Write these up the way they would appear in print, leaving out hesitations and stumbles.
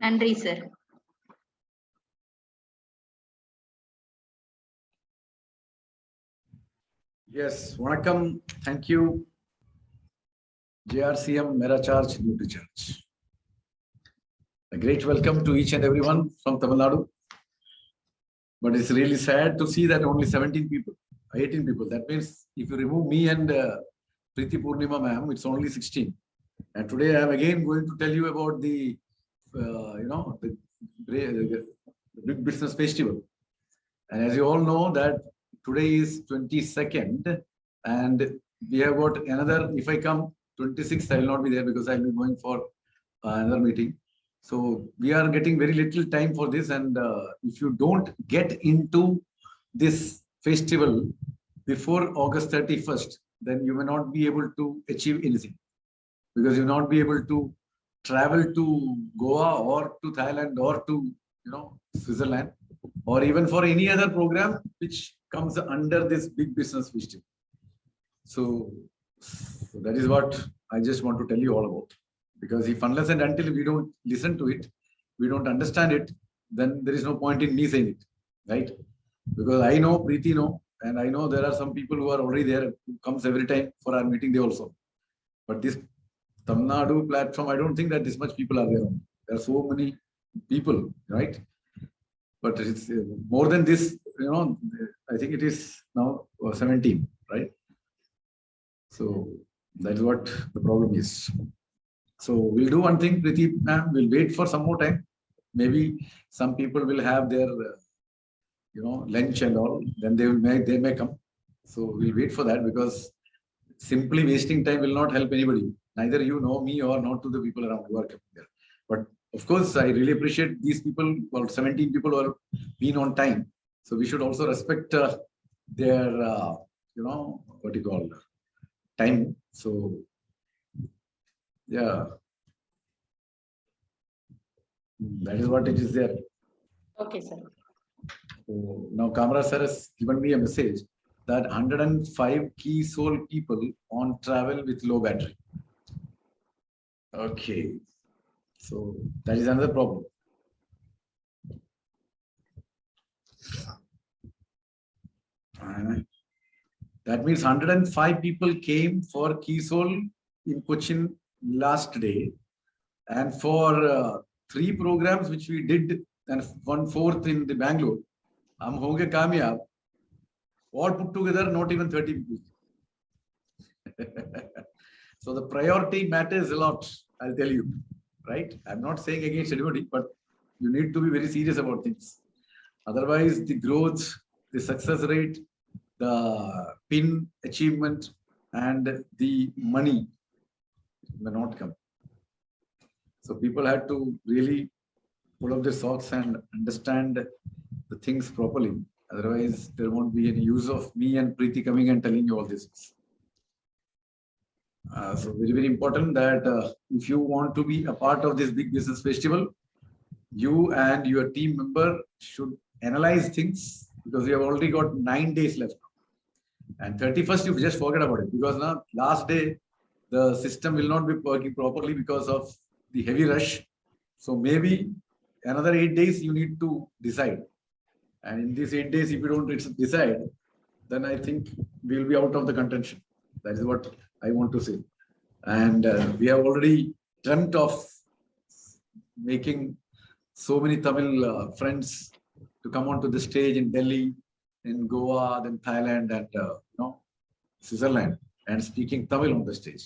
நன்றி sir. Yes, vanakkam. Thank you. JRCM Nutricharge Nutricharge. A great welcome to each and everyone from Tamil Nadu. But it's really sad to see that only 17 people, 18 people. That means if you remove me and Preethi Poornima ma'am, it's only 16. And today I am again going to tell you about the, the Big Business Festival. And as you all know that today is 22nd and we have got another, if I come 26th, I will not be there because I will be going for another meeting. So we are getting very little time for this, and if you don't get into this festival before August 31st, then you may not be able to achieve anything, because you will not be able to travel to Goa or to Thailand or to Switzerland, or even for any other program which comes under this Big Business Festival. So that is what I just want to tell you all about. Because if unless and until we don't listen to it, we don't understand it, then there is no point in me saying it, right? Because I know, Preethi know, and I know there are some people who are already there, who comes every time for our meeting, they also. But this Tamil Nadu platform, I don't think that this much people are there. There are so many people, right? But it's more than this, I think it is now 17, right? So that is what the problem is. So we'll do one thing, Preethi ma'am, we'll wait for some more time. Maybe some people will have their, lunch and all, then they may come. So we'll wait for that, because simply wasting time will not help anybody. Neither you know me or not to the people around who are coming there. But of course, I really appreciate these people, well, 17 people who have been on time. So we should also respect their, what you call time. So yeah, that is what it is there. Okay, sir. So now Kamra sir has given me a message that 105 key soul people on travel with low battery. Okay, so that is another problem. That means 105 people came for key soul in Cochin last day, and for 3 programs which we did, and 1/4 in the Bangalore, hum honge kamyab. All put together, not even 30 people. So the priority matters a lot, I'll tell you, right? I'm not saying against anybody, but you need to be very serious about things. Otherwise, the growth, the success rate, the pin achievement, and the money may not come. So people had to really pull up their socks and understand the things properly. Otherwise, there won't be any use of me and Preethi coming and telling you all this. So very, very important that if you want to be a part of this Big Business Festival, you and your team member should analyze things, because we have already got 9 days left. And 31st, you just forget about it, because now last day, the system will not be working properly because of the heavy rush. So maybe another 8 days you need to decide. And in these 8 days, if you don't decide, then I think we will be out of the contention. That is what I want to say. And we have already dreamt of making so many Tamil friends to come onto the stage in Delhi, in Goa, then Thailand, and Switzerland, and speaking Tamil on the stage.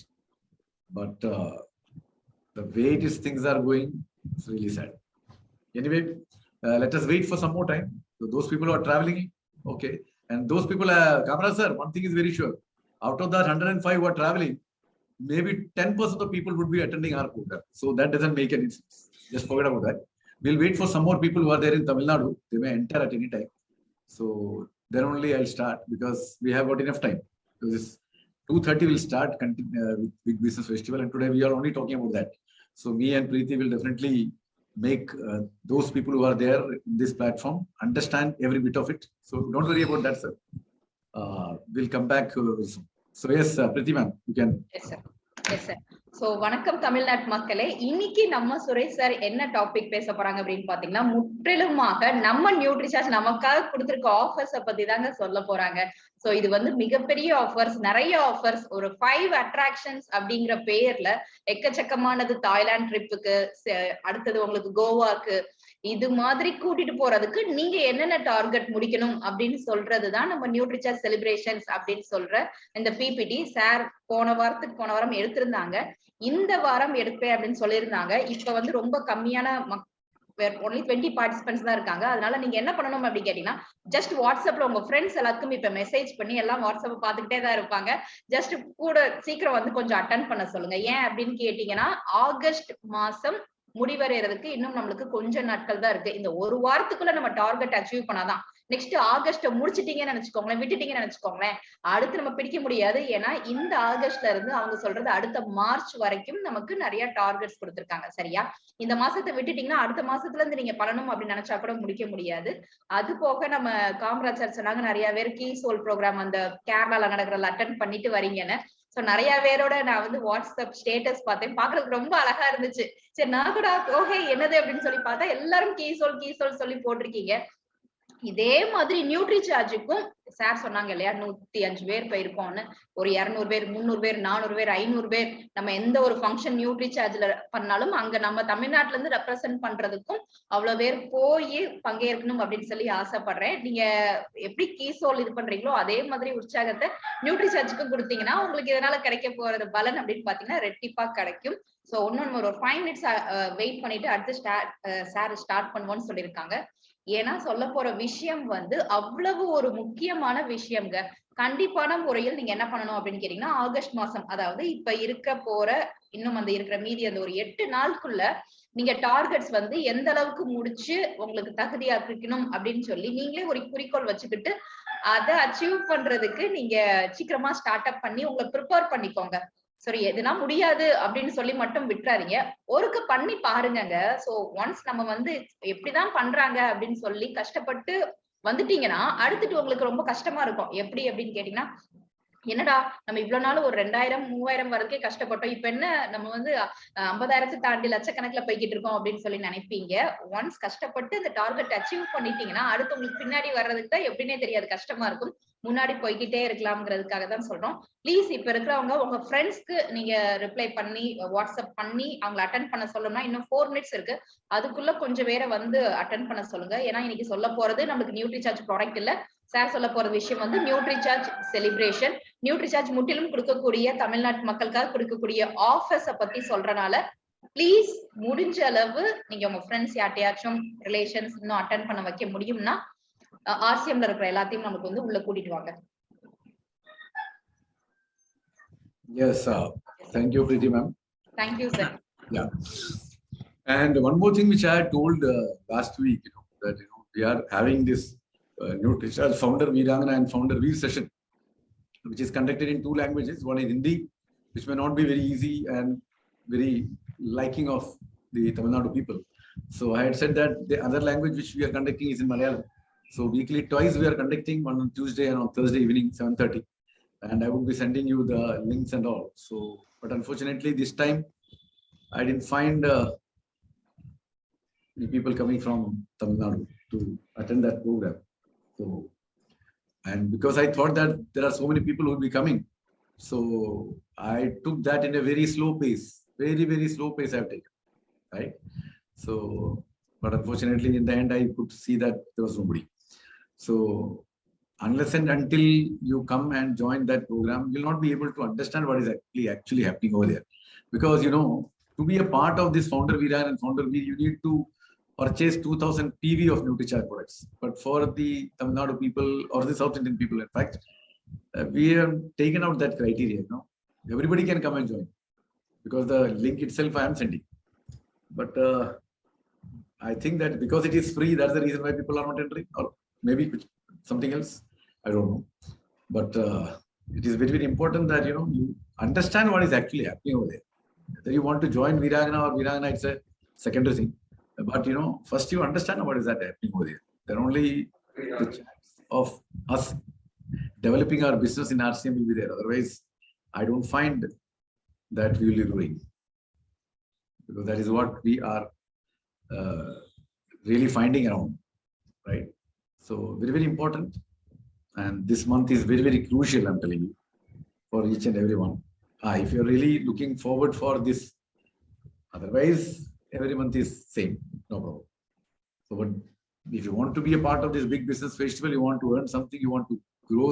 But the way things are going, it's really sad. Anyway, let us wait for some more time. So those people who are traveling, okay. And those people, Kamra sir, one thing is very sure. Out of that 105 who are traveling, maybe 10% of people would be attending our program. So that doesn't make any sense. Just forget about that. We'll wait for some more people who are there in Tamil Nadu. They may enter at any time. So then only I'll start, because we have got enough time. Because 2:30 will start with Big Business Festival, and today we are only talking about that. So me and Preethi will definitely make those people who are there in this platform understand every bit of it. So don't worry about that, sir. We'll come back soon. So yes, Preethi ma'am, you can. Yes, sir. Yes, sir. So, வணக்கம் தமிழ்நாட்டு மக்களே. இன்னைக்கு நம்ம Suresh sir என்ன topic பேச போறாங்க அப்படின்னு பாத்தீங்கன்னா, முற்றிலுமாக நம்ம நியூட்ரிசார்ஜ் நமக்காக கொடுத்திருக்க ஆஃபர்ஸ் பத்தி தாங்க சொல்ல போறாங்க. சோ இது வந்து மிகப்பெரிய ஆஃபர்ஸ், நிறைய ஆஃபர்ஸ், ஒரு 5 அட்ராக்ஷன்ஸ் அப்படிங்கிற பேர்ல எக்கச்சக்கமானது. தாய்லாந்து ட்ரிப்புக்கு, அடுத்தது உங்களுக்கு கோவாக்கு, இது மாதிரி கூட்டிட்டு போறதுக்கு நீங்க என்னென்ன டார்கெட் முடிக்கணும் அப்படின்னு சொல்றதுதான் நம்ம நியூட்ரிசார்ஜ் செலிப்ரேஷன்ஸ் அப்படின்னு சொல்ற இந்த பிபிடி. சார் போன வாரம் எடுத்திருந்தாங்க, இந்த வாரம் எடுப்பேன் அப்படின்னு சொல்லியிருந்தாங்க. இப்ப வந்து ரொம்ப கம்மியான only 20 பார்ட்டிசிபென்ட்ஸ் தான் இருக்காங்க. அதனால நீங்க என்ன பண்ணணும் அப்படின்னு கேட்டீங்கன்னா, ஜஸ்ட் வாட்ஸ்அப்ல உங்க ஃப்ரெண்ட்ஸ் எல்லாருக்கும் இப்ப மெசேஜ் பண்ணி, எல்லாம் வாட்ஸ்அப் பாத்துக்கிட்டே தான் இருப்பாங்க, ஜஸ்ட் கூட சீக்கிரம் வந்து கொஞ்சம் அட்டென்ட் பண்ண சொல்லுங்க. ஏன் அப்படின்னு கேட்டீங்கன்னா, ஆகஸ்ட் மாசம் முடிவடைறதுக்கு இன்னும் நம்மளுக்கு கொஞ்சம் நாட்கள் தான் இருக்கு. இந்த ஒரு வாரத்துக்குள்ள நம்ம டார்கெட் அச்சீவ் பண்ணாதான் நெக்ஸ்ட் ஆகஸ்ட் முடிச்சிட்டீங்கன்னு நினைச்சுக்கோங்களேன், விட்டுட்டீங்கன்னு நினைச்சுக்கோங்களேன், அடுத்து நம்ம பிடிக்க முடியாது. ஏன்னா இந்த ஆகஸ்ட்ல இருந்து அவங்க சொல்றது அடுத்த மார்ச் வரைக்கும் நமக்கு நிறைய டார்கெட்ஸ் கொடுத்திருக்காங்க. சரியா? இந்த மாசத்தை விட்டுட்டீங்கன்னா அடுத்த மாசத்துல இருந்து நீங்க பண்ணணும் அப்படின்னு நினைச்சா கூட முடிக்க முடியாது. அது போக நம்ம காமராஜ் சார் சொன்னாங்க, நிறைய பேர் கீ சோல் ப்ரோக்ராம் அந்த கேரளால நடக்கிறதுல அட்டென்ட் பண்ணிட்டு வரீங்கன்னு. சோ நிறைய பேரோட நான் வந்து வாட்ஸ்அப் ஸ்டேட்டஸ் பார்த்தேன், பாக்குறதுக்கு ரொம்ப அழகா இருந்துச்சு. சரி, நான் கூட ஓகே என்னது அப்படின்னு சொல்லி பார்த்தா எல்லாரும் கீ சோல் சொல்லி போட்டிருக்கீங்க. இதே மாதிரி நியூட்ரிசார்ஜுக்கும் சார் சொன்னாங்க இல்லையா, 105 பேர் போயிருக்கோம்னு. ஒரு 200 பேர், 300 பேர், 400 பேர், 500 பேர் நம்ம எந்த ஒரு ஃபங்க்ஷன் நியூட்ரிசார்ஜ்ல பண்ணாலும் அங்க நம்ம தமிழ்நாட்டுல இருந்து ரெப்ரசென்ட் பண்றதுக்கும் அவ்வளவு பேர் போய் பங்கேற்கணும் அப்படின்னு சொல்லி ஆசைப்படுறேன். நீங்க எப்படி கீசோல் இது பண்றீங்களோ அதே மாதிரி உற்சாகத்தை நியூட்ரிசார்ஜுக்கும் கொடுத்தீங்கன்னா உங்களுக்கு இதனால கிடைக்க போறது பலன் அப்படின்னு பாத்தீங்கன்னா ரெட்டிப்பா கிடைக்கும். சோ இன்னொன்னு ஒரு 5 மினிட்ஸ் வெயிட் பண்ணிட்டு அடுத்து சார் ஸ்டார்ட் பண்ணுவோம்னு சொல்லியிருக்காங்க. ஏன்னா சொல்ல போற விஷயம் வந்து அவ்வளவு ஒரு முக்கியமான விஷயம்ங்க. கண்டிப்பான முறையில் நீங்க என்ன பண்ணணும் அப்படின்னு கேட்டீங்கன்னா, ஆகஸ்ட் மாசம், அதாவது இப்ப இருக்க போற இன்னும் அந்த இருக்கிற மீதி அந்த ஒரு 8 நாளுக்குள்ள நீங்க டார்கெட்ஸ் வந்து எந்த அளவுக்கு முடிச்சு உங்களுக்கு தகுதியாக்கணும் அப்படின்னு சொல்லி நீங்களே ஒரு குறிக்கோள் வச்சுக்கிட்டு அதை அச்சீவ் பண்றதுக்கு நீங்க சீக்கிரமா ஸ்டார்ட் அப் பண்ணி உங்களை ப்ரிப்பேர் பண்ணிக்கோங்க. சரி, எதுனா முடியாது அப்படின்னு சொல்லி மட்டும் விட்டுறாதீங்க, ஒருக்கு பண்ணி பாருங்க. சோ ஒன்ஸ் நம்ம வந்து எப்படிதான் பண்றாங்க அப்படின்னு சொல்லி கஷ்டப்பட்டு வந்துட்டீங்கன்னா அடுத்துட்டு உங்களுக்கு ரொம்ப கஷ்டமா இருக்கும். எப்படி அப்படின்னு கேட்டீங்கன்னா, என்னடா நம்ம இவ்வளவு நாள் ஒரு 2000 3000 வரதுக்கே கஷ்டப்பட்டோம், இப்ப என்ன நம்ம வந்து 50,000 தாண்டி லட்சக்கணக்குல போய்கிட்டு இருக்கோம் அப்படின்னு சொல்லி நினைப்பீங்க. ஒன்ஸ் கஷ்டப்பட்டு இந்த டார்கெட் அச்சீவ் பண்ணிட்டீங்கன்னா அடுத்து உங்களுக்கு பின்னாடி வர்றதுக்கு தான் எப்படின்னே தெரியாது, கஷ்டமா இருக்கும். முன்னாடி போய்கிட்டே இருக்கலாம்ங்கிறதுக்காக தான் சொல்றோம். ப்ளீஸ் இப்ப இருக்கிறவங்க உங்க ஃப்ரெண்ட்ஸ்க்கு நீங்க ரிப்ளை பண்ணி வாட்ஸ்அப் பண்ணி அவங்களை அட்டென்ட் பண்ண சொல்லணும்னா இன்னும் 4 மினிட்ஸ் இருக்கு, அதுக்குள்ள கொஞ்சம் பேரை வந்து அட்டென்ட் பண்ண சொல்லுங்க. ஏன்னா இன்னைக்கு சொல்ல போறது நமக்கு நியூட்ரிசார்ஜ் ப்ராடக்ட் இல்ல, சார் சொல்ல போற விஷயம் வந்து நியூட்ரிசார்ஜ் செலிப்ரேஷன். நியூட்ரிசார்ஜ் முற்றிலும் கொடுக்கக்கூடிய தமிழ்நாட்டு மக்களுக்காக கொடுக்கக்கூடிய ஆஃபர்ஸ பத்தி சொல்றனால ப்ளீஸ் முடிஞ்ச அளவு நீங்க உங்க ஃப்ரெண்ட்ஸ் யார்ட்டையாச்சும் ரிலேஷன்ஸ் இன்னும் அட்டென்ட் பண்ண வைக்க முடியும்னா ஆர்சிஎம்ல இருக்கிற எல்லாத்தையும் நமக்கு வந்து உள்ள கூட்டிட்டு வாங்க. Yes, thank you, Preethi ma'am. Thank you, sir. Yeah, and one more thing which I had told last week, that we are having this Nutricharge founder Veerangana and founder Veer session, which is conducted in 2 languages. One is Hindi, which may not be very easy and very liking of the Tamil Nadu people. So I had said that the other language which we are conducting is in Malayalam. So weekly twice we are conducting, one on Tuesday and on Thursday evening 7:30, and I would be sending you the links and all. So but unfortunately this time I didn't find the people coming from Tamil Nadu to attend that program. So, and because I thought that there are so many people who will be coming, so I took that in a very slow pace, very slow pace I have taken, right? So but unfortunately in the end I could see that there was nobody. So unless and until you come and join that program, you will not be able to understand what is actually happening over there. Because to be a part of this founder Veeran and founder Veer, you need to purchase 2000 PV of Nutricharge products. But for the Tamil Nadu people or the South Indian people, in fact, we have taken out that criteria. Everybody can come and join, because the link itself I am sending. But I think that because it is free, that's the reason why people are not entering, or maybe something else, I don't know. But it is very important that you understand what is actually happening over there. Whether you want to join Veerangana or Veerangana, it's a secondary thing. But first you understand what is that happening over there. Then only the chance of us developing our business in RCM will be there. Otherwise, I don't find that we will be doing. Because that is what we are really finding around, right? So very, very important. And this month is very, very crucial, I'm telling you, for each and every one. If you're really looking forward for this, otherwise, every month is same, no problem. So but if you want to be a part of this big business festival, you want to earn something, you want to grow,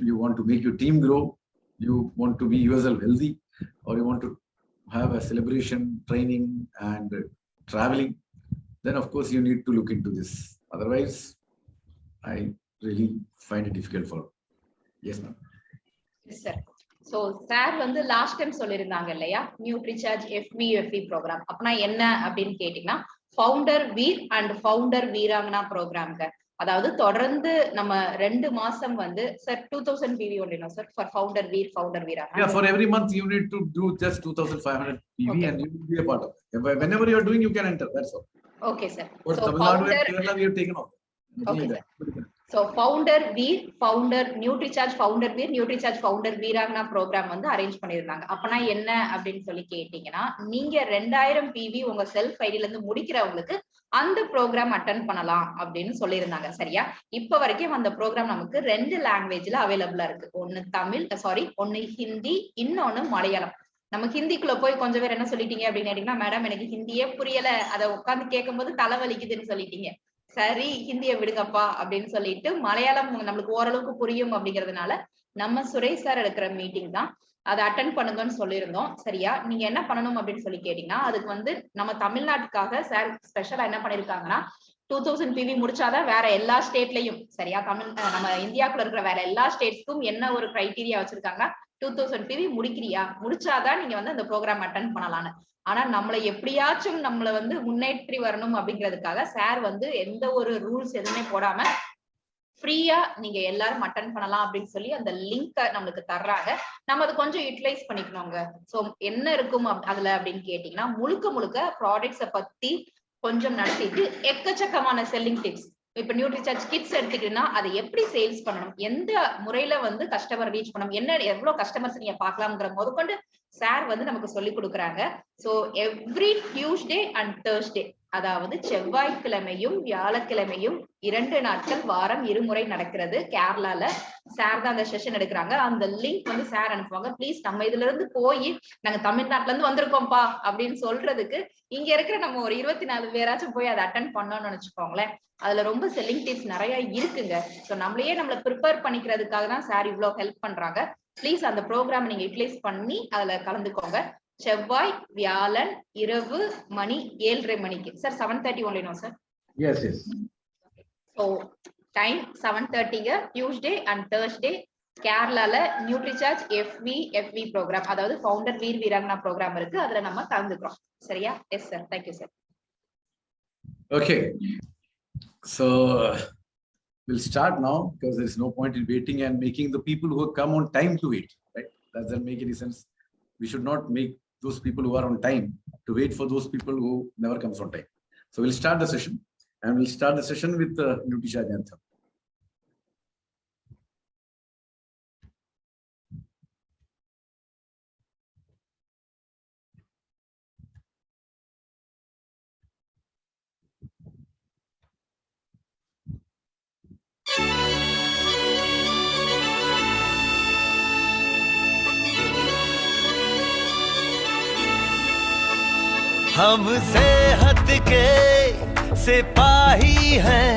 you want to make your team grow, you want to be yourself healthy, or you want to have a celebration, training, and traveling, then of course you need to look into this. Otherwise, I really find it difficult for. Yes, ma'am. Yes, sir. So, sir வந்து last time சொல்லிருந்தாங்க இல்லையா Nutricharge FV program. அப்பனா என்ன அப்படின்னு கேட்டீங்கன்னா founder Veer and founder Veerangana ப்ரோக்ராம்ங்க. அதாவது தொடர்ந்து நம்ம 2 மாசம் வந்து sir 2000 PV only no sir for founder Veer founder Veerangana. Yeah, for every month you need to do just 2500 PV okay. And you will be a part of it. Whenever you are doing, you can enter. That's all. Okay, sir. For so Tamil Nadu and Kerala, we have taken off. Okay, sir. So founder Veer founder Nutricharge founder Veer Nutricharge founder Veerangana program வந்து arrange பண்ணிருந்தாங்க. அப்பனா என்ன அப்படின்னு சொல்லி கேட்டீங்கன்னா நீங்க 2000 PV உங்க self ஐடில இருந்து முடிக்கிறவங்களுக்கு அந்த ப்ரோக்ராம் அட்டெண்ட் பண்ணலாம் அப்படின்னு சொல்லியிருந்தாங்க. சரியா? இப்ப வரைக்கும் அந்த ப்ரோக்ராம் நமக்கு 2 லாங்குவேஜ்ல அவைலபிளா இருக்கு. ஒன்னு ஹிந்தி, இன்னொன்னு மலையாளம். நம்ம ஹிந்திக்குள்ள போய் கொஞ்சம் பேர் என்ன சொல்லிட்டீங்க அப்படின்னு கேட்டீங்கன்னா மேடம் எனக்கு ஹிந்தியே புரியல, அதை உட்காந்து கேட்கும் போது தலை வலிக்குதுன்னு சொல்லிட்டீங்க. சரி ஹிந்தியை விடுங்கப்பா அப்படின்னு சொல்லிட்டு மலையாளம் நம்மளுக்கு ஓரளவுக்கு புரியும் அப்படிங்கறதுனால நம்ம சுரேஷ் சார் எடுக்கிற மீட்டிங் தான் அதை அட்டென்ட் பண்ணுங்கன்னு சொல்லியிருந்தோம். சரியா? நீங்க என்ன பண்ணணும் அப்படின்னு சொல்லி கேட்டீங்கன்னா அதுக்கு வந்து நம்ம தமிழ்நாட்டுக்காக சார் ஸ்பெஷலா என்ன பண்ணிருக்காங்கன்னா 2000 PV முடிச்சாதான் வேற எல்லா ஸ்டேட்லயும் சரியா நம்ம இந்தியாக்குள்ள இருக்கிற வேற எல்லா ஸ்டேட்ஸ்க்கும் என்ன ஒரு கிரைட்டீரியா வச்சிருக்காங்க 2000 PV முடிக்கிறியா முடிச்சாதான் நீங்க வந்து அந்த ப்ரோக்ராம் அட்டென்ட் பண்ணலாம்னு. ஆனா நம்மளை எப்படியாச்சும் நம்மள வந்து முன்னேற்றி வரணும் அப்படிங்கிறதுக்காக சார் வந்து எந்த ஒரு ரூல்ஸ் எதுவுமே போடாம ஃப்ரீயா நீங்க எல்லாரும் அட்டென்ட் பண்ணலாம் அப்படின்னு சொல்லி அந்த லிங்க் நம்மளுக்கு தர்றாங்க. நம்ம அதை கொஞ்சம் யூட்டிலைஸ் பண்ணிக்கணுங்க. சோ என்ன இருக்கும் அதுல அப்படின்னு கேட்டீங்கன்னா முழுக்க ப்ராடக்ட்ஸை பத்தி கொஞ்சம் நடத்திட்டு எக்கச்சக்கமான செல்லிங் டிப்ஸ். இப்ப நியூட்ரிசார்ஜ் கிட்ஸ் எடுத்துக்கிட்டீங்கன்னா அதை எப்படி சேல்ஸ் பண்ணணும், எந்த முறையில வந்து கஸ்டமர் ரீச் பண்ணணும், என்ன எவ்வளவு கஸ்டமர்ஸ் நீங்க பாக்கலாம்ங்கிற முதற்கொண்டு சார் வந்து நமக்கு சொல்லி கொடுக்குறாங்க. So every Tuesday and Thursday, அதாவது செவ்வாய்க்கிழமையும் வியாழக்கிழமையும் 2 நாட்கள் வாரம் 2 முறை நடக்கிறது. கேரளால சார் தான் அந்த செஷன் எடுக்கிறாங்க. அந்த லிங்க் வந்து சார் அனுப்புவாங்க. ப்ளீஸ் நம்ம இதுல இருந்து போய் நாங்க தமிழ்நாட்டுல இருந்து வந்திருக்கோம்ப்பா அப்படின்னு சொல்றதுக்கு இங்க இருக்கிற நம்ம ஒரு 24 பேராச்சும் போய் அதை அட்டென்ட் பண்ணோம்னு நினைச்சுக்கோங்களேன். அதுல ரொம்ப செல்லிங் டிப்ஸ் நிறைய இருக்குங்க. சோ நம்மள ப்ரிப்பேர் பண்ணிக்கிறதுக்காக தான் சார் இவ்வளவு ஹெல்ப் பண்றாங்க. ப்ளீஸ் அந்த ப்ரோக்ராம் நீங்க யூட்டிலைஸ் பண்ணி அதுல கலந்துக்கோங்க. செவ்வாய் வியாழன் இரவு மணி 7:30 மணிக்கு. Sir 7:30 only no sir? Yes. So time 7:30 Tuesday and Thursday கேரளால நியூட்ரிசார்ஜ் FV ப்ரோக்ராம், அதாவது ஃபவுண்டர் வீர் வீராங்கனா ப்ரோக்ராம் இருக்கு. அதுல நம்ம கலந்துக்கிறோம். சரியா? Yes sir. Thank you sir. Okay. So we'll start now because there is no point in waiting and making the people who come on time to wait. Right? That doesn't make any sense. We should not make those people who are on time to wait for those people who never comes on time. So we'll start the session, and we'll start the session with the Nutricharge anthem. हम सेहत के सिपाही हैं,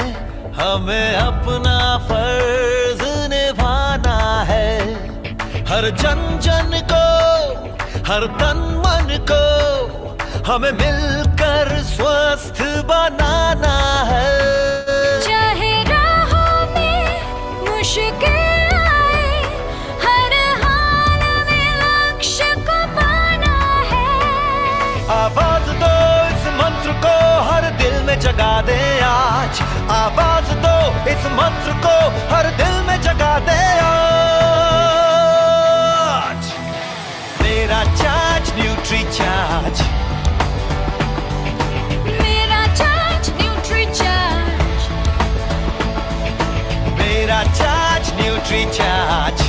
हमें अपना फर्ज निभाना है। हर जन जन को, हर तन मन को हमें मिलकर स्वस्थ बनाना है। चाहे राहों में मुश्किल आए, हर हाल में लक्ष्य को पाना है। आवाज दो इस मंत्र को हर दिल में जगा दे आज, आवाज दो इस मंत्र को हर दिल में जगा दे आज। मेरा चार्ज न्यूट्री चार्ज, मेरा चार्ज न्यूट्री चार्ज, मेरा चार्ज न्यूट्री चार्ज,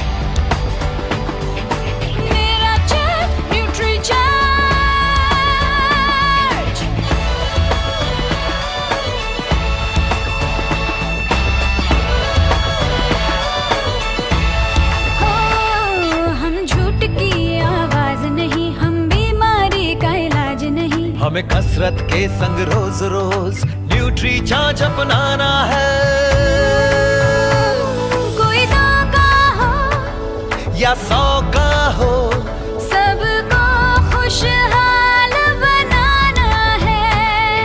मेरा चार्ज हमें कसरत के संग रोज रोज न्यूट्रीचार्ज अपनाना है। कोई 2 का हो या 100 का हो, सबको खुशहाल बनाना है।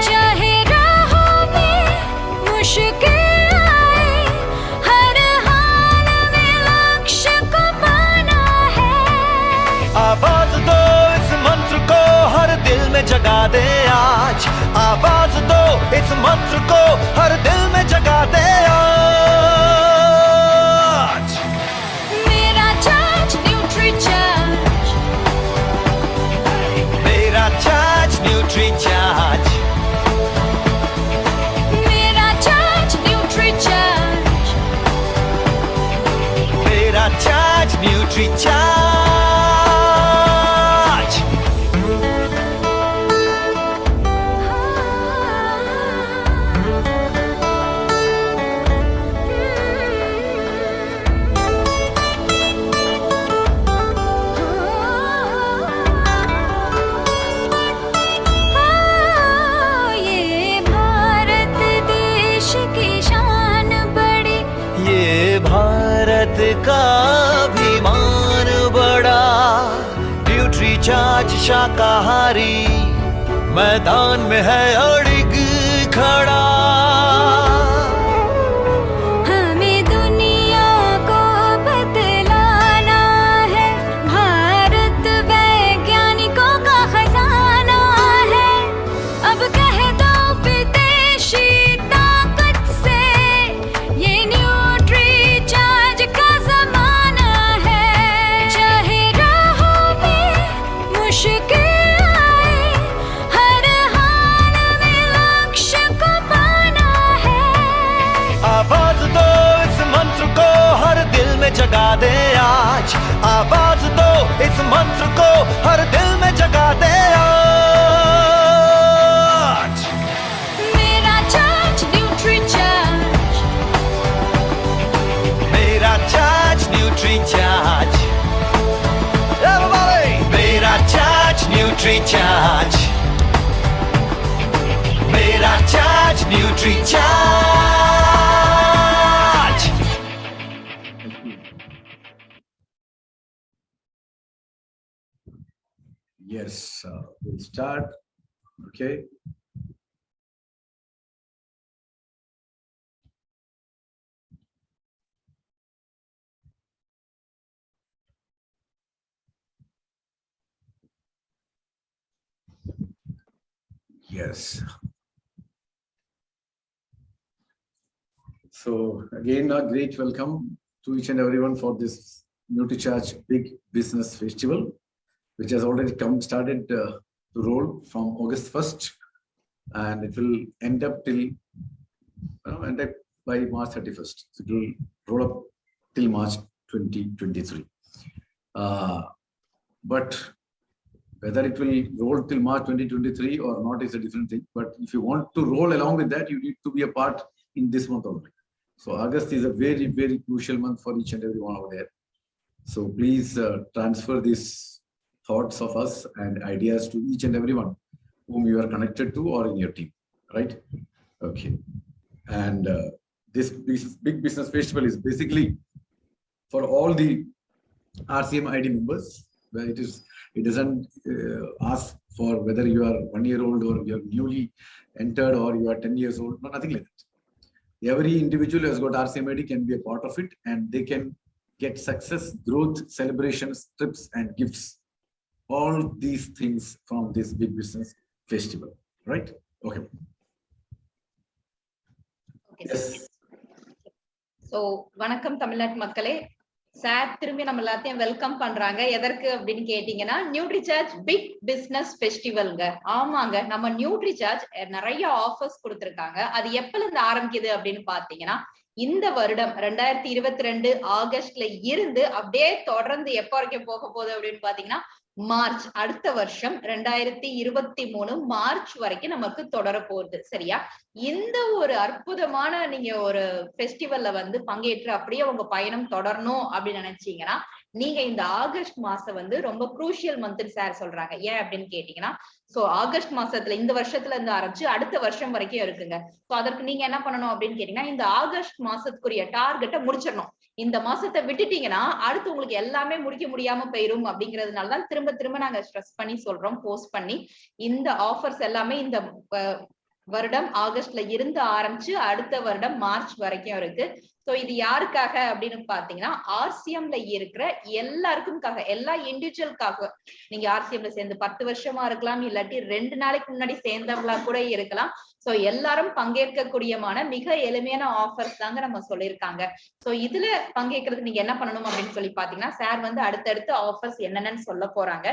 चाहे राहों में मुश्किल आए, हर हाल में लक्ष्य को पाना है। आवाज दो इस मंत्र को, हर दिल में जगा दे आज। आवाज दो इस मंत्र को, हर दिल में जगा दे आज। मेरा चार्ज न्यूट्रीचार्ज, मेरा चार्ज न्यूट्रीचार्ज, मेरा चार्ज न्यूट्रीचार्ज, मेरा चार्ज न्यूट्रीचार्ज। ये भारत देश की शान बड़ी, ये भारत का अभिमान बड़ा। न्यूट्रीचार्ज शाकाहारी मैदान में है अड़िग खड़ा। हमें दुनिया को बतलाना है, भारत वैज्ञानिकों का खजाना है। अब कह दो विदेशी ताकत से, ये न्यूट्रीचार्ज का जमाना है। चाहे राहों में मुश्किल आए, हर हाल में लक्ष्य को पाना है। आवाज दो इस मंत्र को, हर दिल में जगा दे आज। आवाज दो इस मंत्र को, हर दिल में जगा दे आज। मेरा चार्ज न्यूट्रीचार्ज, मेरा चार्ज न्यूट्रीचार्ज, everybody! मेरा चार्ज न्यूट्रीचार्ज, मेरा charge Nutricharge. Yes, we'll start. Okay. Yes. So again, a great welcome to each and everyone for this Nutricharge Big Business Festival, which has already started to roll from August 1st, and it will end up till end up by March 31st. So it will roll up till March 2023. But whether it will roll till March 2023 or not is a different thing. But if you want to roll along with that, you need to be a part in this month only. So August is a very, very crucial month for each and every one over there. So please transfer these thoughts of us and ideas to each and everyone whom you are connected to or in your team, right? Okay. And this big business festival is basically for all the RCM ID members, where it doesn't ask for whether you are 1 year old or you're newly entered or you are 10 years old, no, nothing like that. Every individual who has got RCM ID can be a part of it, and they can get success, growth, celebrations, trips, and gifts. All these things from this big business festival, right? Okay. Yes. So, வணக்கம் தமிழ்நாட்டு மக்களே. Sir திரும்பி நம்ம எல்லாத்தையும் welcome பண்றாங்க. எதற்கு அப்படின்னு கேட்டீங்கன்னா, நியூட்ரிசார்ஜ் பிக் பிசினஸ் ஃபெஸ்டிவல்ங்க. ஆமாங்க, நம்ம நியூட்ரிசார்ஜ் நிறைய ஆஃபர்ஸ் கொடுத்திருக்காங்க. அது எப்பல இருந்து ஆரம்பிக்குது அப்படின்னு பாத்தீங்கன்னா, இந்த வருடம் 2022 ஆகஸ்ட்ல இருந்து அப்படியே தொடர்ந்து எப்ப வரைக்கும் போக போகுது அப்படின்னு பாத்தீங்கன்னா மார்ச் அடுத்த வருஷம் 2023 மார்ச் வரைக்கும் நமக்கு தொடர போகுது. சரியா? இந்த ஒரு அற்புதமான நீங்க ஒரு ஃபெஸ்டிவல்ல வந்து பங்கேற்று அப்படியே உங்க பயணம் தொடரணும் அப்படின்னு நினைச்சீங்கன்னா நீங்க இந்த ஆகஸ்ட் மாசம் வந்து ரொம்ப குரூஷியல் மந்த்னு சார் சொல்றாங்க. ஏன் அப்படின்னு கேட்டீங்கன்னா, சோ ஆகஸ்ட் மாசத்துல இந்த வருஷத்துல இருந்து ஆரம்பிச்சு அடுத்த வருஷம் வரைக்கும் இருக்குங்க. சோ அதற்கு நீங்க என்ன பண்ணணும் அப்படின்னு கேட்டீங்கன்னா, இந்த ஆகஸ்ட் மாசத்துக்குரிய டார்கெட்டை முடிச்சிடணும். இந்த மாசத்தை விட்டுட்டீங்கன்னா அடுத்து உங்களுக்கு எல்லாமே முடிக்க முடியாம போயிரும் அப்படிங்கிறதுனாலதான் திரும்ப திரும்ப நாங்க ஸ்ட்ரெஸ் பண்ணி சொல்றோம், போஸ்ட் பண்ணி. இந்த ஆஃபர்ஸ் எல்லாமே இந்த வருடம் ஆகஸ்ட்ல இருந்து ஆரம்பிச்சு அடுத்த வருடம் மார்ச் வரைக்கும் இருக்கு. சோ இது யாருக்காக அப்படின்னு பாத்தீங்கன்னா, ஆர்சிஎம்ல இருக்கிற எல்லாருக்கும்காக, எல்லா இண்டிவிஜுவலுக்காக. நீங்க ஆர்சிஎம்ல சேர்ந்து 10 வருஷமா இருக்கலாம், இல்லாட்டி 2 நாளைக்கு முன்னாடி சேர்ந்தவங்களா கூட இருக்கலாம். சோ எல்லாரும் பங்கேற்கக்கூடியமான மிக எளிமையான ஆஃபர்ஸ் தாங்க நம்ம சொல்லியிருக்காங்க. சோ இதுல பங்கேற்கிறதுக்கு நீங்க என்ன பண்ணணும் அப்படின்னு சொல்லி பாத்தீங்கன்னா, சார் வந்து அடுத்தடுத்த ஆஃபர்ஸ் என்னென்னு சொல்ல போறாங்க.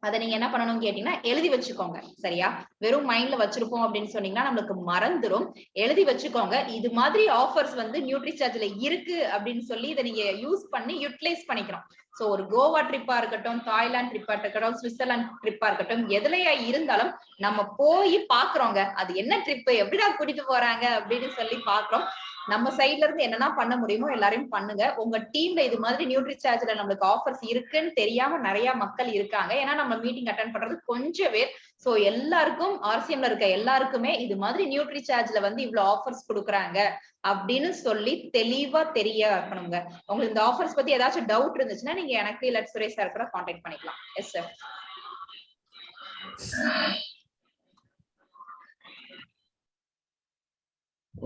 அதை நீங்க என்ன பண்ணணும்னு கேட்டீங்கன்னா எழுதி வச்சுக்கோங்க. சரியா? வெறும் மைண்ட்ல வச்சிருப்போம் அப்படின்னு சொன்னீங்கன்னா நம்மளுக்கு மறந்துடும். எழுதி வச்சுக்கோங்க. இது மாதிரி ஆஃபர்ஸ் வந்து நியூட்ரிசார்ஜ்ல இருக்கு அப்படின்னு சொல்லி இதை நீங்க யூஸ் பண்ணி யூட்டிலைஸ் பண்ணிக்கணும். சோ ஒரு கோவா ட்ரிப்பா இருக்கட்டும், தாய்லாந்து ட்ரிப்பா இருக்கட்டும், சுவிட்சர்லாந்து ட்ரிப்பா இருக்கட்டும், எதுலையா இருந்தாலும் நம்ம போய் பாக்குறோங்க. அது என்ன ட்ரிப், எப்படிடா கூட்டிட்டு போறாங்க அப்படின்னு சொல்லி பாக்குறோம். நம்ம சைட்ல இருந்து என்னென்ன பண்ண முடியுமோ எல்லாரையும் பண்ணுங்க. உங்க டீம்ல இது மாதிரி நியூட்ரிசார்ஜ்ல நம்மளுக்கு ஆஃபர்ஸ் இருக்குன்னு தெரியாம நிறைய மக்கள் இருக்காங்க. ஏன்னா நம்ம மீட்டிங் அட்டென்ட் பண்றது கொஞ்சம் பேர். சோ எல்லாருக்கும், ஆர்சிஎம்ல இருக்க எல்லாருக்குமே இது மாதிரி நியூட்ரிசார்ஜ்ல வந்து இவ்வளவு ஆஃபர்ஸ் கொடுக்குறாங்க அப்படின்னு சொல்லி தெளிவா தெரிய வைக்கணுங்க. உங்களுக்கு இந்த ஆஃபர்ஸ் பத்தி ஏதாச்சும் டவுட் இருந்துச்சுன்னா நீங்க எனக்கு இல்ல சுரேஷ் சார் கூட கான்டாக்ட் பண்ணிக்கலாம். Yes sir.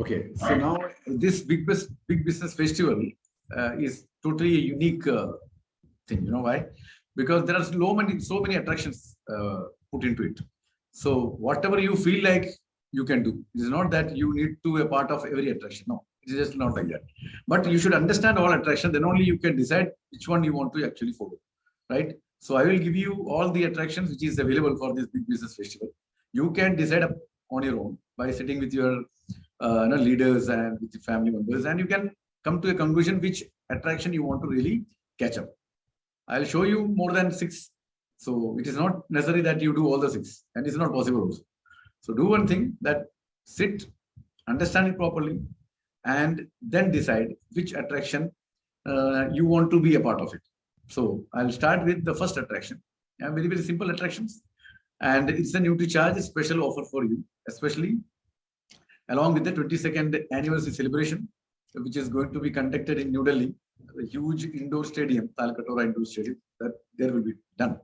Okay, so now this big business festival is totally a unique thing. You know why? Because there are so many attractions put into it. So whatever you feel like you can do. It is not that you need to be a part of every attraction. No, it is just not like that. But you should understand all attractions. Then only you can decide which one you want to actually follow, right? So I will give you all the attractions which is available for this big business festival. You can decide on your own by sitting with your leaders and with the family members, and you can come to a conclusion which attraction you want to really catch up. I'll show you more than 6. So it is not necessary that you do all the 6, and it's not possible also. So do one thing, that sit, understand it properly, and then decide which attraction you want to be a part of it. So I'll start with the first attraction. Very, very simple attractions. And it's a Nutricharge special offer for you, especially along with the 22nd anniversary celebration, which is going to be conducted in New Delhi, a huge indoor stadium, Talkatora Indoor Stadium, that there will be done.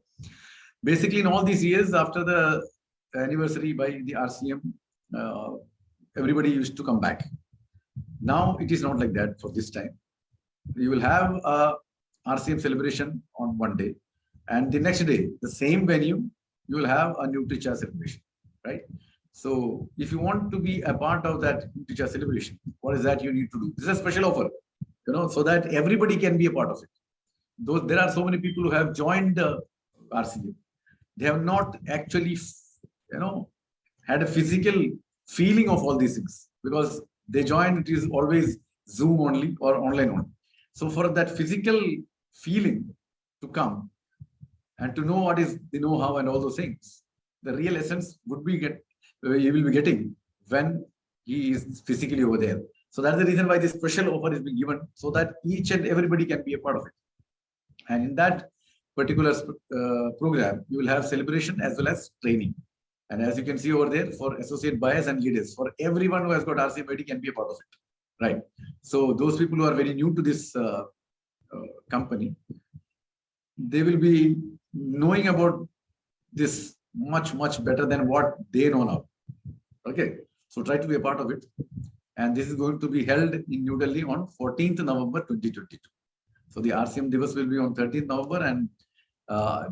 Basically, in all these years after the anniversary by the RCM, everybody used to come back. Now it is not like that for this time. You will have a RCM celebration on one day, and the next day, the same venue, you will have a Nutricharge celebration, right? So if you want to be a part of that Nutricharge celebration, what is that you need to do? This is a special offer, so that everybody can be a part of it. There are so many people who have joined the RCM. They have not actually, had a physical feeling of all these things, because they join, it is always Zoom only or online only. So for that physical feeling to come and to know what is the know-how and all those things, the real essence would be you will be getting when he is physically over there. So that's the reason why this special offer is being given, so that each and everybody can be a part of it. And in that particular program, you will have celebration as well as training. And as you can see over there, for associate buyers and leaders, for everyone who has got RCM ID can be a part of it, right? So those people who are very new to this company, they will be knowing about this much better than what they know now. Okay, so try to be a part of it. And this is going to be held in New Delhi on 14th November 2022. So the RCM Divas will be on 13th November, and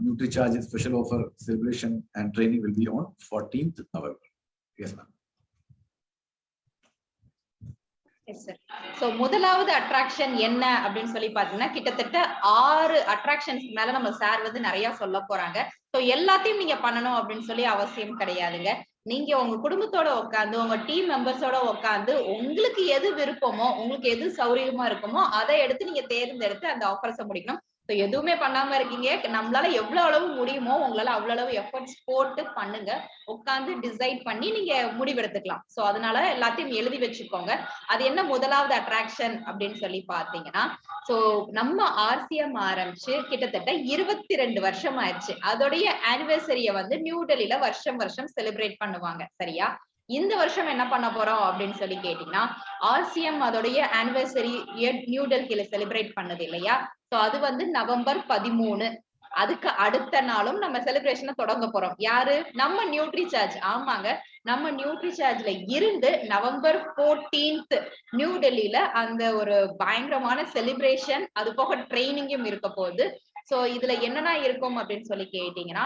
Nutricharge special offer celebration and training will be on 14th November. Yes, ma'am. Yes, sir. So முதலாவது attraction என்ன அப்படின்னு சொல்லி பாத்தீங்கன்னா, கிட்டத்தட்ட 6 attractions மேல நம்ம sir வந்து நிறைய சொல்ல போறாங்க. சோ எல்லாத்தையும் நீங்க பண்ணணும் அப்படின்னு சொல்லி அவசியம் கிடையாதுங்க. நீங்க உங்க குடும்பத்தோட உட்காந்து, உங்க டீம் மெம்பர்ஸோட உட்காந்து, உங்களுக்கு எது விருப்பமோ, உங்களுக்கு எது சௌரியமா இருக்குமோ அதை எடுத்து நீங்க தேர்ந்தெடுத்து அந்த ஆஃபர்ஸை முடிக்கணும். ஸோ எதுவுமே பண்ணாம இருக்கீங்க, நம்மளால எவ்வளவு அளவு முடியுமோ உங்களால அவ்வளவு அளவு எஃபர்ட்ஸ் போட்டு பண்ணுங்க. உட்கார்ந்து டிசைட் பண்ணி நீங்க முடிவெடுத்துக்கலாம். சோ அதனால எல்லாத்தையும் எழுதி வச்சுக்கோங்க. அது என்ன முதலாவது அட்ராக்ஷன் அப்படின்னு சொல்லி பாத்தீங்கன்னா, சோ நம்ம ஆர்சிஎம் ஆரம்பிச்சு கிட்டத்தட்ட 22 வருஷம் ஆயிடுச்சு. அதோடைய ஆனிவர்சரிய வந்து நியூ டெல்லியில வருஷம் வருஷம் செலிப்ரேட் பண்ணுவாங்க. சரியா? இந்த வருஷம் என்ன பண்ண போறோம் அப்படின்னு சொல்லி கேட்டீங்கன்னா, ஆர்சிஎம் அதோடைய ஆனிவர்சரி நியூ டெல்லியில செலிப்ரேட் பண்ணது இல்லையா? சோ அது வந்து நவம்பர் 13. அதுக்கு அடுத்த நாளும் நம்ம செலிப்ரேஷனை தொடங்க போறோம். யாரு? நம்ம நியூட்ரிசார்ஜ். ஆமாங்க, நம்ம நியூட்ரிசார்ஜ்ல இருந்து நவம்பர் 14 நியூ டெல்லியில அந்த ஒரு பயங்கரமான செலிப்ரேஷன், அது போக ட்ரைனிங்கும் இருக்க போகுது. சோ இதுல என்னென்ன இருக்கும் அப்படின்னு சொல்லி கேட்டீங்கன்னா,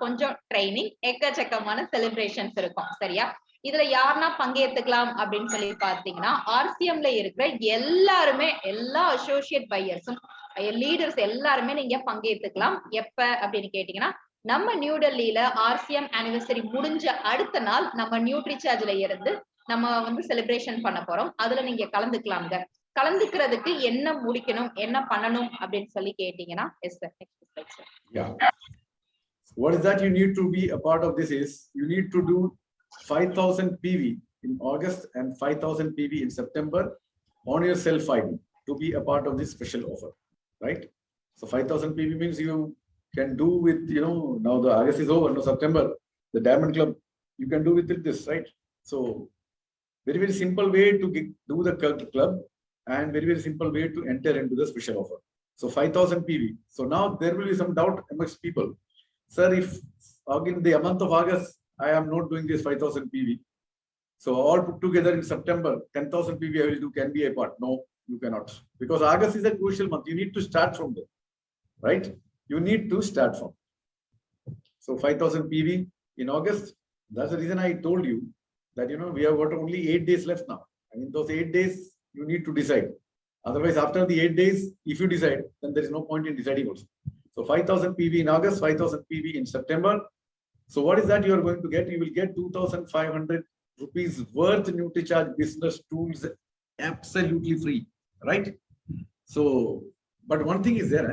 கொஞ்சம் ட்ரைனிங், எக்கச்சக்கமான செலிப்ரேஷன்ஸ் இருக்கும். சரியா? இதுல யாருன்னா பங்கேற்றுக்கலாம் அப்படின்னு சொல்லி பாத்தீங்கன்னா, ஆர்சிஎம்ல இருக்கிற எல்லாருமே, எல்லா அசோசியேட் பையர்ஸும் லீடர்ஸ் எல்லாருமே நீங்க பங்கேற்றுக்கலாம். எப்ப அப்படின்னு கேட்டீங்கன்னா, நம்ம நியூ டெல்லியில ஆர்சிஎம் ஆனிவர்சரி முடிஞ்ச அடுத்த நாள் நம்ம நியூட்ரிசார்ஜ்ல இருந்து நம்ம வந்து செலிப்ரேஷன் பண்ண போறோம். அதுல நீங்க கலந்துக்கலாம்ங்க. கலந்துக்கிறதுக்கு என்ன முடிக்கணும், என்ன பண்ணணும் அப்படின்னு சொல்லி கேட்டீங்கன்னா, yes sir, next slide sir. Yeah. What is that you need to be a part of this is you need to do 5,000 PV in August and 5,000 PV in September on your self ID to be a part of this special offer, right? So 5,000 PV means you can do with, now the August is over, no September, the Diamond Club, you can do with it this, right? So very, very simple way to do the club and very, very simple way to enter into the special offer. So 5,000 PV. So now there will be some doubt amongst people. Sir, if in the month of August, I am not doing this 5,000 PV. So all put together in September, 10,000 PV I will do, can be a part. No, you cannot. Because August is a crucial month. You need to start from there, right? You need to start from. So 5,000 PV in August. That's the reason I told you that, we have got only 8 days left now. And in those 8 days, you need to decide. Otherwise, after the 8 days, if you decide, then there is no point in deciding also. So 5,000 PV in August, 5,000 PV in September. So what is that you are going to get? You will get 2,500 rupees worth Nutricharge business tools absolutely free, right? So, but one thing is there,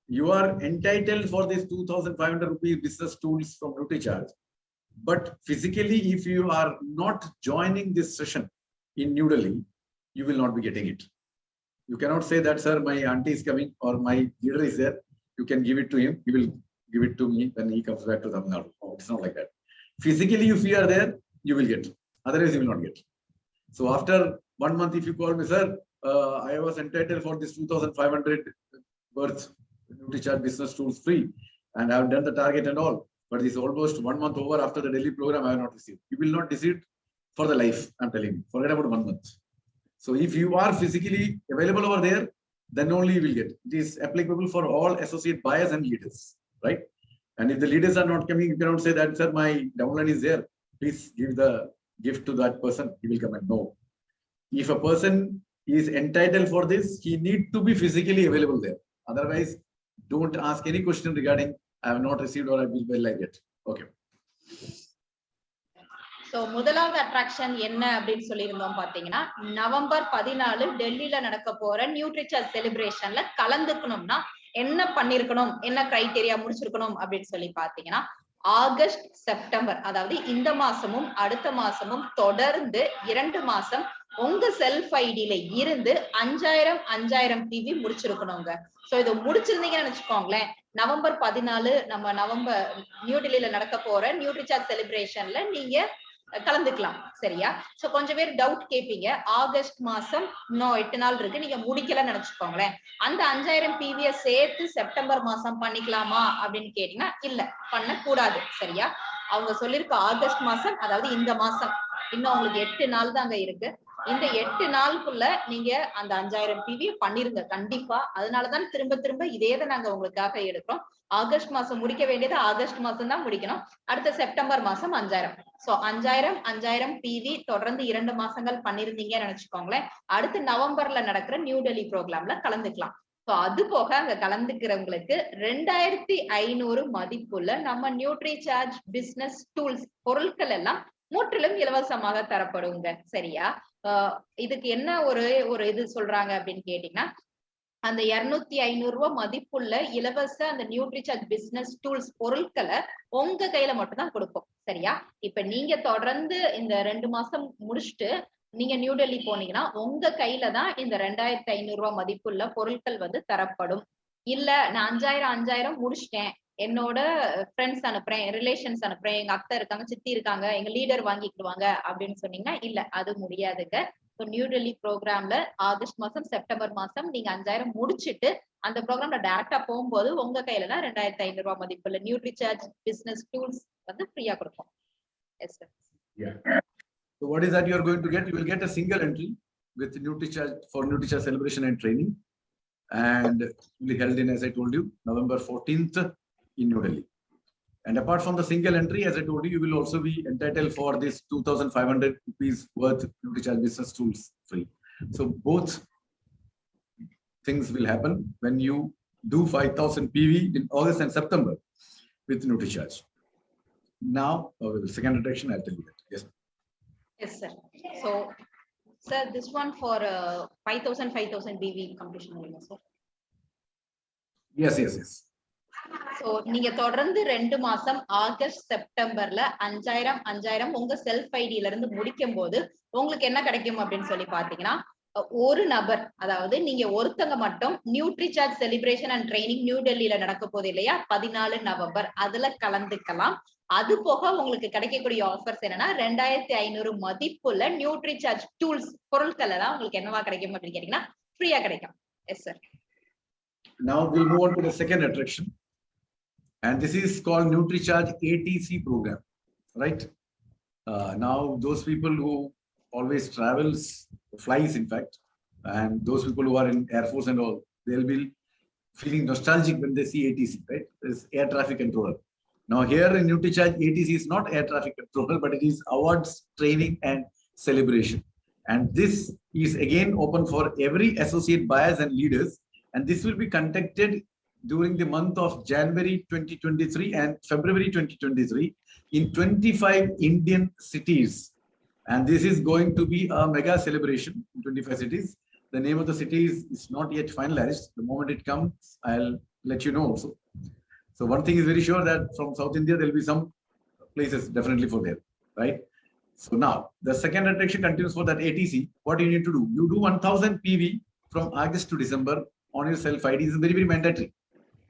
you are entitled for this 2,500 rupees business tools from Nutricharge. But physically, if you are not joining this session in New Delhi, you will not be getting it. You cannot say that, sir, my auntie is coming or my leader is there. You can give it to him. He will give it to me when he comes back to Tamil Nadu. Oh, it's not like that. Physically, if you are there, you will get. Otherwise, you will not get. So after 1 month, if you call me, sir, I was entitled for this 2,500 worth Nutricharge business tools free, and I have done the target and all. But this is almost 1 month over after the Delhi program, I have not received. You will not receive for the life, I'm telling you. Forget about 1 month. So if you are physically available over there, then only you will get. It is applicable for all associate buyers and leaders, right? And if the leaders are not coming, you cannot say that, sir, my downline is there. Please give the gift to that person. He will come and no. If a person is entitled for this, he needs to be physically available there. Otherwise, don't ask any question regarding I have not received or I will like it. Okay. So முதலாவது attraction என்ன அப்படின்னு சொல்லியிருந்தோம் பாத்தீங்கன்னா, November 14 டெல்லியில நடக்க போற நியூட்ரிசார்ஜ் செலிப்ரேஷன்ல கலந்துக்கணும்னா என்ன பண்ணிருக்கணும், என்ன கிரைட்டீரியா முடிச்சிருக்கணும் அப்படின்னு சொல்லி பாத்தீங்கன்னா, ஆகஸ்ட் செப்டம்பர், அதாவது இந்த மாசமும் அடுத்த மாசமும் தொடர்ந்து 2 மாசம் உங்க செல்ஃப் ஐடியில இருந்து 5,000 PV முடிச்சிருக்கணுங்க. சோ இதை முடிச்சிருந்தீங்கன்னு வச்சுக்கோங்களேன், நவம்பர் 14 நம்ம நியூ டெல்லியில நடக்க போற நியூட்ரிசார்ஜ் செலிப்ரேஷன்ல நீங்க கலந்துக்கலாம். சரியா? சோ கொஞ்சம் பேர் டவுட் கேட்பீங்க, ஆகஸ்ட் மாசம் இன்னும் 8 நாள் இருக்கு, நீங்க முடிக்கலன்னு நினைச்சுக்கோங்களேன், அந்த 5,000 PV சேர்த்து செப்டம்பர் மாசம் பண்ணிக்கலாமா அப்படின்னு கேட்டீங்கன்னா, இல்ல, பண்ண கூடாது. சரியா? அவங்க சொல்லிருக்க ஆகஸ்ட் மாசம், அதாவது இந்த மாசம் இன்னும் உங்களுக்கு 8 நாள் தாங்க இருக்கு. இந்த 8 நாளுக்குள்ள நீங்க அந்த 5,000 PV பண்ணிருங்க கண்டிப்பா. அதனாலதான் திரும்ப திரும்ப இதேதான் நாங்க உங்களுக்காக எடுக்கிறோம். ஆகஸ்ட் மாசம் முடிக்க வேண்டியது ஆகஸ்ட் மாசம் தான் முடிக்கணும். அடுத்த செப்டம்பர் மாசம் 5,000. சோ 5,000 PV தொடர்ந்து 2 மாசங்கள் பண்ணிருந்தீங்கன்னு நினைச்சுக்கோங்களேன், அடுத்து நவம்பர்ல நடக்கிற நியூ டெல்லி ப்ரோக்ராம்ல கலந்துக்கலாம். சோ அது போக அங்க கலந்துக்கிறவங்களுக்கு 2,500 மதிப்புள்ள நம்ம நியூட்ரிசார்ஜ் பிசினஸ் டூல்ஸ் பொருட்கள் எல்லாம் முற்றிலும் இலவசமாக தரப்படுங்க. சரியா? இதுக்கு என்ன ஒரு இது சொல்றாங்க அப்படின்னு கேட்டீங்கன்னா, அந்த 200-500 ரூபாய் மதிப்புள்ள இலவச அந்த நியூட்ரிசார்ஜ் பிசினஸ் டூல்ஸ் பொருட்களை உங்க கையில மட்டும் தான் கொடுப்போம். சரியா? இப்ப நீங்க தொடர்ந்து இந்த 2 மாசம் முடிச்சுட்டு நீங்க நியூ டெல்லி போனீங்கன்னா உங்க கையில தான் இந்த 2500 ரூபாய் மதிப்புள்ள பொருட்கள் வந்து தரப்படும். இல்ல நான் 5000 முடிச்சிட்டேன், என்னோட ஃப்ரெண்ட்ஸ் அனுப்புறேன், ரிலேஷன்ஸ் அனுப்புறேன், எங்க அத்தை இருக்காங்க, சித்தி இருக்காங்க, எங்க லீடர் வாங்கிக்குவாங்க அப்படின்னு சொன்னீங்கன்னா இல்ல, அது முடியாதுங்க. நியூ டெல்லி ப்ரோக்ராம்ல ஆகஸ்ட் மாசம் செப்டம்பர் மாசம் நீங்க 5000 முடிச்சிட்டு அந்த ப்ரோக்ராம்ல டேரக்டா போகும்போது உங்க கையில தான் 2500 ரூபாய் மதிப்புள்ள நியூட்ரிசார்ஜ் பிசினஸ் டூல்ஸ் வந்து ஃப்ரீயா கொடுப்போம். S sir. Yeah. So what is that you are going to get? You will get a single entry with Nutricharge for Nutricharge celebration and training, and will be held in, as I told you, November 14th in New Delhi. And apart from the single entry, as I told you, you will also be entitled for this 2,500 rupees worth Nutricharge business tools free. So both things will happen when you do 5,000 PV in August and September with Nutricharge. Now, the second attraction, I'll tell you that. Yes. Yes, sir. So, sir, this one for 5,000 BV completion, sir. Yes, yes, yes. So, நீங்க தொடர்ந்து 2 மாசம் August செப்டம்பர்ல 5000 உங்க self ஐடியில இருந்து முடிக்கும் போது உங்களுக்கு என்ன கிடைக்கும் அப்படின்னு சொல்லி பாத்தீங்கன்னா, ஒரு நபர், அதாவது நீங்க ஒருத்தங்க மட்டும் Nutricharge celebration and training new டெல்லியில நடக்க போகுது இல்லையா, 14 நவம்பர், அதுல கலந்துக்கலாம். அது போக உங்களுக்கு கிடைக்கக்கூடிய ஆஃபர்ஸ் என்னன்னா 2500 மதிப்புள்ள நியூட்ரிசார்ஜ் டூல்ஸ் பொருட்கள் எல்லாம் உங்களுக்கு என்னவா கிடைக்கும் அப்படின்னு கேட்டீங்கன்னா ஃப்ரீயா கிடைக்கும். S sir. Now we'll move on to the second attraction, and this is called Nutricharge ATC program, right? Now those people who always travels, flies in fact, and those people who are in Air Force and all, they'll be feeling nostalgic when they see ATC, right? It's air traffic controller. Now here in Nutricharge, ATC is not air traffic controller, but it is awards, training and celebration. And this is again open for every associate buyers and leaders. And this will be conducted during the month of January 2023 and February 2023 in 25 Indian cities. And this is going to be a mega celebration in 25 cities. The name of the cities is not yet finalized. The moment it comes, I'll let you know also. So one thing is very sure, that from South India, there will be some places definitely for there, right? So now the second attraction continues for that ATC. What you need to do? You do 1000 PV from August to December on your self ID. Is very, very mandatory.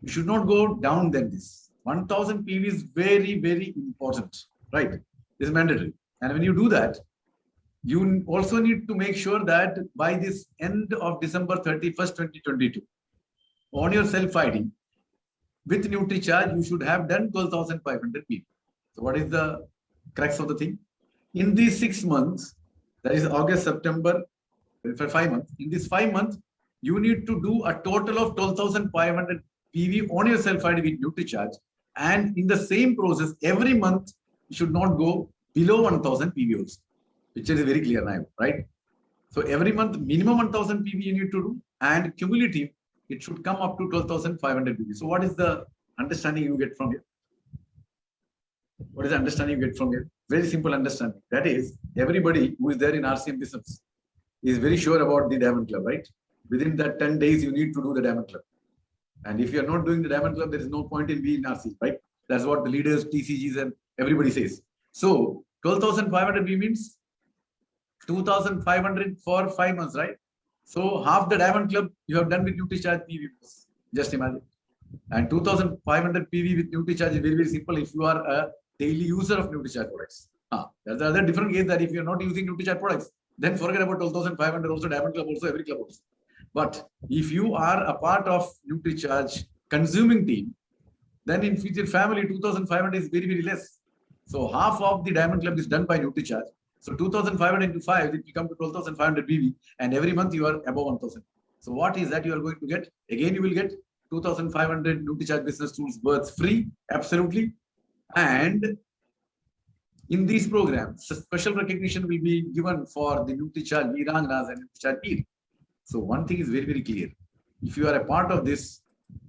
You should not go down than this. 1000 PV is very, very important, right? This is mandatory. And when you do that, you also need to make sure that by this end of December 31st, 2022, on your self ID, with Nutricharge, you should have done 12,500 PV. So what is the crux of the thing? In these 6 months, that is August, September, for 5 months, in these 5 months, you need to do a total of 12,500 PV on your self-ID with Nutricharge. And in the same process, every month, you should not go below 1,000 PV also, which is very clear now, right? So every month, minimum 1,000 PV you need to do, and cumulative, it should come up to 12,500 PV. So what is the understanding you get from here? What is the understanding you get from here? Very simple understanding. That is, everybody who is there in RCM business is very sure about the Diamond Club, right? Within that 10 days, you need to do the Diamond Club. And if you are not doing the Diamond Club, there is no point in being in RC, right? That's what the leaders, TCGs and everybody says. So 12,500 PV means 2,500 for 5 months, right? So half the Diamond Club you have done with Nutricharge PV. Just imagine. And 2,500 PV with Nutricharge is very, very simple if you are a daily user of Nutricharge products. There's the other different case that if you're not using Nutricharge products, then forget about 12,500 also, Diamond Club also, every club also. But if you are a part of Nutricharge consuming team, then in future family, 2,500 is very, very less. So half of the Diamond Club is done by Nutricharge. So 2,500 into 5, it will come to 12,500 PV, and every month you are above 1,000. So what is that you are going to get? Again, you will get 2,500 Nutricharge business tools worth free, absolutely. And in these programs, special recognition will be given for the Nutricharge Veeranganas and Nutricharge Peer. So one thing is very, very clear. If you are a part of this,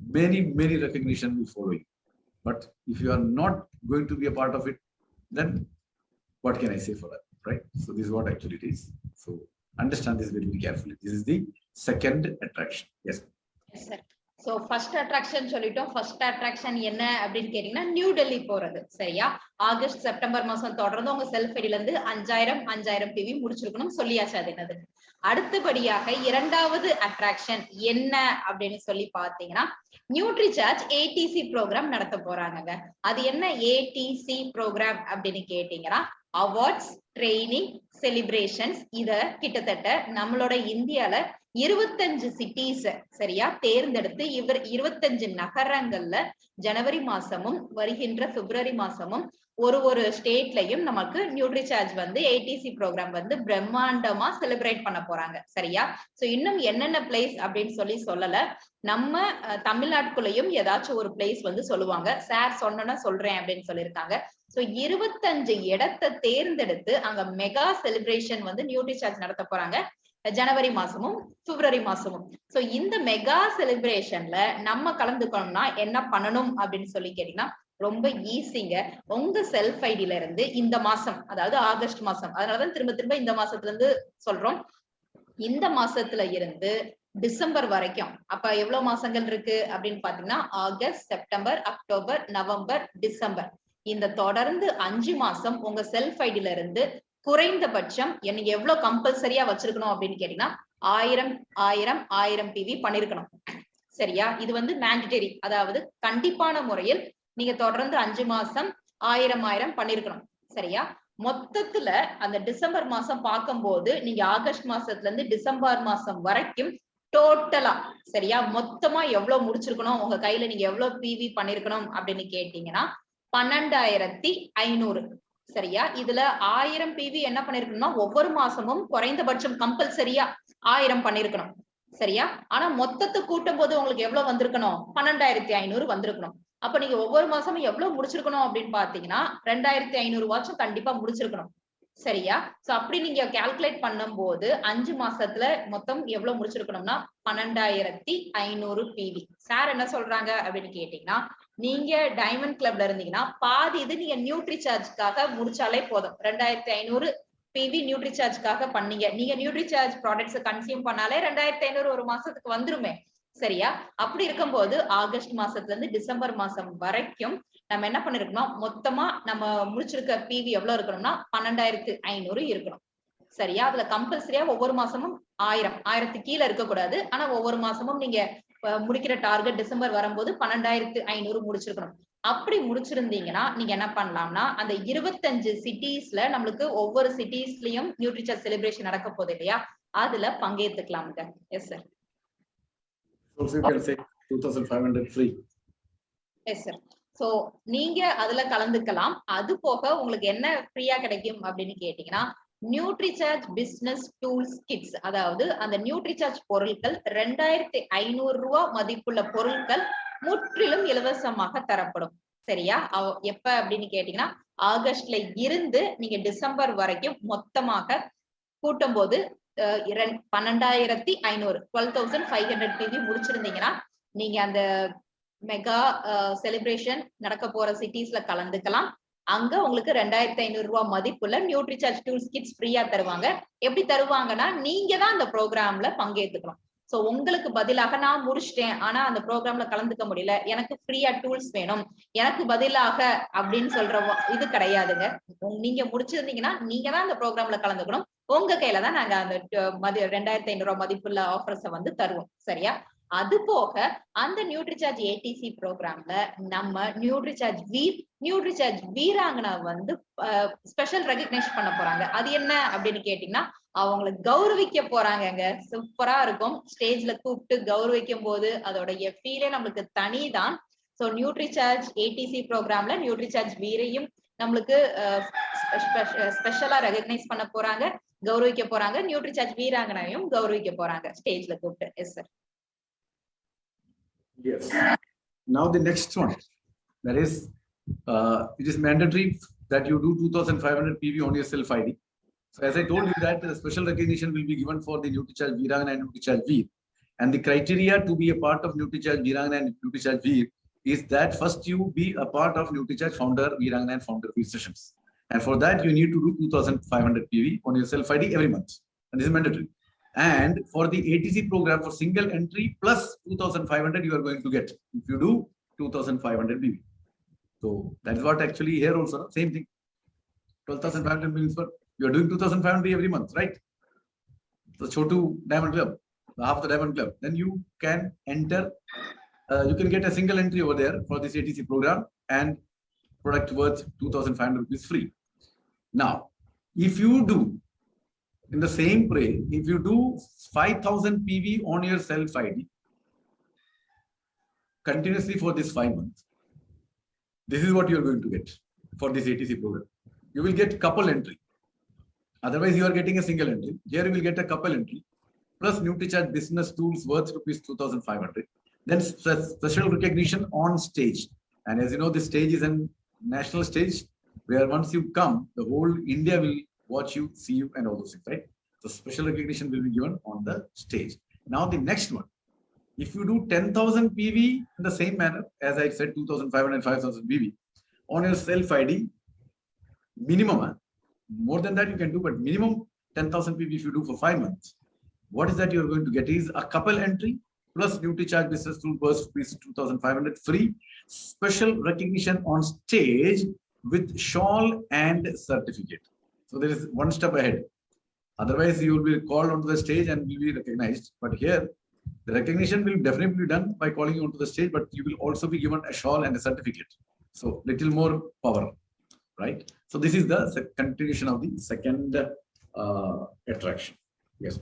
many, many recognition will follow you. But if you are not going to be a part of it, then what can I say for that, right? So this is what actually it is. So understand this very, very carefully. This is the second attraction. Yes. Yes, sir. So first attraction சொல்லிட்டோம். First attraction என்ன அப்படின்னு கேட்டீங்கன்னா new Delhi போறது. சரியா? August September மாசம் தொடர்ந்து உங்க self ஐடில இருந்து 5000 PV முடிச்சிருக்கணும் சொல்லியாச்சு. அது என்னது? அடுத்தபடியாக இரண்டாவது அட்ராக்ஷன் என்ன அப்படின்னு சொல்லி பாத்தீங்கன்னா நியூட்ரிசார்ஜ் ஏடிசி ப்ரோக்ராம் நடத்த போறாங்க. அது என்ன ஏடிசி ப்ரோக்ராம் அப்படின்னு கேட்டீங்கன்னா அவார்ட்ஸ், ட்ரைனிங், செலிப்ரேஷன்ஸ். இத கிட்டத்தட்ட நம்மளோட இந்தியால 25 சிட்டிஸ் சரியா தேர்ந்தெடுத்து 25 நகரங்கள்ல ஜனவரி மாசமும் வருகின்ற பிப்ரவரி மாசமும் ஒரு ஸ்டேட்லயும் நமக்கு நியூட்ரிசார்ஜ் வந்து ஏடிசி ப்ரோக்ராம் வந்து பிரம்மாண்டமா செலிப்ரேட் பண்ண போறாங்க. சரியா? சோ இன்னும் என்னென்ன பிளேஸ் அப்படின்னு சொல்லல. நம்ம தமிழ்நாட்டுக்குள்ளேயும் ஏதாச்சும் ஒரு பிளேஸ் வந்து சொல்லுவாங்க. சார் சொன்னா சொல்றேன் அப்படின்னு சொல்லியிருக்காங்க. சோ 25 இடத்தை தேர்ந்தெடுத்து அங்க மெகா செலிப்ரேஷன் வந்து நியூட்ரிசார்ஜ் நடத்த போறாங்க ஜனவரி மாசமும் பிப்ரவரி மாசமும். சோ இந்த மெகா செலிப்ரேஷன்ல நம்ம கலந்துக்கணும்னா என்ன பண்ணணும் அப்படின்னு சொல்லி கேட்டீங்கன்னா ரொம்ப ஈஸிங்க. உங்க செல்ஃப் ஐடில இருந்து இந்த மாசம், அதாவது ஆகஸ்ட் மாசம், அதனாலதான் திரும்ப இந்த மாசத்துல இருந்து சொல்றோம். இந்த மாசத்துல இருந்து டிசம்பர் வரைக்கும், அப்ப எவ்வளவு மாசங்கள் இருக்கு அப்படின்னு பாத்தீங்கன்னா August, September, October, November, December. இந்த தொடர்ந்து 5 மாசம் உங்க செல்ஃப் ஐடில இருந்து குறைந்தபட்சம் நீங்க எவ்வளவு கம்பல்சரியா வச்சிருக்கணும் அப்படின்னு கேட்டீங்கன்னா 1000 PV பண்ணிருக்கணும். சரியா? இது வந்து மேண்டேட்டரி, அதாவது கண்டிப்பான முறையில் நீங்க தொடர்ந்து 5 மாசம் 1000 பண்ணிருக்கணும். சரியா? மொத்தத்துல அந்த டிசம்பர் மாசம் பார்க்கும்போது நீங்க ஆகஸ்ட் மாசத்துல இருந்து டிசம்பர் மாசம் வரைக்கும் டோட்டலா சரியா மொத்தமா எவ்வளவு முடிச்சிருக்கணும், உங்க கையில நீங்க எவ்வளவு பிவி பண்ணிருக்கணும் அப்படின்னு கேட்டீங்கன்னா 12500. சரியா? இதுல 1000 பிவி என்ன பண்ணிருக்கணும்னா ஒவ்வொரு மாசமும் குறைந்தபட்சம் கம்பல்சரியா 1000 பண்ணிருக்கணும். சரியா? ஆனா மொத்தத்தை கூட்டும் போது உங்களுக்கு எவ்வளவு வந்திருக்கணும்? 12500 வந்திருக்கணும். அப்ப நீங்க ஒவ்வொரு மாசமும் எவ்வளவு முடிச்சிருக்கணும் அப்படின்னு பாத்தீங்கன்னா 2500 வாச்சும் கண்டிப்பா முடிச்சிருக்கணும். சரியா? சோ அப்படி நீங்க கால்குலேட் பண்ணும் போது 5 மாசத்துல மொத்தம் எவ்வளவு முடிச்சிருக்கணும்னா 12500 பிவி. சார் என்ன சொல்றாங்க அப்படின்னு கேட்டீங்கன்னா நீங்க டைமண்ட் கிளப்ல இருந்தீங்கன்னா பாதி இது நீங்க நியூட்ரிசார்ஜ்க்காக முடிச்சாலே போதும். 2500 பிவி நியூட்ரிசார்ஜ்க்காக பண்ணீங்க. நீங்க நியூட்ரிசார்ஜ் ப்ராடக்ட்ஸ் கன்சியூம் பண்ணாலே 2500 ஒரு மாசத்துக்கு வந்துருமே. சரியா? அப்படி இருக்கும்போது ஆகஸ்ட் மாசத்துல இருந்து டிசம்பர் மாசம் வரைக்கும் நம்ம என்ன பண்ணிருக்கோம், மொத்தமா நம்ம முடிச்சிருக்க பிவி எவ்வளவு இருக்கணும்னா 12500 இருக்கணும். சரியா? அதுல கம்பல்சரியா ஒவ்வொரு மாசமும் 1000 கீழே இருக்கக்கூடாது. ஆனா ஒவ்வொரு மாசமும் நீங்க முடிக்கிற டார்கெட் டிசம்பர் வரும்போது 12500 முடிச்சிருக்கணும். அப்படி முடிச்சிருந்தீங்கன்னா நீங்க என்ன பண்ணலாம்னா அந்த 25 சிட்டிஸ்ல நம்மளுக்கு ஒவ்வொரு சிட்டிஸ்லயும் நியூட்ரிசார்ஜ் செலிப்ரேஷன் நடக்க போகுது இல்லையா, அதுல பங்கேற்றுக்கலாம்ங்க. Yes sir. So you can say 2500 free. Yes sir. So நீங்க அதுல கலந்துக்கலாம். அது போக உங்களுக்கு என்ன ஃப்ரீயா கிடைக்கும் அப்படின்னு கேட்டீங்கன்னா நியூட்ரிசார்ஜ் பிசினஸ் டூல்ஸ் கிட்ஸ், அதாவது அந்த நியூட்ரிசார்ஜ் பொருட்கள் 2500 ரூபாய் மதிப்புள்ள பொருட்கள் முற்றிலும் இலவசமாக தரப்படும். சரியா? எப்ப அப்படின்னு கேட்டீங்கன்னா ஆகஸ்ட்ல இருந்து நீங்க டிசம்பர் வரைக்கும் மொத்தமாக கூட்டும் போது 12500 12500 பிவி முடிச்சிருந்தீங்கன்னா நீங்க அந்த மெகா செலிப்ரேஷன் நடக்க போற சிட்டிஸ்ல கலந்துக்கலாம். அங்க உங்களுக்கு 2500 ரூபாய் மதிப்புள்ள நியூட்ரிசார்ஜ் டூல்ஸ் கிட்ஸ் ஃப்ரீயா தருவாங்க. எப்படி தருவாங்கன்னா நீங்க தான் அந்த ப்ரோக்ராம்ல பங்கேற்றுக்கணும். சோ உங்களுக்கு பதிலாக நான் முடிச்சிட்டேன் ஆனா அந்த ப்ரோக்ராம்ல கலந்துக்க முடியல, எனக்கு ஃப்ரீயா டூல்ஸ் வேணும், எனக்கு பதிலாக அப்படின்னு சொல்ற இது கிடையாதுங்க. நீங்க முடிச்சிருந்தீங்கன்னா நீங்க தான் அந்த ப்ரோக்ராம்ல கலந்துக்கணும். உங்க கையில தான் நாங்க அந்த 2500 ரூபாய் மதிப்புள்ள ஆஃபர்ஸை வந்து தருவோம். சரியா? அது போக அந்த நியூட்ரிசார்ஜ் ஏடிசி ப்ரோக்ராம்ல நம்ம நியூட்ரிசார்ஜ் வீராங்கனா வந்து ஸ்பெஷல் ரெகக்னைஸ் பண்ண போறாங்க. அது என்ன அப்படின்னு கேட்டீங்கன்னா அவங்களை கௌரவிக்க போறாங்க. சூப்பரா இருக்கும். ஸ்டேஜ்ல கூப்பிட்டு கௌரவிக்கும் போது அதோடைய ஃபீலே நம்மளுக்கு தனிதான். சோ நியூட்ரிசார்ஜ் ஏடிசி ப்ரோக்ராம்ல நியூட்ரிசார்ஜ் வீரையும் நம்மளுக்கு ஸ்பெஷலா ரெகக்னைஸ் பண்ண போறாங்க, கௌரவிக்க போறாங்க. நியூட்ரிசார்ஜ் வீராங்கனையும் கௌரவிக்க போறாங்க ஸ்டேஜ்ல கூப்பிட்டு. Yes sir. Yes. Now the next one, that is, it is mandatory that you do 2500 PV on your self ID. So as I told you that special recognition will be given for the Nutricharge Virangana and Nutricharge Veer. And the criteria to be a part of Nutricharge Virangana and Nutricharge Veer is that first you be a part of Nutricharge founder Virangana and founder Veer sessions. And for that you need to do 2500 PV on your self ID every month. And this is mandatory. And for the ATC program, for single entry plus 2,500, you are going to get if you do 2,500 BV. So that is what actually here also, same thing. 12,500 means for you are doing 2,500 every month, right? So Chotu Diamond Club, half the Diamond Club. Then you can enter, you can get a single entry over there for this ATC program and product worth 2,500 rupees free. Now, if you do in the same way, if you do 5,000 PV on your self ID continuously for this 5 months, this is what you are going to get for this ATC program. You will get couple entry. Otherwise, you are getting a single entry. Here you will get a couple entry plus Nutricharge business tools worth rupees 2,500. Then special recognition on stage. And as you know, this stage is a national stage where once you come, the whole India will watch you, see you, and all those things, right? So special recognition will be given on the stage. Now the next one, if you do 10,000 PV in the same manner, as I said, 2,500, 5,000 PV on your self ID, minimum, more than that you can do, but minimum 10,000 PV if you do for 5 months. What is that you are going to get is a couple entry plus Nutricharge business tool burst rupees 2,500 free, special recognition on stage with shawl and certificate. So there is one step ahead. Otherwise, you will be called onto the stage and will be recognized. But here, the recognition will definitely be done by calling you onto the stage, but you will also be given a shawl and a certificate. So little more power, right? So this is the continuation of the second attraction. Yes.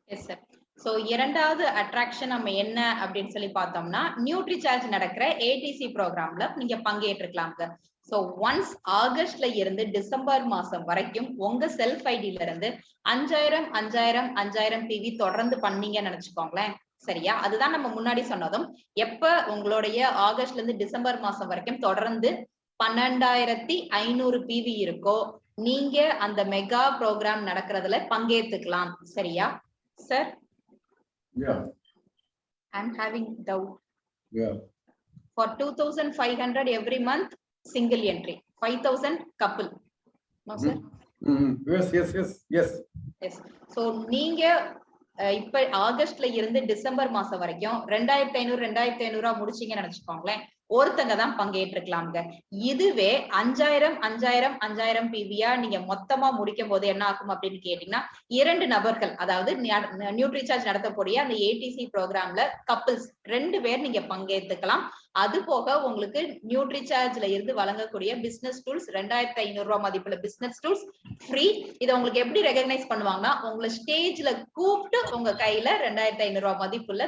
Yes, sir. So இரண்டாவது attraction நம்ம என்ன அப்படின்னு சொல்லி பார்த்தோம்னா நியூட்ரிசார்ஜ் நடக்கிற ADC ப்ரோக்ராம்ல நீங்க பங்கேற்றுக்கலாம்ங்க. So once ஆகஸ்ட்ல இருந்து டிசம்பர் மாசம் வரைக்கும் உங்க செல்ஃப் ஐடியில இருந்து 5,000 PV தொடர்ந்து பண்ணீங்கன்னு நினைச்சுக்கோங்களேன். சரியா? அதுதான் நம்ம முன்னாடி சொன்னதும். எப்ப உங்களுடைய ஆகஸ்ட்ல இருந்து டிசம்பர் மாசம் வரைக்கும் தொடர்ந்து 12,500 PV இருக்கோ நீங்க அந்த மெகா ப்ரோக்ராம் நடக்கிறதுல பங்கேற்றுக்கலாம். சரியா sir? Yeah. I'm having doubt. Yeah. For 2,500 every month, single entry. 5,000 couple. No, sir? Yes. Yes. So, நீங்க இப்ப ஆகஸ்ட்ல இருந்து டிசம்பர் மாசம் வரைக்கும் 2,500 முடிச்சீங்கன்னு நினைச்சுக்கோங்களேன். ஒருத்தங்க தான் பங்கேற்றுக்கலாம்ங்க. இதுவே 5,000 PVயா நீங்க மொத்தமா முடிக்கும் போது என்ன ஆகும் அப்படின்னு கேட்டீங்கன்னா 2 நபர்கள், அதாவது நியூட்ரிசார்ஜ் நடத்தக்கூடிய அந்த ஏடிசி ப்ரோக்ராம்ல கப்பிள்ஸ் 2 பேர் நீங்க பங்கேற்றுக்கலாம். அது போக உங்களுக்கு நியூட்ரிசார்ஜ்ல இருந்து வழங்கக்கூடிய பிசினஸ் டூல்ஸ் 2,500 மதிப்புள்ள பிசினஸ் டூல்ஸ் ஃப்ரீ. இதை உங்களுக்கு எப்படி ரெகக்னைஸ் பண்ணுவாங்கன்னா உங்களை ஸ்டேஜ்ல கூப்பிட்டு உங்க கையில 2,500 மதிப்புள்ள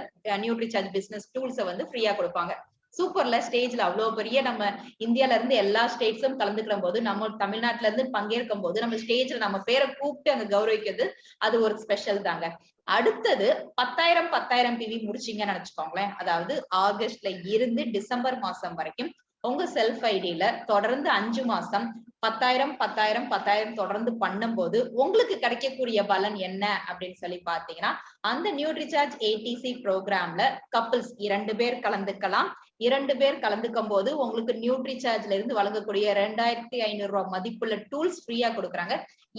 நியூட்ரிசார்ஜ் பிசினஸ் டூல்ஸை வந்து ஃப்ரீயா கொடுப்பாங்க. சூப்பர்ல, ஸ்டேஜ்ல அவ்வளவு பெரிய நம்ம இந்தியால இருந்து எல்லா ஸ்டேட்ஸும் கலந்துக்கிற போது, நம்ம தமிழ்நாட்டுல இருந்து பங்கேற்கும் போது நம்ம ஸ்டேஜ்ல நம்ம பேரை கூப்பிட்டு அங்க கௌரவிக்கிறது அது ஒரு ஸ்பெஷல் தாங்க. அடுத்தது 10,000 PV முடிச்சீங்கன்னு நினைச்சுக்கோங்களேன். அதாவது ஆகஸ்ட்ல இருந்து டிசம்பர் மாசம் வரைக்கும் உங்க செல்ஃப் ஐடியில தொடர்ந்து 5 மாசம் 10,000 தொடர்ந்து பண்ணும்போது உங்களுக்கு கிடைக்கக்கூடிய பலன் என்ன அப்படின்னு சொல்லி பாத்தீங்கன்னா, அந்த நியூட்ரிசார்ஜ் ஏடிசி ப்ரோக்ராம்ல கப்பிள்ஸ் 2 பேர் கலந்துக்கலாம். 2 பேர் கலந்துக்கும் போது உங்களுக்கு நியூட்ரிசார்ஜ்ல இருந்து வழங்கக்கூடிய 2,500 மதிப்புள்ள டூல்ஸ் ஃப்ரீயா கொடுக்குறாங்க.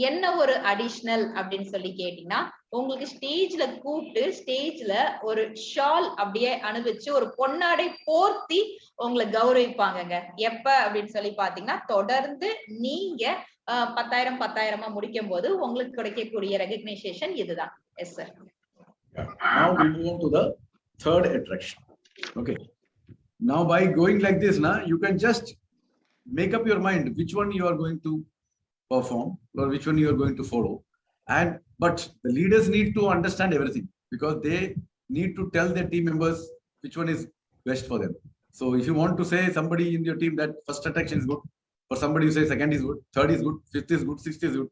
என்ன ஒரு அடிஷனல் அப்படின்னு சொல்லி கேட்டீங்கன்னா, உங்களுக்கு ஸ்டேஜ்ல கூப்பிட்டு ஸ்டேஜ்ல ஒரு ஷால் அப்படியே அனுபவிச்சு ஒரு பொன்னாடை போர்த்தி உங்களை கௌரவிப்பாங்கங்க. எப்ப அப்படின்னு சொல்லி பாத்தீங்கன்னா, தொடர்ந்து நீங்க 10,000 முடிக்கும் போது உங்களுக்கு கிடைக்கக்கூடிய ரெகக்னைசேஷன் இதுதான். S sir. Now we move on to the third attraction. Okay. Now by going like this, you can just make up your mind which one you are going to perform or which one you are going to follow. But the leaders need to understand everything because they need to tell their team members which one is best for them. So if you want to say somebody in your team that first attraction is good, for somebody you say second is good, third is good, fifth is good, sixth is good.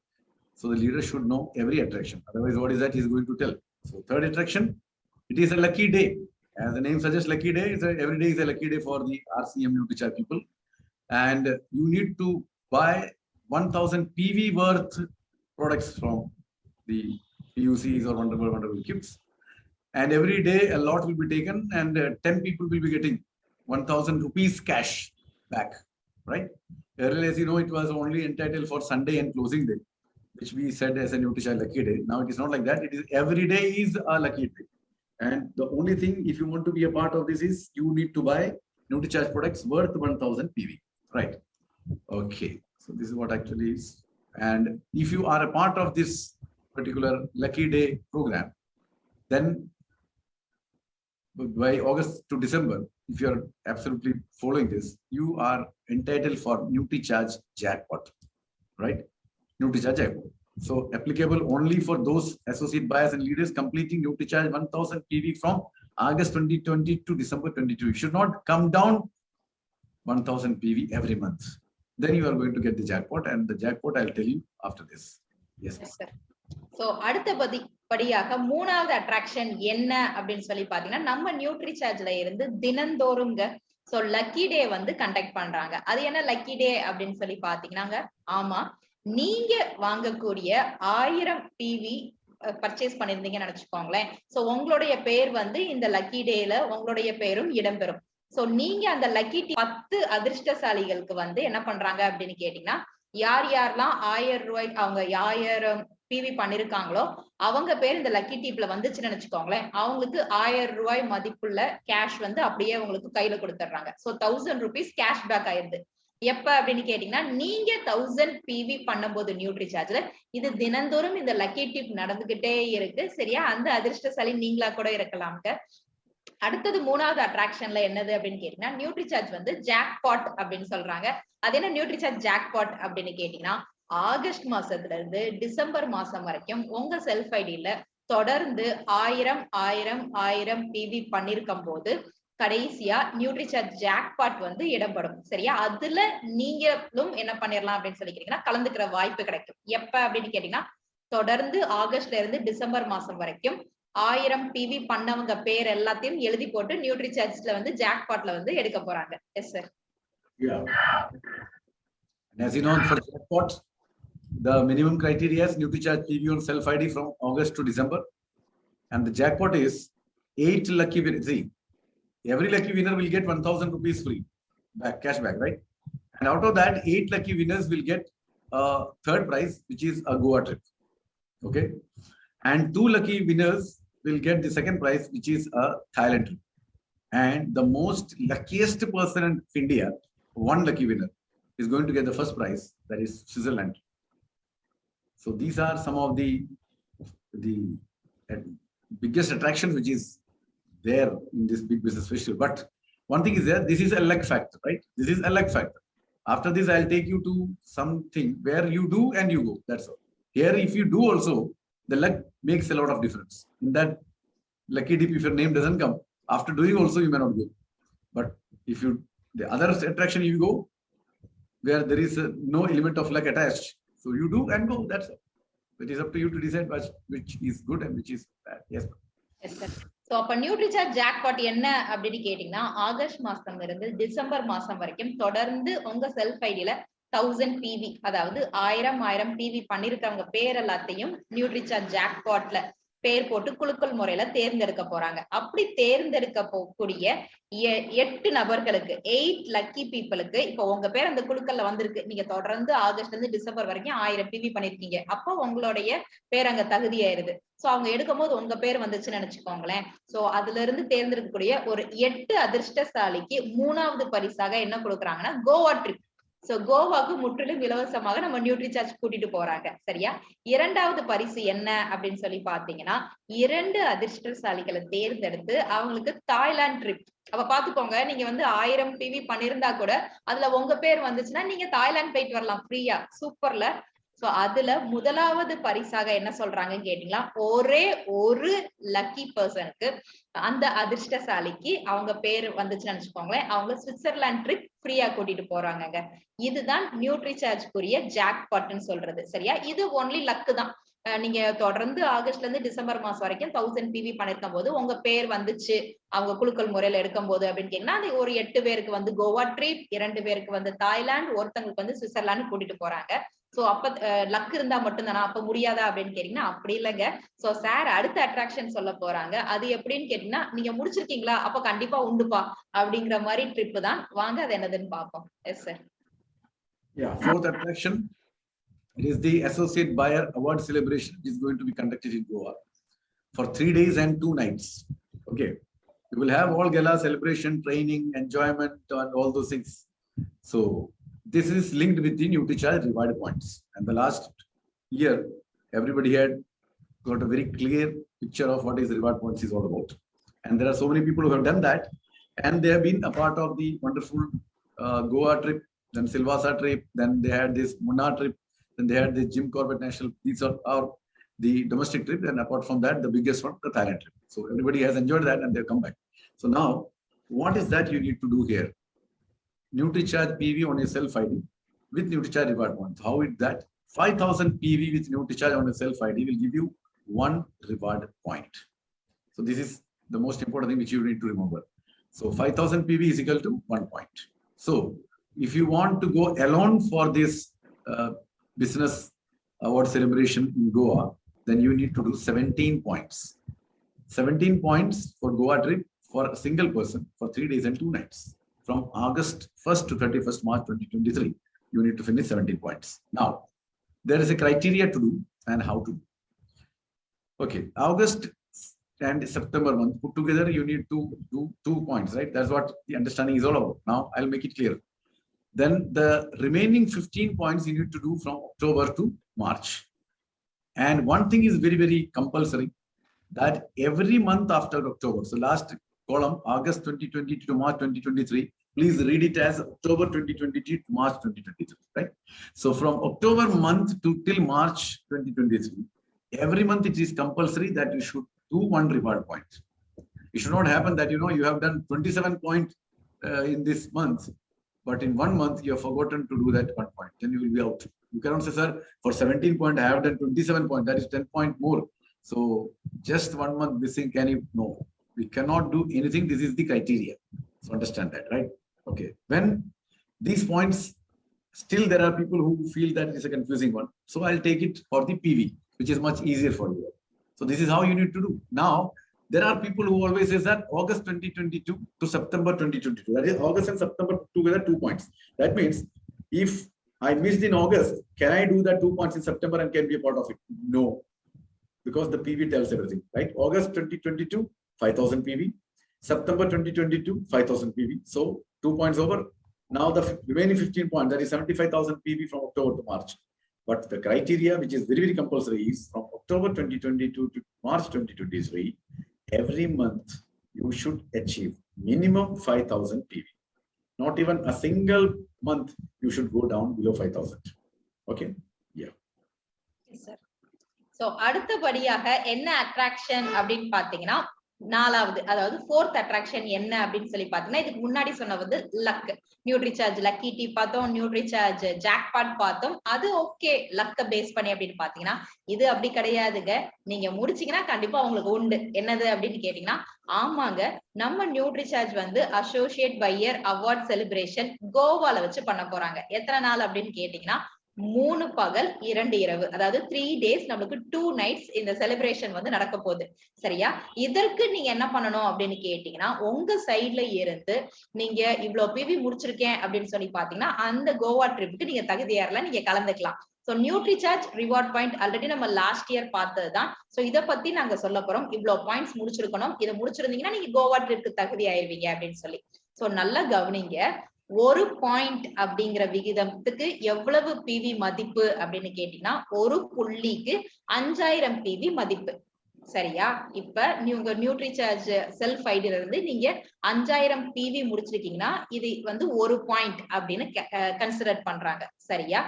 So the leader should know every attraction. Otherwise, what is that he is going to tell? So third attraction, it is a lucky day. As the name suggests, lucky day, every day is a lucky day for the RCM Nutricharge people. And you need to buy 1,000 PV worth products from the PUCs or wonderful gifts. And every day a lot will be taken and 10 people will be getting 1,000 rupees cash back, right? Earlier, as you know, it was only entitled for Sunday and closing day. which we said as a Nutricharge lucky day. Now it is not like that. It is every day is a lucky day. And the only thing, if you want to be a part of this, is you need to buy Nutricharge products worth 1000 PV. Right. Okay. So this is what actually is. And if you are a part of this particular lucky day program, then by August to December, if you are absolutely following this, you are entitled for Nutricharge jackpot, right? Nutricharge jackpot. So applicable only for those associate buyers and leaders completing Nutricharge 1000 PV from August 2020 to December 22. You should not come down 1000 PV every month. Then you are going to get the jackpot, and the jackpot I'll tell you after this. Yes, sir. So அடுத்த படியாக மூணாவது attraction என்ன அப்படின்னு சொல்லி பாத்தீங்கன்னா, நம்ம நியூட்ரிசார்ஜ்ல இருந்து தினந்தோறும்ங்க so lucky டே வந்து கண்டக்ட் பண்றாங்க. அது என்ன லக்கி டே அப்படின்னு சொல்லி பாத்தீங்கன்னாங்க, ஆமா, நீங்க வாங்கக்கூடிய 1000 PV பர்ச்சேஸ் பண்ணிருந்தீங்கன்னு நினைச்சுக்கோங்களேன். சோ உங்களுடைய பேர் வந்து இந்த லக்கி டேல உங்களுடைய பேரும் இடம்பெறும். சோ நீங்க அந்த லக்கி 10 அதிர்ஷ்டசாலிகளுக்கு வந்து என்ன பண்றாங்க அப்படின்னு கேட்டீங்கன்னா, யார் யாரெல்லாம் 1000 ரூபாய்க்கு அவங்க 1000 PV பண்ணிருக்காங்களோ அவங்க பேர் இந்த லக்கி டீப்ல வந்துச்சுன்னு நினைச்சுக்கோங்களேன், அவங்களுக்கு 1000 ரூபாய் மதிப்புள்ள கேஷ் வந்து அப்படியே உங்களுக்கு கையில கொடுத்துட்றாங்க. சோ 1000 rupees கேஷ் பேக் ஆயிருது. எப்ப அப்படின்னு கேட்டீங்கன்னா, நீங்க 1000 PV பண்ணும்போது நியூட்ரிசார்ஜ்ல இது தினந்தோறும் இந்த லக்கி டிப் நடந்துகிட்டே இருக்கு. சரியா? அந்த அதிர்ஷ்டசாலி நீங்களா கூட இருக்கலாம்ங்க. அடுத்தது மூணாவது அட்ராக்ஷன்ல என்னது அப்படின்னு கேட்டீங்கன்னா, நியூட்ரிசார்ஜ் வந்து ஜாக்பாட் அப்படின்னு சொல்றாங்க. அது என்ன நியூட்ரிசார்ஜ் ஜாக்பாட் அப்படின்னு கேட்டீங்கன்னா, ஆகஸ்ட் மாசத்துல இருந்து டிசம்பர் மாசம் வரைக்கும் உங்க செல்ஃப் ஐடியில தொடர்ந்து 1000 PV பண்ணிருக்கும் போது கடைசியா நியூட்ரிசார்ஜ் ஜாக்பாட் வந்து இடம்படும். சரியா? அதுல நீங்களும் என்ன பண்ணிடலாம் அப்படின்னு சொல்லி கேட்டீங்கன்னா, கலந்துக்கிற வாய்ப்பு கிடைக்கும். எப்ப அப்படின்னு கேட்டீங்கன்னா, தொடர்ந்து ஆகஸ்ட்ல இருந்து டிசம்பர் மாசம் வரைக்கும் 1000 PV பண்ணவங்க பேர் எல்லாத்தையும் எழுதி போட்டு நியூட்ரிசார்ஜ்ல வந்து ஜாக்பாட்ல வந்து எடுக்க போறாங்க. S sir. Yeah. And as you know, for jackpot, the minimum criteria is Nutricharge PV on self ID from August to December, and the jackpot is 8 lucky winners. See, every lucky winner will get 1000 rupees free back, cash back, right? And out of that, 8 lucky winners will get a third prize, which is a Goa trip. Okay, and 2 lucky winners will get the second prize, which is a Thailand trip. And the most luckiest person in India, one lucky winner, is going to get the first prize, that is Switzerland. So these are some of the biggest attractions which is there in this big business festival. But one thing is there, this is a luck factor, right? This is a luck factor. After this, I'll take you to something where you do and you go. That's all. Here, if you do also, the luck makes a lot of difference. In that lucky dip, if your name doesn't come, after doing also, you may not go. But if you, the other attraction you go, where there is no element of luck attached, so you do and go. That's all. It is up to you to decide which is good and which is bad. Yes. Yes, sir. So அப்ப Nutricharge jackpot என்ன அப்படின்னு கேட்டீங்கன்னா, August மாசம் இருந்து December மாசம் வரைக்கும் தொடர்ந்து உங்க செல்ஃப் ஐடியில 1000 PV, அதாவது 1000 PV பண்ணிருக்கவங்க பேர் எல்லாத்தையும் நியூட்ரிசார்ஜ் ஜாக்பாட்ல பேர் போட்டு குலுக்கல் முறையில தேர்ந்தெடுக்க போறாங்க. அப்படி தேர்ந்தெடுக்க போகக்கூடிய 8 நபர்களுக்கு, 8 லக்கி பீப்புளுக்கு இப்ப உங்க பேர் அந்த குலுக்கல்ல வந்திருக்கு. நீங்க தொடர்ந்து ஆகஸ்ட்ல இருந்து டிசம்பர் வரைக்கும் 1000 PV பண்ணிருக்கீங்க. அப்போ உங்களுடைய பேர் அங்க தகுதியாயிருது. சோ அவங்க எடுக்கும் போது உங்க பேர் வந்துச்சுன்னு நினைச்சுக்கோங்களேன். சோ அதுல இருந்து தேர்ந்தெடுக்கக்கூடிய ஒரு 8 அதிர்ஷ்டசாலிக்கு மூணாவது பரிசாக என்ன கொடுக்குறாங்கன்னா, கோவா ட்ரிப். சோ கோவாக்கு முற்றிலும் இலவசமாக நம்ம நியூட்ரிசார்ஜ் கூட்டிட்டு போறாங்க. சரியா? இரண்டாவது பரிசு என்ன அப்படின்னு சொல்லி பாத்தீங்கன்னா, 2 அதிர்ஷ்டசாலிகளை தேர்ந்தெடுத்து அவங்களுக்கு தாய்லாந்து ட்ரிப். அப்ப பாத்துக்கோங்க, நீங்க வந்து 1000 PV பண்ணிருந்தா கூட அதுல உங்க பேர் வந்துச்சுன்னா நீங்க தாய்லாந்து போயிட்டு வரலாம் ஃப்ரீயா. சூப்பர்ல. சோ அதுல முதலாவது பரிசாக என்ன சொல்றாங்கன்னு கேட்டீங்களா, ஒரே ஒரு லக்கி பர்சனுக்கு, அந்த அதிர்ஷ்டசாலிக்கு அவங்க பேர் வந்துச்சுன்னு நினைச்சுக்கோங்களேன், அவங்க சுவிட்சர்லாந்து ட்ரிப் ஃப்ரீயா கூட்டிட்டு போறாங்க. இதுதான் நியூட்ரிசார்ஜ்க்குரிய ஜாக்பாட்னு சொல்றது. சரியா? இது ஒன்லி லக்கு தான். நீங்க தொடர்ந்து ஆகஸ்ட்ல இருந்து டிசம்பர் மாசம் வரைக்கும் 1000 PV பண்ணிருக்கும் போது உங்க பேர் வந்துச்சு அவங்க குலுக்கல் முறையில எடுக்கும் போது அப்படின்னு கேட்டீங்கன்னா, அது ஒரு 8 பேருக்கு வந்து கோவா ட்ரிப், 2 பேருக்கு வந்து தாய்லாந்து, ஒருத்தங்களுக்கு வந்து சுவிட்சர்லாந்து கூட்டிட்டு போறாங்க. சோ அப்ப லக் இருந்தா மட்டும் தானா, அப்ப முடியாதா அப்படின்னு கேட்டீங்கன்னா அப்படி இல்லைங்க. சோ சார் அடுத்த அட்ராக்ஷன் சொல்ல போறாங்க. அது எப்படின்னு கேட்டீங்கன்னா, நீங்க முடிச்சிருக்கீங்களா, அப்ப கண்டிப்பா உண்டுப்பா அப்படிங்கிற மாதிரி ட்ரிப் தான். வாங்க அது என்னதுன்னு பாப்போம். S sir. Yeah, fourth attraction. It is the Associate Buyer Award celebration, which is going to be conducted in Goa for 3 days and 2 nights. Okay. We will have all gala celebration, training, enjoyment, and all those things. So this is linked with the Nutricharge reward points. And the last year, everybody had got a very clear picture of what is reward points is all about. And there are so many people who have done that. And they have been a part of the wonderful Goa trip, then Silvassa trip, then they had this Munnar trip, then they had the Jim Corbett National. These are the domestic trip. And apart from that, the biggest one, the Thailand trip. So everybody has enjoyed that and they've come back. So now, what is that you need to do here? Nutricharge PV on your self-ID with Nutricharge reward points. How is that? 5,000 PV with Nutricharge on your self-ID will give you 1 reward point. So this is the most important thing which you need to remember. So 5,000 PV is equal to 1 point. So if you want to go alone for this business award celebration in Goa, then you need to do 17 points. 17 points for Goa trip for a single person for 3 days and 2 nights. From August 1st to 31st March 2023, you need to finish 17 points. Now, there is a criteria to do and how to do. Okay, August and September month put together, you need to do 2 points, right? That's what the understanding is all about. Now, I'll make it clear. Then the remaining 15 points you need to do from October to March. And one thing is very, very compulsory, that every month after October, so last column, August 2022 to March 2023, please read it as October 2022 to March 2023, right? So from October month to till March 2023, every month it is compulsory that you should do 1 reward point. It should not happen that, you have done 27 points in this month, but in 1 month you have forgotten to do that 1 point. Then you will be out. You cannot say, sir, for 17 points, I have done 27 points. That is 10 points more. So just 1 month missing, can you? No, we cannot do anything. This is the criteria. So understand that, right? Okay. When these points, still there are people who feel that it's a confusing one. So I'll take it for the PV, which is much easier for you. So this is how you need to do. Now, there are people who always say that August 2022 to September 2022. That is August and September together 2 points. That means if I missed in August, can I do that 2 points in September and can be a part of it? No, because the PV tells everything, right? August 2022, 5,000 PV. September 2022, 5,000 PV. So 2 points over. Now the remaining 15 points, that is 75,000 PV from October to March. But the criteria, which is very, very compulsory, is from October 2022 to March 2023, every month you should achieve minimum 5,000 PV. Not even a single month you should go down below 5,000. Okay? Yeah. Yes, sir. So அடுத்தபடியாக என்ன attraction அப்படின்னு பாத்தீங்கன்னா, 4வது, அதாவது 4th attraction என்ன அப்படின்னு சொல்லி பாத்தீங்கன்னா, இதுக்கு முன்னாடி சொன்னது லக். நியூட்ரிசார்ஜ் லக்கி டீ பார்த்தோம், நியூட்ரிசார்ஜ் ஜாக்பாட் பார்த்தோம். அது ஓகே, லக்க பேஸ் பண்ணி அப்படின்னு பாத்தீங்கன்னா, இது அப்படி கிடையாதுங்க. நீங்க முடிச்சீங்கன்னா கண்டிப்பா உங்களுக்கு உண்டு. என்னது அப்படின்னு கேட்டீங்கன்னா, ஆமாங்க, நம்ம நியூட்ரிசார்ஜ் வந்து அசோசியேட் பையர் அவார்ட் செலிப்ரேஷன் கோவால வச்சு பண்ண போறாங்க. எத்தனை நாள் அப்படின்னு கேட்டீங்கன்னா, 3 பகல் 2 இரவு, அதாவது 3 days, நம்மளுக்கு 2 nights இந்த செலிப்ரேஷன் வந்து நடக்க போகுது. சரியா? இதற்கு நீங்க என்ன பண்ணணும் அப்படின்னு கேட்டீங்கன்னா, உங்க சைட்ல இருந்து நீங்க இவ்வளவு பிவி முடிச்சிருக்கேன் அப்படின்னு சொல்லி பாத்தீங்கன்னா, அந்த கோவா ட்ரிப்புக்கு நீங்க தகுதியாரல நீங்க கலந்துக்கலாம். So Nutricharge reward point already நம்ம லாஸ்ட் இயர் பார்த்ததுதான். சோ இத பத்தி நாங்க சொல்ல போறோம். இவ்வளவு பாயிண்ட்ஸ் முடிச்சிருக்கணும், இதை முடிச்சிருந்தீங்கன்னா நீங்க கோவா ட்ரிப்புக்கு தகுதி ஆயிருவீங்க அப்படின்னு சொல்லி. சோ நல்லா கவனிங்க. 1 பாயிண்ட் அப்படிங்கிற விகிதத்துக்கு எவ்வளவு பிவி மதிப்பு அப்படின்னு கேட்டீங்கன்னா, ஒரு புள்ளிக்கு 5000 பிவி மதிப்பு. சரியா? இப்ப நீங்க நியூட்ரிசார்ஜ் செல்ஃப் ஐடில இருந்து நீங்க 5000 பிவி முடிச்சிருக்கீங்கன்னா, இது வந்து 1 பாயிண்ட் அப்படின்னு கன்சிடர் பண்றாங்க. சரியா?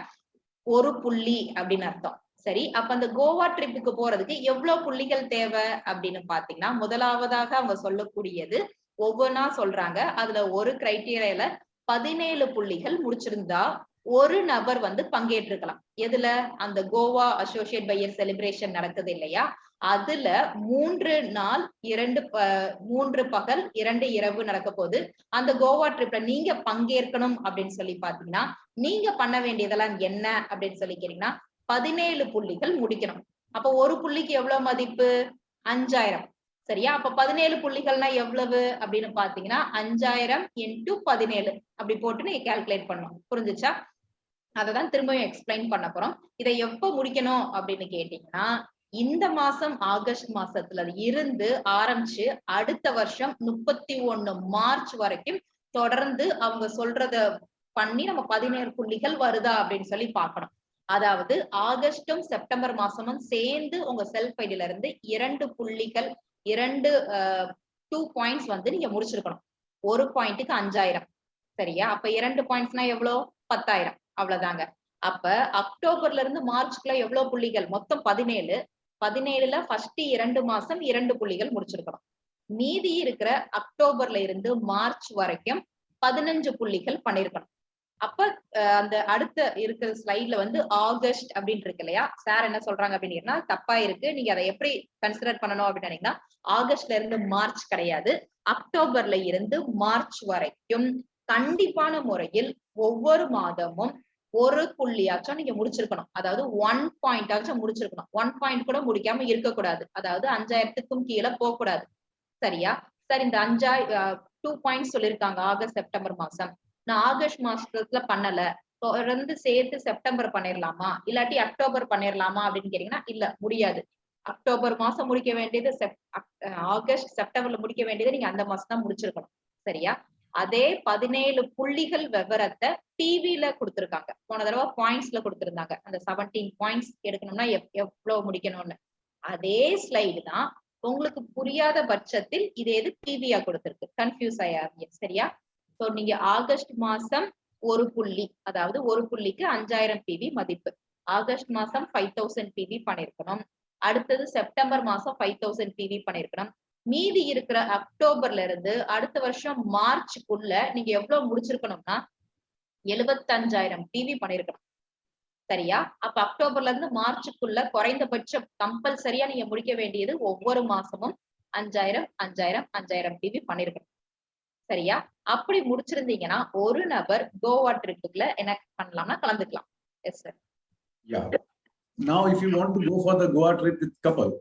1 புள்ளி அப்படின்னு அர்த்தம். சரி, அப்ப அந்த கோவா ட்ரிப்புக்கு போறதுக்கு எவ்வளவு புள்ளிகள் தேவை அப்படின்னு பாத்தீங்கன்னா, முதலாவதாக அவங்க சொல்லக்கூடியது ஒவ்வொன்னா சொல்றாங்க. அதுல ஒரு கிரைட்டீரியால 17 புள்ளிகள் முடிச்சிருந்தா ஒரு நபர் வந்து பங்கேற்றிருக்கலாம். எதுல? அந்த கோவா அசோசியேட் பையர் செலிப்ரேஷன் நடக்குது இல்லையா, அதுல 3 நாள் 3 பகல் 2 இரவு நடக்க போது. அந்த கோவா ட்ரிப்ல நீங்க பங்கேற்கணும் அப்படின்னு சொல்லி பாத்தீங்கன்னா, நீங்க பண்ண வேண்டியதெல்லாம் என்ன அப்படின்னு சொல்லி கேட்டீங்கன்னா, 17 புள்ளிகள் முடிக்கணும். அப்ப ஒரு புள்ளிக்கு எவ்வளவு மதிப்பு? 5000. சரியா? அப்ப 17 புள்ளிகள்னா எவ்வளவு அப்படின்னு பாத்தீங்கன்னா, 5000 × 17 அப்படி போட்டு நீங்க கால்குலேட் பண்ணணும். புரிஞ்சுச்சா? அததான் திரும்பவும் எக்ஸ்பிளைன் பண்ண போறோம். இதை எப்ப முடிக்கணும் அப்படின்னு கேட்டீங்கன்னா, இந்த மாசம் ஆகஸ்ட் மாசத்துல இருந்து ஆரம்பிச்சு அடுத்த வருஷம் 31 மார்ச் வரைக்கும் தொடர்ந்து அவங்க சொல்றத பண்ணி நம்ம 17 புள்ளிகள் வருதா அப்படின்னு சொல்லி பார்க்கணும். அதாவது ஆகஸ்டும் செப்டம்பர் மாசமும் சேர்ந்து உங்க செல்ஃப் ஐடியில இருந்து 2 புள்ளிகள் 2 பாயிண்ட்ஸ் வந்து நீங்க முடிச்சிருக்கணும். ஒரு பாயிண்ட்டுக்கு 5000. சரியா? அப்ப 2 பாயிண்ட்ஸ்னா எவ்வளவு? 10,000. அவ்வளவுதாங்க. அப்ப அக்டோபர்ல இருந்து மார்ச்க்குள்ள எவ்வளவு புள்ளிகள்? மொத்தம் 17. 17ல ஃபர்ஸ்ட் 2 மாசம் 2 புள்ளிகள் முடிச்சிருக்கணும். மீதி இருக்கிற அக்டோபர்ல இருந்து மார்ச் வரைக்கும் 15 புள்ளிகள் பண்ணிருக்கணும். அப்ப அந்த அடுத்த இருக்கிற ஸ்லைட்ல வந்து ஆகஸ்ட் அப்படின்னு இருக்கு இல்லையா? சார் என்ன சொல்றாங்க அப்படின்னா தப்பா இருக்கு. நீங்க அதை எப்படி கன்சிடர் பண்ணணும் அப்படின்னா, ஆகஸ்ட்ல இருந்து மார்ச் கிடையாது, அக்டோபர்ல இருந்து மார்ச் வரைக்கும் கண்டிப்பான முறையில் ஒவ்வொரு மாதமும் ஒரு புள்ளியாச்சும் நீங்க முடிச்சிருக்கணும். அதாவது 1 பாயிண்ட் ஆச்சும் முடிச்சிருக்கணும். 1 பாயிண்ட் கூட முடிக்காம இருக்கக்கூடாது. அதாவது 5000க்கும் கீழே போக கூடாது. சரியா? சார் இந்த 2 பாயிண்ட்ஸ் சொல்லியிருக்காங்க ஆகஸ்ட் செப்டம்பர் மாசம். நான் ஆகஸ்ட் மாசத்துல பண்ணல, தொடர்ந்து சேர்த்து செப்டம்பர் பண்ணிடலாமா இல்லாட்டி அக்டோபர் பண்ணிடலாமா அப்படின்னு கேட்டீங்கன்னா இல்ல, முடியாது. அக்டோபர் மாசம் முடிக்க வேண்டியது ஆகஸ்ட் செப்டம்பர்ல முடிக்க வேண்டியது நீங்க அந்த மாசம் தான் முடிச்சிருக்கணும். சரியா? அதே 17 புள்ளிகள் விவரத்தை டிவில கொடுத்திருக்காங்க. போன தடவை பாயிண்ட்ஸ்ல கொடுத்திருந்தாங்க. அந்த 17 பாயிண்ட்ஸ் எடுக்கணும்னா எவ்வளவு முடிக்கணும்னு. அதே ஸ்லைடு தான் உங்களுக்கு புரியாத பட்சத்தில் இது எது டிவியா கொடுத்திருக்கு, கன்ஃபியூஸ் ஆயாதீங்க. சரியா? சோ நீங்க ஆகஸ்ட் மாசம் ஒரு புள்ளி, அதாவது ஒரு புள்ளிக்கு 5000 PV மதிப்பு. ஆகஸ்ட் மாசம் 5000 PV பண்ணிருக்கணும். அடுத்தது செப்டம்பர் மாசம் 5000 PV பண்ணிருக்கணும். மீதி இருக்கிற அக்டோபர்ல இருந்து அடுத்த வருஷம் மார்ச்சுக்குள்ள நீங்க எவ்வளவு முடிச்சிருக்கணும்னா 75000 PV பண்ணிருக்கணும். சரியா? அப்ப அக்டோபர்ல இருந்து மார்ச்சுக்குள்ள குறைந்தபட்சம் கம்பல்சரியா நீங்க முடிக்க வேண்டியது ஒவ்வொரு மாசமும் 5000 5000 5000 PV பண்ணிருக்கணும். சரியா? அப்படி முடிச்சிருந்தீங்கன்னா ஒரு நபர் கோவா ட்ரிப்புக்குள்ள என்ன பண்ணலாம்னா கலந்துக்கலாம். S sir. Yeah. Now, if you want to go for the Goa trip with couple,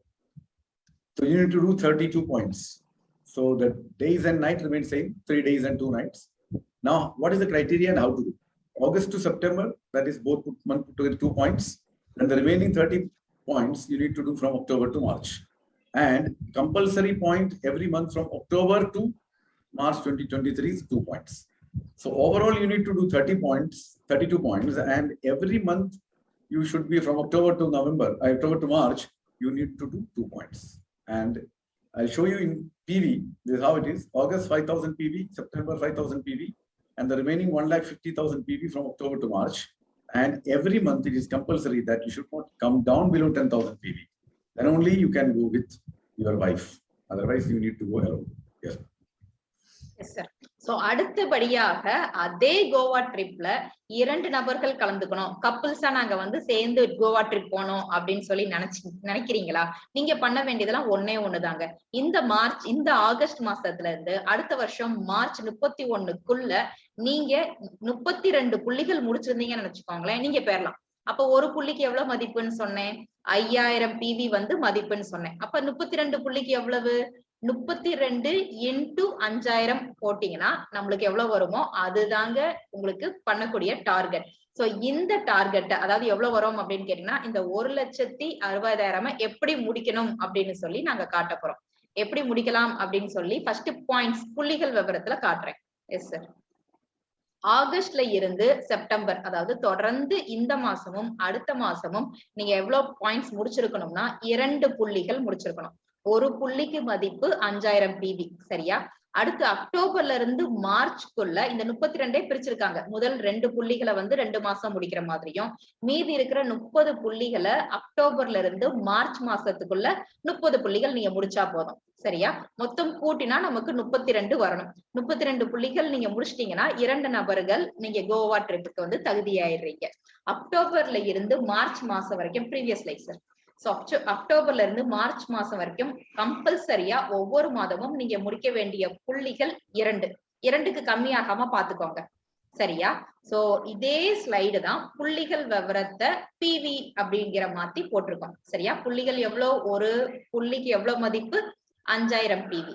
so you need to do 32 points. So the days and night remain same, 3 days and 2 nights. Now, what is the criteria and how to do? August to September, that is both month put together 2 points. And the remaining 30 points you need to do from October to March. And compulsory point every month from October to March 2023 is 2 points. So overall, you need to do 32 points, and every month you should be from October to October to March, you need to do 2 points. And I'll show you in PV, this is how it is. August 5000 PV, September 5000 PV, and the remaining 150,000 PV from October to March. And every month it is compulsory that you should not come down below 10,000 PV. Then only you can go with your wife. Otherwise, you need to go alone. Yes. S sir. So அடுத்தபடியாக அதே கோவா ட்ரிப்ல 2 நபர்கள் கலந்துக்கணும், கப்புள்ஸா நாங்க வந்து சேர்ந்து Goa trip போனோம் அப்படின்னு சொல்லி நினைக்கிறீங்களா? நீங்க பண்ண வேண்டியதெல்லாம் ஒண்ணுதாங்க. இந்த ஆகஸ்ட் மாசத்துல இருந்து அடுத்த வருஷம் மார்ச் 31க்குள்ள நீங்க 32 புள்ளிகள் முடிச்சிருந்தீங்கன்னு நினைச்சுக்கோங்களேன், நீங்க போயிடலாம். அப்ப ஒரு புள்ளிக்கு எவ்வளவு மதிப்புன்னு சொன்னேன்? 5000 PV வந்து மதிப்புன்னு சொன்னேன். அப்ப 32 புள்ளிக்கு எவ்வளவு? 32 into 5000 போட்டீங்கன்னா நம்மளுக்கு எவ்வளவு வருமோ அதுதாங்க உங்களுக்கு பண்ணக்கூடிய டார்கெட். சோ இந்த டார்கெட் அதாவது எவ்வளவு வரும் அப்படின்னு கேட்டீங்கன்னா இந்த 1,60,60,000 எப்படி முடிக்கணும் அப்படின்னு சொல்லி நாங்க காட்ட போறோம். எப்படி முடிக்கலாம் அப்படின்னு சொல்லி ஃபர்ஸ்ட் பாயிண்ட்ஸ் புள்ளிகள் விவரத்துல காட்டுறேன். Yes sir. ஆகஸ்ட்ல இருந்து செப்டம்பர், அதாவது தொடர்ந்து இந்த மாசமும் அடுத்த மாசமும் நீங்க எவ்வளவு பாயிண்ட்ஸ் முடிச்சிருக்கணும்னா 2 புள்ளிகள் முடிச்சிருக்கணும். ஒரு புள்ளிக்கு மதிப்பு 5000 PV. சரியா? அடுத்து அக்டோபர்ல இருந்து மார்ச்க்குள்ள இந்த 32 பிரிச்சிருக்காங்க. முதல் 2 புள்ளிகளை வந்து 2 மாசம் முடிக்கிற மாதிரியும், மீதி இருக்கிற 30 புள்ளிகளை அக்டோபர்ல இருந்து மார்ச் மாசத்துக்குள்ள 30 புள்ளிகள் நீங்க முடிச்சா போதும். சரியா? மொத்தம் கூட்டினா நமக்கு 32 வரணும். 32 புள்ளிகள் நீங்க முடிச்சிட்டீங்கன்னா 2 நபர்கள் நீங்க கோவா ட்ரிப்புக்கு வந்து தகுதியாயிடுறீங்க. அக்டோபர்ல இருந்து மார்ச் மாசம் வரைக்கும் ப்ரீவியஸ் லைஃப் சார். சோ அக்டோபர்ல இருந்து மார்ச் மாசம் வரைக்கும் கம்பல்சரியா ஒவ்வொரு மாதமும் நீங்க முடிக்க வேண்டிய புள்ளிகள் 2க்கு கம்மியாகாம பாத்துக்கோங்க. சரியா? சோ இதே ஸ்லைடு தான் புள்ளிகள் விவரத்தை PV அப்படிங்கிற மாத்தி போட்டிருக்கோம். சரியா? புள்ளிகள் எவ்வளவு? ஒரு புள்ளிக்கு எவ்வளவு மதிப்பு? 5000 PV.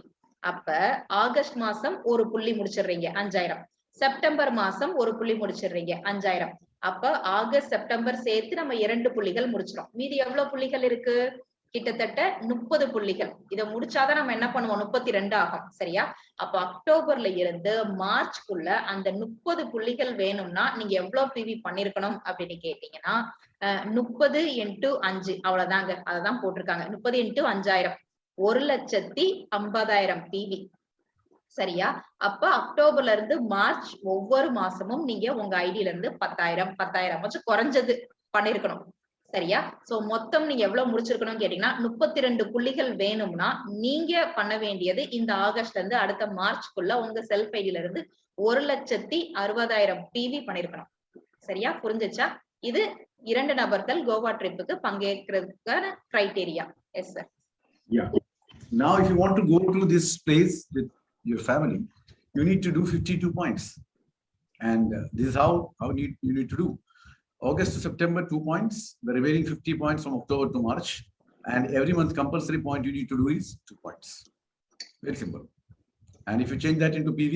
அப்ப ஆகஸ்ட் மாசம் ஒரு புள்ளி முடிச்சிடுறீங்க 5000, செப்டம்பர் மாசம் ஒரு புள்ளி முடிச்சிடுறீங்க 5000, அப்ப ஆகஸ்ட் செப்டம்பர் சேர்த்து நம்ம 2 புள்ளிகள் முடிச்சிடும். மீதி எவ்வளவு புள்ளிகள் இருக்கு? கிட்டத்தட்ட 30 புள்ளிகள். இதை முடிச்சாதான் நம்ம என்ன பண்ணுவோம்? 32 ஆகும். சரியா? அப்ப அக்டோபர்ல இருந்து மார்ச்க்குள்ள அந்த 30 புள்ளிகள் வேணும்னா நீங்க எவ்வளவு பிவி பண்ணிருக்கணும் அப்படின்னு கேட்டீங்கன்னா 30 × 5 அவ்வளவுதாங்க. அததான் போட்டிருக்காங்க. 30 × 5000 1,50,000 பிவி. சரியா? அப்ப அக்டோபர்ல இருந்து மார்ச் ஒவ்வொரு மாசமும் நீங்க உங்க ஐடியில இருந்து 10,000 கொஞ்சம் குறைஞ்சது பண்ணிருக்கணும். சரியா? சோ மொத்தம் நீங்க எவ்வளவு முடிச்சிருக்கணும் கேட்டீங்கன்னா 32 புள்ளிகள் வேணும்னா நீங்க பண்ண வேண்டியது இந்த ஆகஸ்ட்ல இருந்து அடுத்த மார்ச்க்குள்ள உங்க செல்ஃப் ஐடியில இருந்து 1,60,000 பிவி பண்ணிருக்கணும். சரியா? புரிஞ்சுச்சா? இது 2 நபர்கள் கோவா ட்ரிப்புக்கு பங்கேற்கிறதுக்கான criteria. Yes sir. Yeah. Now, if you want to go to this place with your family, you need to do 52 points. And this is how you need to do. August to September, 2 points. The remaining 50 points from October to March. And every month compulsory point you need to do is 2 points. Very simple. And if you change that into PV,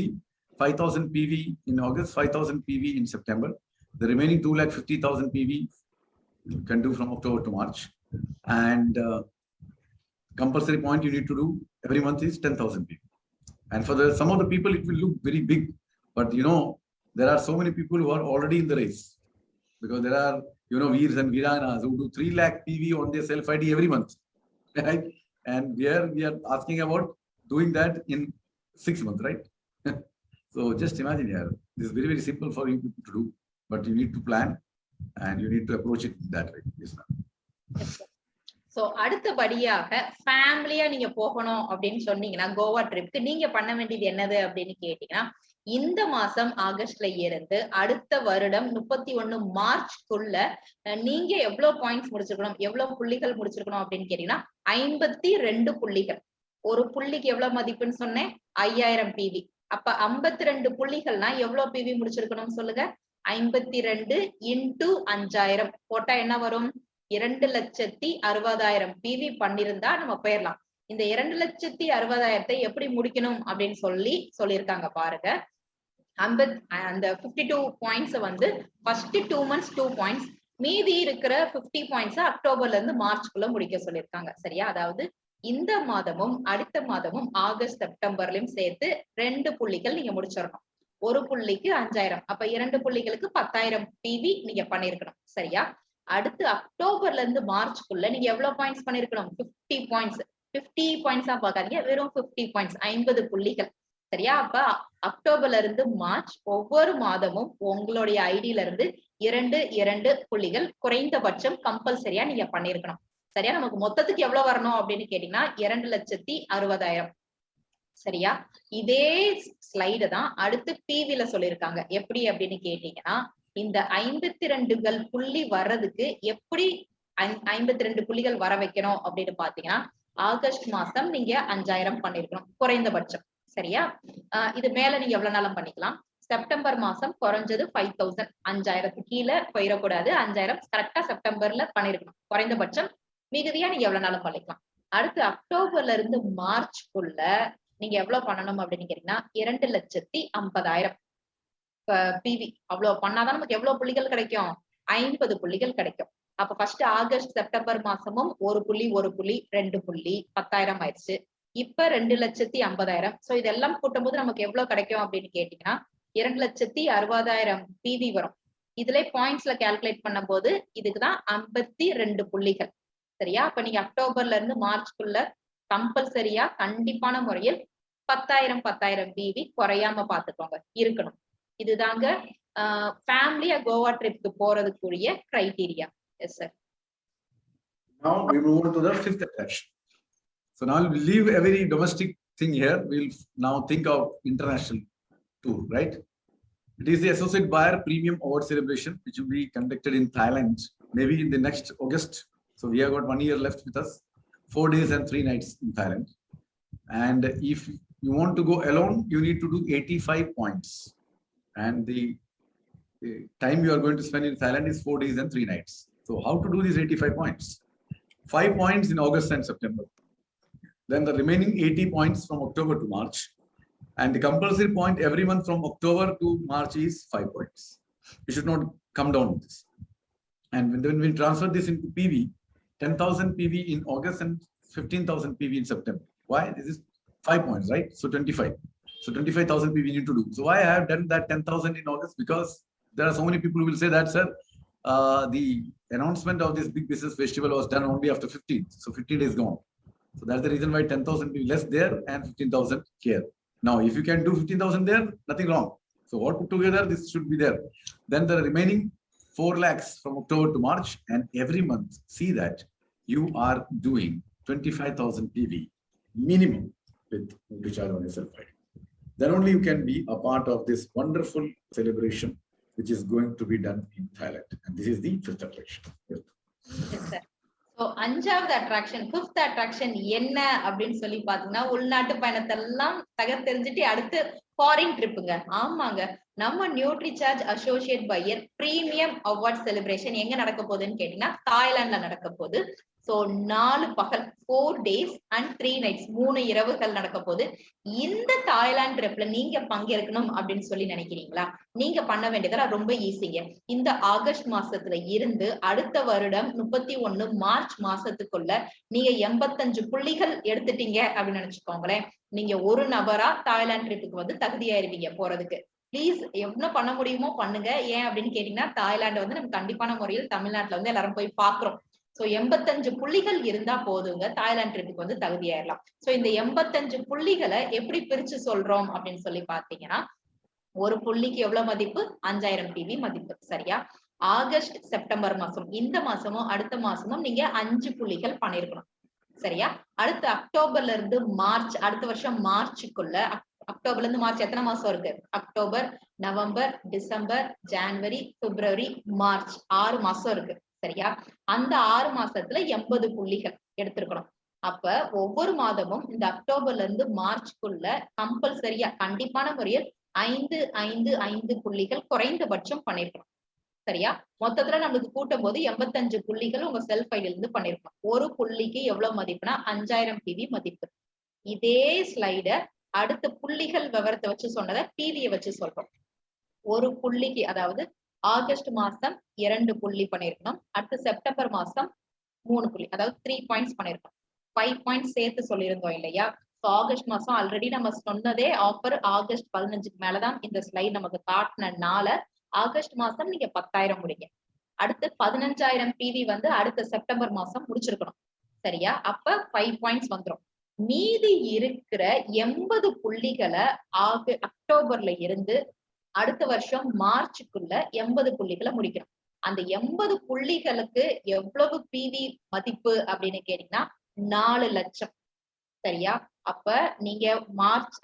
5,000 PV in August, 5,000 PV in September. The remaining 2,50,000 PV you can do from October to March. And compulsory point you need to do every month is 10,000 PV. And for some of the people, it will look very big. But there are so many people who are already in the race. Because there are, Veers and Veeranas who do 3 lakh PV on their self-ID every month. Right? And we are asking about doing that in 6 months, right? So just imagine here, this is very, very simple for you to do. But you need to plan and you need to approach it that way. Yes, ma'am. So அடுத்தபடியாக ஃபேமிலியா நீங்க போகணும் அப்படின்னு சொன்னீங்கன்னா கோவா ட்ரிப்க்கு நீங்க பண்ண வேண்டியது என்னது அப்படின்னு கேட்டீங்கன்னா இந்த மாசம் ஆகஸ்ட்ல இருந்து அடுத்த வருடம் 31 மார்ச்க்குள்ள நீங்க எவ்வளவு பாயிண்ட்ஸ் முடிச்சிருக்கணும், எவ்வளவு புள்ளிகள் முடிச்சிருக்கணும் அப்படின்னு கேட்டீங்கன்னா 52 புள்ளிகள். ஒரு புள்ளிக்கு எவ்வளவு மதிப்புன்னு சொன்னேன்? 5000 பிவி. அப்ப 52 புள்ளிகள்னா எவ்வளவு பிவி முடிச்சிருக்கணும் சொல்லுங்க? 52 × 5000 போட்டா என்ன வரும்? 2,60,000 பிவி பண்ணிருந்தா நம்ம போயிடலாம். இந்த 2,60,000 எப்படி முடிக்கணும் அப்படின்னு சொல்லியிருக்காங்க பாருங்க. அந்த 52 பாயிண்ட்ஸ் வந்து ஃபர்ஸ்ட் 2 months 2 பாயிண்ட்ஸ், மீதி இருக்கிற 50 பாயிண்ட்ஸ் அக்டோபர்ல இருந்து மார்ச்க்குள்ள முடிக்க சொல்லியிருக்காங்க. சரியா? அதாவது இந்த மாதமும் அடுத்த மாதமும் ஆகஸ்ட் செப்டம்பர்லயும் சேர்த்து 2 புள்ளிகள் நீங்க முடிச்சிடணும். ஒரு புள்ளிக்கு 5000. அப்ப 2 புள்ளிகளுக்கு 10,000 பிவி நீங்க பண்ணிருக்கணும். சரியா? அடுத்து அக்டோபர்ல இருந்து மார்ச்க்குள்ள நீங்க எவ்வளவு பாயிண்ட்ஸ் பண்ணிருக்கணும்? 50 பாயிண்ட்ஸ். 50 பாயிண்ட்ஸா பார்க்காதீங்க, வெறும் 50 பாயிண்ட்ஸ், 50 புள்ளிகள். சரியா? அப்ப அக்டோபர்ல இருந்து மார்ச் ஒவ்வொரு மாதமும் உங்களுடைய ஐடியில இருந்து 2 புள்ளிகள் குறைந்தபட்சம் கம்பல்சரியா நீங்க பண்ணிருக்கணும். சரியா? நமக்கு மொத்தத்துக்கு எவ்வளவு வரணும் அப்படின்னு கேட்டீங்கன்னா 2,60,000. சரியா? இதே ஸ்லைடு தான் அடுத்து பிவில சொல்லியிருக்காங்க. எப்படி அப்படின்னு கேட்டீங்கன்னா இந்த 52 புள்ளி வர்றதுக்கு எப்படி 52 புள்ளிகள் வர வைக்கணும் அப்படின்னு பாத்தீங்கன்னா ஆகஸ்ட் மாசம் நீங்க 5000 பண்ணிருக்கணும் குறைந்தபட்சம். சரியா? இது மேல நீங்க எவ்வளவு நாளும் பண்ணிக்கலாம். செப்டம்பர் மாசம் குறைஞ்சது 5,000, 5000க்கு கீழே போயிடக்கூடாது. 5000 கரெக்டா செப்டம்பர்ல பண்ணிருக்கணும் குறைந்தபட்சம். மிகுதியா நீங்க எவ்வளவு நாளும் பண்ணிக்கலாம். அடுத்து அக்டோபர்ல இருந்து மார்ச்க்குள்ள நீங்க எவ்வளவு பண்ணணும் அப்படின்னு கேட்டீங்கன்னா 2,50,000 பிவி. அவ்வளவு பண்ணாதான் நமக்கு எவ்வளவு புள்ளிகள் கிடைக்கும்? 50 புள்ளிகள் கிடைக்கும். அப்ப ஃபர்ஸ்ட் ஆகஸ்ட் செப்டம்பர் மாசமும் 1 புள்ளி 2 புள்ளி 10,000 ஆயிடுச்சு. இப்ப 2,50,000. சோ இதெல்லாம் கூட்டும் போது நமக்கு எவ்வளவு கிடைக்கும் அப்படின்னு கேட்டீங்கன்னா 2,60,000 பிவி வரும். இதுல பாயிண்ட்ஸ்ல கால்குலேட் பண்ணும் போது இதுக்குதான் 52 புள்ளிகள். சரியா? அப்ப நீங்க அக்டோபர்ல இருந்து மார்ச்க்குள்ள கம்பல்சரியா கண்டிப்பான முறையில் 10,000 பிவி குறையாம பாத்துக்கோங்க, இருக்கணும். இதுதாங்க ஃபேமிலியா கோவா ட்ரிப்க்கு போறதுக்குரிய criteria. Yes sir. Now we move on to the 5th attraction. So now we'll leave every domestic thing here. We'll now think of international tour, right? It is the Associate Buyer Premium Award Celebration, which will be conducted in Thailand, maybe in the next August. So we have got 1 year left with us, 4 days and 3 nights in Thailand. And if you want to go alone, you need to do 85 points. And the time you are going to spend in Thailand is 4 days and 3 nights. So how to do these 85 points? 5 points in August and September. Then the remaining 80 points from October to March. And the compulsory point every month from October to March is 5 points. You should not come down with this. And when we transfer this into PV, 10,000 PV in August and 15,000 PV in September. Why? This is 5 points, right? So 25. So 25,000 PV need to do. So why I have done that 10,000 in August? Because there are so many people who will say that, sir, the announcement of this big business festival was done only after 15. So 15 days gone. So that's the reason why 10,000 PV less there and 15,000 here. Now, if you can do 15,000 there, nothing wrong. So all put together, this should be there. Then the remaining 4 lakhs from October to March, and every month, see that you are doing 25,000 PV minimum with Nutricharge on yourself. Then only you can be a part of this wonderful celebration, which is going to be done in Thailand. And this is the 5th attraction. Yes, sir. So, 5th attraction, 5th attraction என்ன அப்படின்னு சொல்லி பாத்தீங்கன்னா உள்நாட்டு பயணத்தை எல்லாம் தகர்த்தெறிஞ்சிட்டு அடுத்து foreign ட்ரிப்புங்க. ஆமாங்க, நம்ம Nutricharge associate buyer premium award celebration எங்க நடக்க போகுதுன்னு கேட்டீங்கன்னா தாய்லாந்துல நடக்க போகுது. சோ 4 பகல் 4 days and 3 nights 3 இரவுகள் நடக்க போகுது. இந்த தாய்லாந்து ட்ரிப்ல நீங்க பங்கேற்கணும் அப்படின்னு சொல்லி நினைக்கிறீங்களா? நீங்க பண்ண வேண்டியதெல்லாம் ரொம்ப ஈஸிங்க. இந்த ஆகஸ்ட் மாசத்துல இருந்து அடுத்த வருடம் 31 மார்ச் மாசத்துக்குள்ள நீங்க 85 புள்ளிகள் எடுத்துட்டீங்க அப்படின்னு நினைச்சுக்கோங்களேன். நீங்க ஒரு நபரா தாய்லாந்து ட்ரிப்புக்கு வந்து தகுதியாயிருவீங்க போறதுக்கு. பிளீஸ் என்ன பண்ண முடியுமோ பண்ணுங்க. ஏன் அப்படின்னு கேட்டீங்கன்னா தாய்லாந்து வந்து நம்ம கண்டிப்பான முறையில் தமிழ்நாட்டுல வந்து எல்லாரும் போய் பாக்குறோம். சோ 85 புள்ளிகள் இருந்தா போதுங்க தாய்லாந்து ட்ரிப்புக்கு வந்து தகுதியாயிரலாம். சோ இந்த 85 புள்ளிகளை எப்படி பிரிச்சு சொல்றோம் அப்படின்னு சொல்லி பாத்தீங்கன்னா ஒரு புள்ளிக்கு எவ்வளவு மதிப்பு? 5000 PV மதிப்பு. சரியா? ஆகஸ்ட் செப்டம்பர் மாசம் இந்த மாசமும் அடுத்த மாசமும் நீங்க 5 புள்ளிகள் பண்ணிருக்கணும். சரியா? அடுத்து அக்டோபர்ல இருந்து மார்ச், அடுத்த வருஷம் மார்ச்சுக்குள்ள, அக்டோபர்ல இருந்து மார்ச் எத்தனை மாசம் இருக்கு? அக்டோபர், நவம்பர், டிசம்பர், ஜனவரி, பிப்ரவரி, மார்ச் 6 மாசம் இருக்கு. சரியா? அந்த 6 மாசத்துல 80 புள்ளிகள் எடுத்திருக்கணும். அப்ப ஒவ்வொரு மாதமும் இந்த அக்டோபர்ல இருந்து மார்ச்க்குள்ள கம்பல்சரியா கண்டிப்பான முறையில் 5 புள்ளிகள் குறைந்தபட்சம் பண்ணிருக்கணும். சரியா? மொத்தத்துல நம்மளுக்கு கூட்டும் போது 85 புள்ளிகள் உங்க செல்ஃப் ஐடில இருந்து பண்ணிருக்கணும். ஒரு புள்ளிக்கு எவ்வளவு மதிப்புனா 5000 PV மதிப்பு. இதே ஸ்லைட அடுத்த புள்ளிகள் விவரத்தை வச்சு சொன்னதை PV வச்சு சொல்றோம். ஒரு புள்ளிக்கு, அதாவது ஆகஸ்ட் மாசம் 2 புள்ளி பண்ணிருக்கணும். அடுத்து செப்டம்பர் மாசம் 3 புள்ளி, அதாவது 3 பாயிண்ட்ஸ் பண்ணிருக்கோம். 5 பாயிண்ட்ஸ் சேர்த்து சொல்லியிருந்தோம் இல்லையா? ஆகஸ்ட் மாசம் ஆல்ரெடி நம்ம சொன்னதே ஆஃபர் ஆகஸ்ட் 15க்கு மேலதான் இந்த ஸ்லைட் நமக்கு காட்டினால ஆகஸ்ட் மாசம் நீங்க 10,000 முடிங்க. அடுத்து 15,000 PV வந்து அடுத்த செப்டம்பர் மாசம் முடிச்சிருக்கணும். சரியா? அப்ப 5 பாயிண்ட்ஸ் வந்துடும். மீதி இருக்கிற 80 புள்ளிகளை அக்டோபர்ல இருந்து அடுத்த வருஷம் மார்ச்சுக்குள்ள 80 புள்ளிகளை முடிக்கணும். அந்த 80 புள்ளிகளுக்கு எவ்வளவு PV மதிப்பு அப்படின்னு கேட்டீங்கன்னா 4 லட்சம். சரியா? அப்ப நீங்க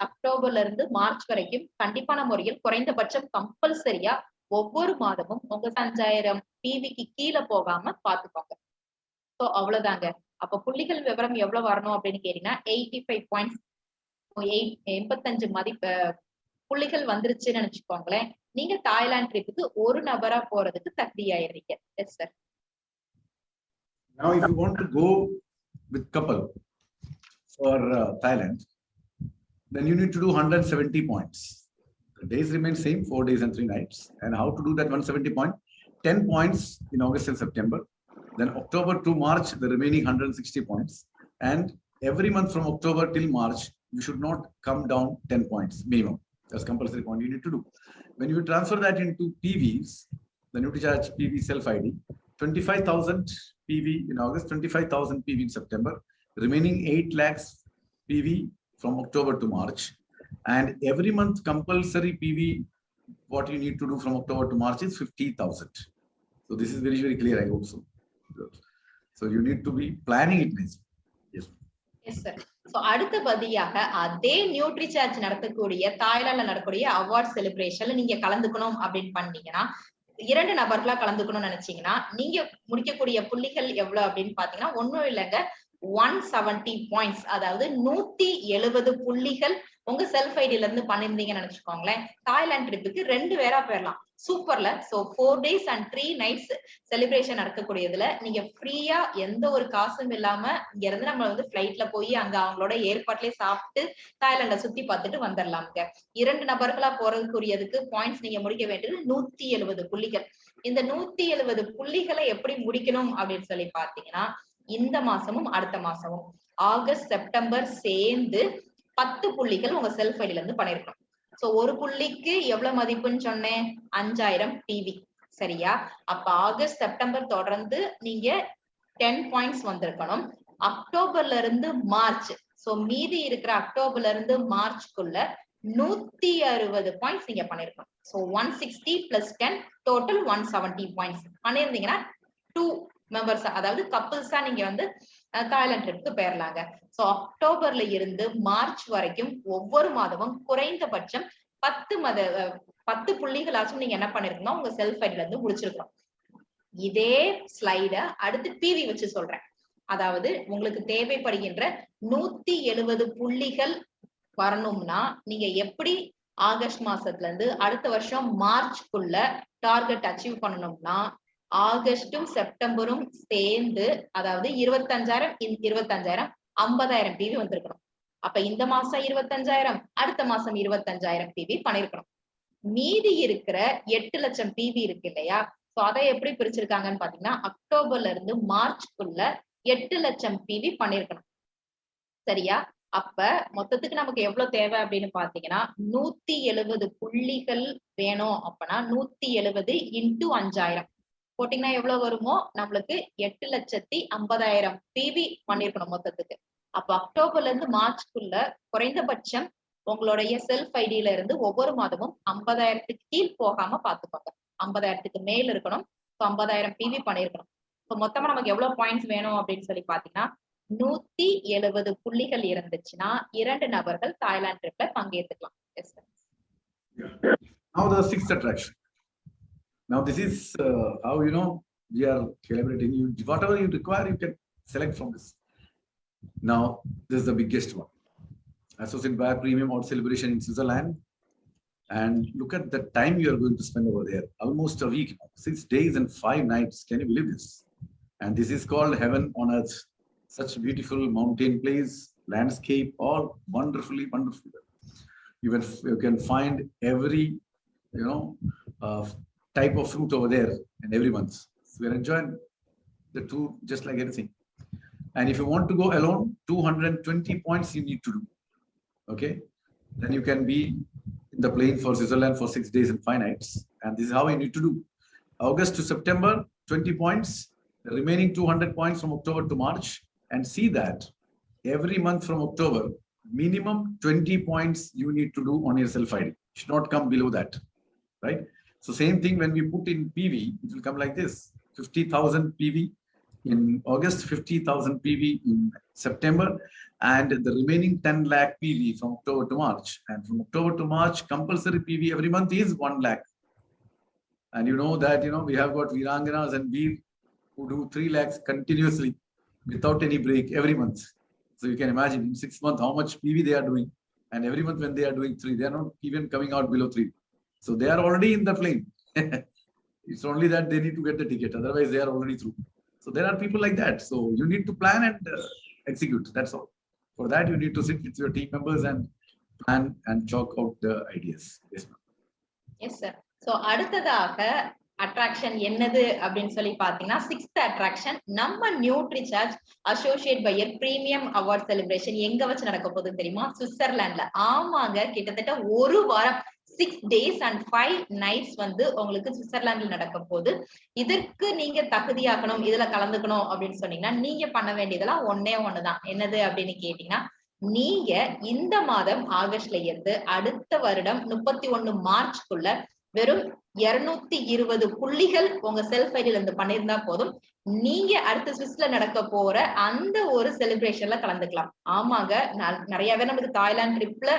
அக்டோபர்ல இருந்து மார்ச் வரைக்கும் கண்டிப்பான முறையில் குறைந்தபட்சம் கம்பல்சரியா ஒவ்வொரு மாதமும் உங்க 5,000 PVக்கு கீழே போகாம பாத்துக்கோங்க. சோ அவ்வளவுதாங்க. அப்ப புள்ளிகள் விவரம் எவ்வளவு வரணும் அப்படின்னு கேட்டீங்கன்னா 85 பாயிண்ட்ஸ், 85 மதிப்பு புள்ளிகள் வந்துருச்சுன்னு நினைச்சுக்கோங்களேன். நீங்க தாய்லாந்து ட்ரிப்புக்கு ஒரு நபரா போறதுக்கு தகுதியாயிருங்க. Yes sir. Now if you want to go with couple for Thailand, then you need to do 170 points. The days remain same, 4 days and 3 nights. And how to do that 170 point? 10 points in August and September. Then October to March, the remaining 160 points. And every month from October till March, you should not come down 10 points minimum. That's compulsory point you need to do. When you transfer that into PVs, the Nutricharge PV self ID, 25,000 PV in August, 25,000 PV in September, remaining 8 lakhs PV from October to March. And every month compulsory PV, what you need to do from October to March is 50,000. So this is very, very clear, I hope so. So you need to be planning it nicely. Yes. Yes, sir. So அடுத்தபடியாக அதே நியூட்ரிசார்ஜ் நடத்தக்கூடிய தாய்லாந்துல நடக்கக்கூடிய award செலிப்ரேஷன்ல நீங்க கலந்துக்கணும் அப்படின்னு பண்ணீங்கன்னா 2 நபர்களா கலந்துக்கணும்னு நினைச்சீங்கன்னா நீங்க முடிக்கக்கூடிய புள்ளிகள் எவ்வளவு அப்படின்னு பாத்தீங்கன்னா ஒண்ணும் இல்லைங்க, 170 பாயிண்ட்ஸ், அதாவது 170 புள்ளிகள் உங்க செல்ஃப் ஐடியில இருந்து பண்ணிருந்தீங்கன்னு நினைச்சுக்கோங்களேன். தாய்லாந்து ட்ரிப்புக்கு 2 பேரா போயிடலாம். சூப்பர்ல. So 4 days and 3 nights celebration நடக்கக்கூடியதுல நீங்க ஃப்ரீயா எந்த ஒரு காசும் இல்லாம இங்க இருந்து நம்ம வந்து பிளைட்ல போய் அங்க அவங்களோட ஏற்பாட்டிலே சாப்பிட்டு தாய்லாண்ட சுத்தி பார்த்துட்டு வந்துடலாம்ங்க. 2 நபர்களா போறதுக்குரியதுக்கு பாயிண்ட்ஸ் நீங்க முடிக்க வேண்டியது 170 புள்ளிகள். இந்த 170 புள்ளிகளை எப்படி முடிக்கணும் அப்படின்னு சொல்லி பாத்தீங்கன்னா, இந்த மாசமும் அடுத்த மாசமும் ஆகஸ்ட் செப்டம்பர் சேர்ந்து 10 புள்ளிகள் உங்க செல்ஃப் ஐடியில இருந்து பண்ணிருக்கணும். சோ ஒரு புள்ளிக்கு எவ்வளவு மதிப்புன்னு சொன்னேன்? 5000 PV. சரியா? அப்ப ஆகஸ்ட் செப்டம்பர் தொடர்ந்து நீங்க 10 பாயிண்ட்ஸ் வந்திருக்கணும். அக்டோபர்ல இருந்து மார்ச், சோ மீதி இருக்கிற அக்டோபர்ல இருந்து மார்ச்க்குள்ள 160 பாயிண்ட்ஸ் நீங்க பண்ணிருக்கணும். சோ 160 plus 10 டோட்டல் 170 பாயிண்ட்ஸ் பண்ணிருந்தீங்கன்னா 2 மெம்பர்ஸ், அதாவது கப்பிள்ஸா நீங்க வந்து தாய்லாந்து ட்ரிப்க்கு போயிடலாங்க. சோ அக்டோபர்ல இருந்து மார்ச் வரைக்கும் ஒவ்வொரு மாதமும் குறைந்தபட்சம் 10 புள்ளிகளாச்சும் நீங்க என்ன பண்ணிருக்கணும், உங்க செல்ஃப் ஐடியில இருந்து முடிச்சிருக்கணும். இதே ஸ்லைட அடுத்து PV வச்சு சொல்றேன். அதாவது உங்களுக்கு தேவைப்படுகின்ற 170 புள்ளிகள் வரணும்னா நீங்க எப்படி ஆகஸ்ட் மாசத்துல இருந்து அடுத்த வருஷம் மார்ச்க்குள்ள டார்கெட் அச்சீவ் பண்ணணும்னா, ஆகஸ்டும் செப்டம்பரும் சேர்ந்து, அதாவது 25,000 25,000 50,000 PV வந்திருக்கணும். அப்ப இந்த மாசம் 25,000, அடுத்த மாசம் 25,000 PV பண்ணிருக்கணும். மீதி இருக்கிற 8 லட்சம் PV இருக்கு இல்லையா? சோ அதை எப்படி பிரிச்சிருக்காங்கன்னு பாத்தீங்கன்னா, அக்டோபர்ல இருந்து மார்ச்க்குள்ள 8 லட்சம் PV பண்ணிருக்கணும். சரியா? அப்ப மொத்தத்துக்கு நமக்கு எவ்வளவு தேவை அப்படின்னு பாத்தீங்கன்னா, 170 புள்ளிகள் வேணும். அப்பனா 170 into 5,000 போட்டீங்கன்னா எவ்வளவு வருமோ, நம்மளுக்கு 8,50,000 PV பண்ணிருக்கணும் மொத்தத்துக்கு. அப்ப அக்டோபர்ல இருந்து மார்ச்க்குள்ள குறைந்தபட்சம் உங்களுடைய செல்ஃப் ஐடியில இருந்து ஒவ்வொரு மாதமும் 50,000க்கு கீழ் போகாம பாத்துக்கோங்க. 50,000க்கு மேல் இருக்கணும். 50,000 PV பண்ணிருக்கணும். இப்ப மொத்தமா நமக்கு எவ்வளவு பாயிண்ட்ஸ் வேணும் அப்படின்னு சொல்லி பாத்தீங்கன்னா, 170 புள்ளிகள் இருந்துச்சுன்னா 2 நபர்கள் Thailand ட்ரிப்ல பங்கேற்றுக்கலாம். Now the sixth attraction. Now this is how we are celebrating. Whatever you require, you can select from this. Now this is the biggest one. Associate by Premium Out Celebration in Switzerland. And look at the time you are going to spend over there. Almost a week, 6 days and 5 nights. Can you believe this? And this is called heaven on earth. Such beautiful mountain place, landscape, all wonderfully, wonderful. You can find every, type of fruit over there and every month. So we are enjoying the tour just like anything. And if you want to go alone, 220 points you need to do. Okay, then you can be in the plane for Switzerland for 6 days and 5 nights. And this is how you need to do. August to September, 20 points, the remaining 200 points from October to March. And see that every month from October, minimum 20 points you need to do on your self ID. Should not come below that, right? So same thing when we put in PV, it will come like this: 50,000 PV in August, 50,000 PV in September, and the remaining 10 lakh PV from October to March. And from October to March, compulsory PV every month is 1 lakh. And you know that, we have got Viranganas and Veer who do 3 lakhs continuously without any break every month. So you can imagine in 6 months how much PV they are doing. And every month when they are doing 3, they are not even coming out below 3. So they are already in the plane. It's only that they need to get the ticket. Otherwise, they are already through. So there are people like that. So you need to plan and execute. That's all. For that, you need to sit with your team members and plan and chalk out the ideas. Yes, ma'am. Yes, sir. So அடுத்ததாக attraction என்னது அப்படின்னு சொல்லி பாத்தீங்கன்னா, 6th attraction நம்ம Nutricharge associate buyer premium award celebration எங்க வச்சு நடக்க போகுதுன்னு தெரியுமா? சுவிட்சர்லாந்துல. ஆமாங்க, கிட்டத்தட்ட ஒரு வாரம் 6 days and 5 nights வந்து உங்களுக்கு சுவிட்சர்லாந்துல நடக்க போகுது. இதற்கு நீங்க தகுதியாகணும், இதுல கலந்துக்கணும் அப்படின்னு சொன்னீங்கன்னா நீங்க பண்ண வேண்டியதெல்லாம் ஒண்ணுதான். என்னது அப்படின்னு கேட்டீங்கன்னா, நீங்க இந்த மாதம் ஆகஸ்ட்ல இருந்து அடுத்த வருடம் 31 மார்ச்க்குள்ள வெறும் 220 புள்ளிகள் உங்க செல்ஃப் ஐடியில இருந்து பண்ணியிருந்தா போதும், நீங்க அடுத்த சுவிஸ்ல நடக்க போற அந்த ஒரு செலிப்ரேஷன்ல கலந்துக்கலாம். ஆமாங்க, நிறையவே நமக்கு தாய்லாந்து ட்ரிப்ல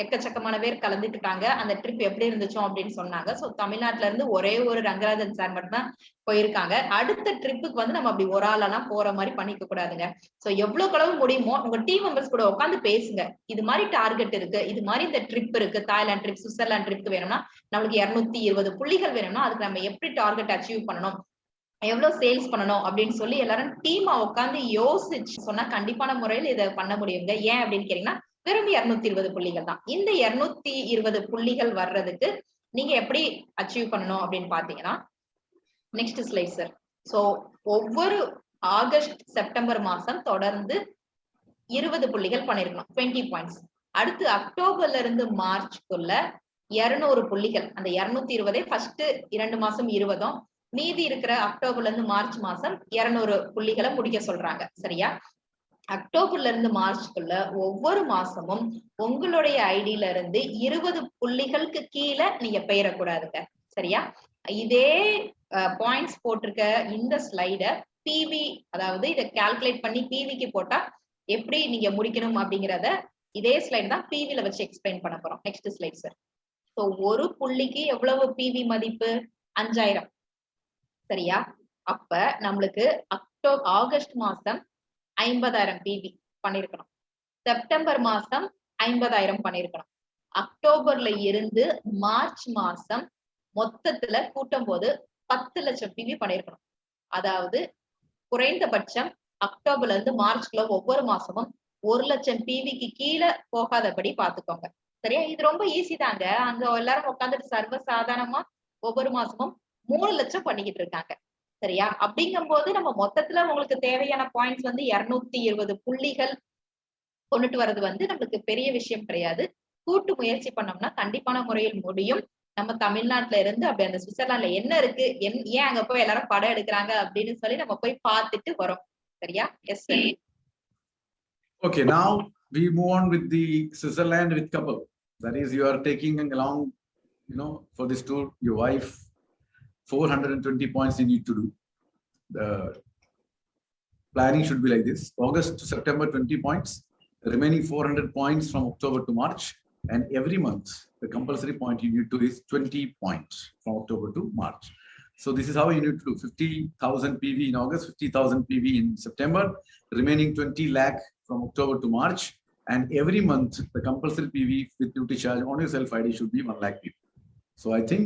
எக்கச்சக்கமான பேர் கலந்துக்கிட்டாங்க. அந்த ட்ரிப் எப்படி இருந்துச்சோம் அப்படின்னு சொன்னாங்க. சோ தமிழ்நாட்டுல இருந்து ஒரே ஒரு ரங்கராஜன் சார் மட்டும் தான் போயிருக்காங்க. அடுத்த ட்ரிப்புக்கு வந்து நம்ம அப்படி ஒரு ஆளெல்லாம் போற மாதிரி பண்ணிக்க கூடாதுங்க. சோ எவ்வளவு அளவு முடியுமோ உங்க டீம் மெம்பர்ஸ் கூட உட்காந்து பேசுங்க. இது மாதிரி டார்கெட் இருக்கு, இது மாதிரி இந்த ட்ரிப் இருக்கு, தாய்லாந்து ட்ரிப், சுவிட்சர்லாந்து ட்ரிப் வேணும்னா நம்மளுக்கு 220 புள்ளிகள் வேணும்னா அதுக்கு நம்ம எப்படி டார்கெட் அச்சீவ் பண்ணணும், எவ்வளவு சேல்ஸ் பண்ணணும் அப்படின்னு சொல்லி எல்லாரும் டீமா உட்காந்து யோசிச்சு சொன்னா கண்டிப்பான முறையில் இதை பண்ண முடியுங்க. ஏன் அப்படின்னு கேட்டீங்கன்னா வெறும் 220 புள்ளிகள் தான். இந்த 220 புள்ளிகள் வர்றதுக்கு நீங்க எப்படி அச்சீவ் பண்ணணும் அப்படின்னு பாத்தீங்கன்னா நெக்ஸ்ட் ஸ்லைட் சார். சோ ஒவ்வொரு ஆகஸ்ட் செப்டம்பர் மாசம் தொடர்ந்து 20 புள்ளிகள் பண்ணிருக்கணும், 20 பாயிண்ட்ஸ். அடுத்து அக்டோபர்ல இருந்து மார்ச்க்குள்ள 200 புள்ளிகள். அந்த 220 ஃபர்ஸ்ட் 2 மாசம் 20, மீதி இருக்கிற அக்டோபர்ல இருந்து மார்ச் மாசம் 200 புள்ளிகளை முடிக்க சொல்றாங்க. சரியா? அக்டோபர்ல இருந்து மார்ச்க்குள்ள ஒவ்வொரு மாசமும் உங்களுடைய ஐடியில இருந்து 20 புள்ளிகளுக்கு கீழே நீங்க பெயரக்கூடாதுங்க. சரியா? இதே பாயிண்ட்ஸ் போட்டிருக்க இந்த ஸ்லைட பிவி, அதாவது இதை கால்குலேட் பண்ணி பிவிக்கு போட்டா எப்படி நீங்க முடிக்கணும் அப்படிங்கிறத இதே ஸ்லைட் தான் பிவில வச்சு எக்ஸ்பிளைன் பண்ண போறோம். Next slide sir. சோ ஒரு புள்ளிக்கு எவ்வளவு பிவி மதிப்பு? 5000. சரியா? அப்ப நம்மளுக்கு ஆகஸ்ட் மாசம் 50000 பிவி பண்ணிருக்கணும், செப்டம்பர் மாசம் 50000 பண்ணிருக்கணும், அக்டோபர்ல இருந்து மார்ச் மாசம் மொத்தத்துல கூட்டும் போது 10 லட்சம் பிவி பண்ணிருக்கணும். அதாவது குறைந்தபட்சம் அக்டோபர்ல இருந்து மார்ச்க்குள்ள ஒவ்வொரு மாசமும் 1 லட்சம் பிவிக்கு கீழே போகாதபடி பாத்துக்கோங்க. சரியா? இது ரொம்ப ஈஸி தாங்க. அங்க எல்லாரும் உட்காந்துட்டு சர்வ சாதாரணமா ஒவ்வொரு மாசமும் 3 லட்சம் பண்ணிக்கிட்டு இருக்காங்க. சரியா? அப்படிங்கும் போது நம்ம மொத்தத்துல உங்களுக்கு தேவையான பாயிண்ட்ஸ் வந்து 220 புள்ளிகள் கொண்டுட்டு வர்றது வந்து நம்மளுக்கு பெரிய விஷயம் கிடையாது. கூட்டு முயற்சி பண்ணோம்னா கண்டிப்பான முறையில் முடியும். நம்ம தமிழ்நாட்டுல இருந்து அப்படி அந்த சுவிட்சர்லாந்துல என்ன இருக்கு, ஏன் அங்க போய் எல்லாரும் படம் எடுக்கிறாங்க அப்படின்னு சொல்லி நம்ம போய் பார்த்துட்டு வரோம். சரியா? Yes sir. Okay, now we move on with the Switzerland with couple. That is, you are taking along, for this tour, your wife, 420 points you need to do. The planning should be like this: August to September 20 points, the remaining 400 points from October to March, and every month the compulsory point you need to do is 20 points from October to March. So this is how you need to do: 50,000 PV in August, 50,000 PV in September, remaining 20 lakh from October to March, and every month the compulsory PV with Nutricharge on your self ID should be 1 lakh PV. So I think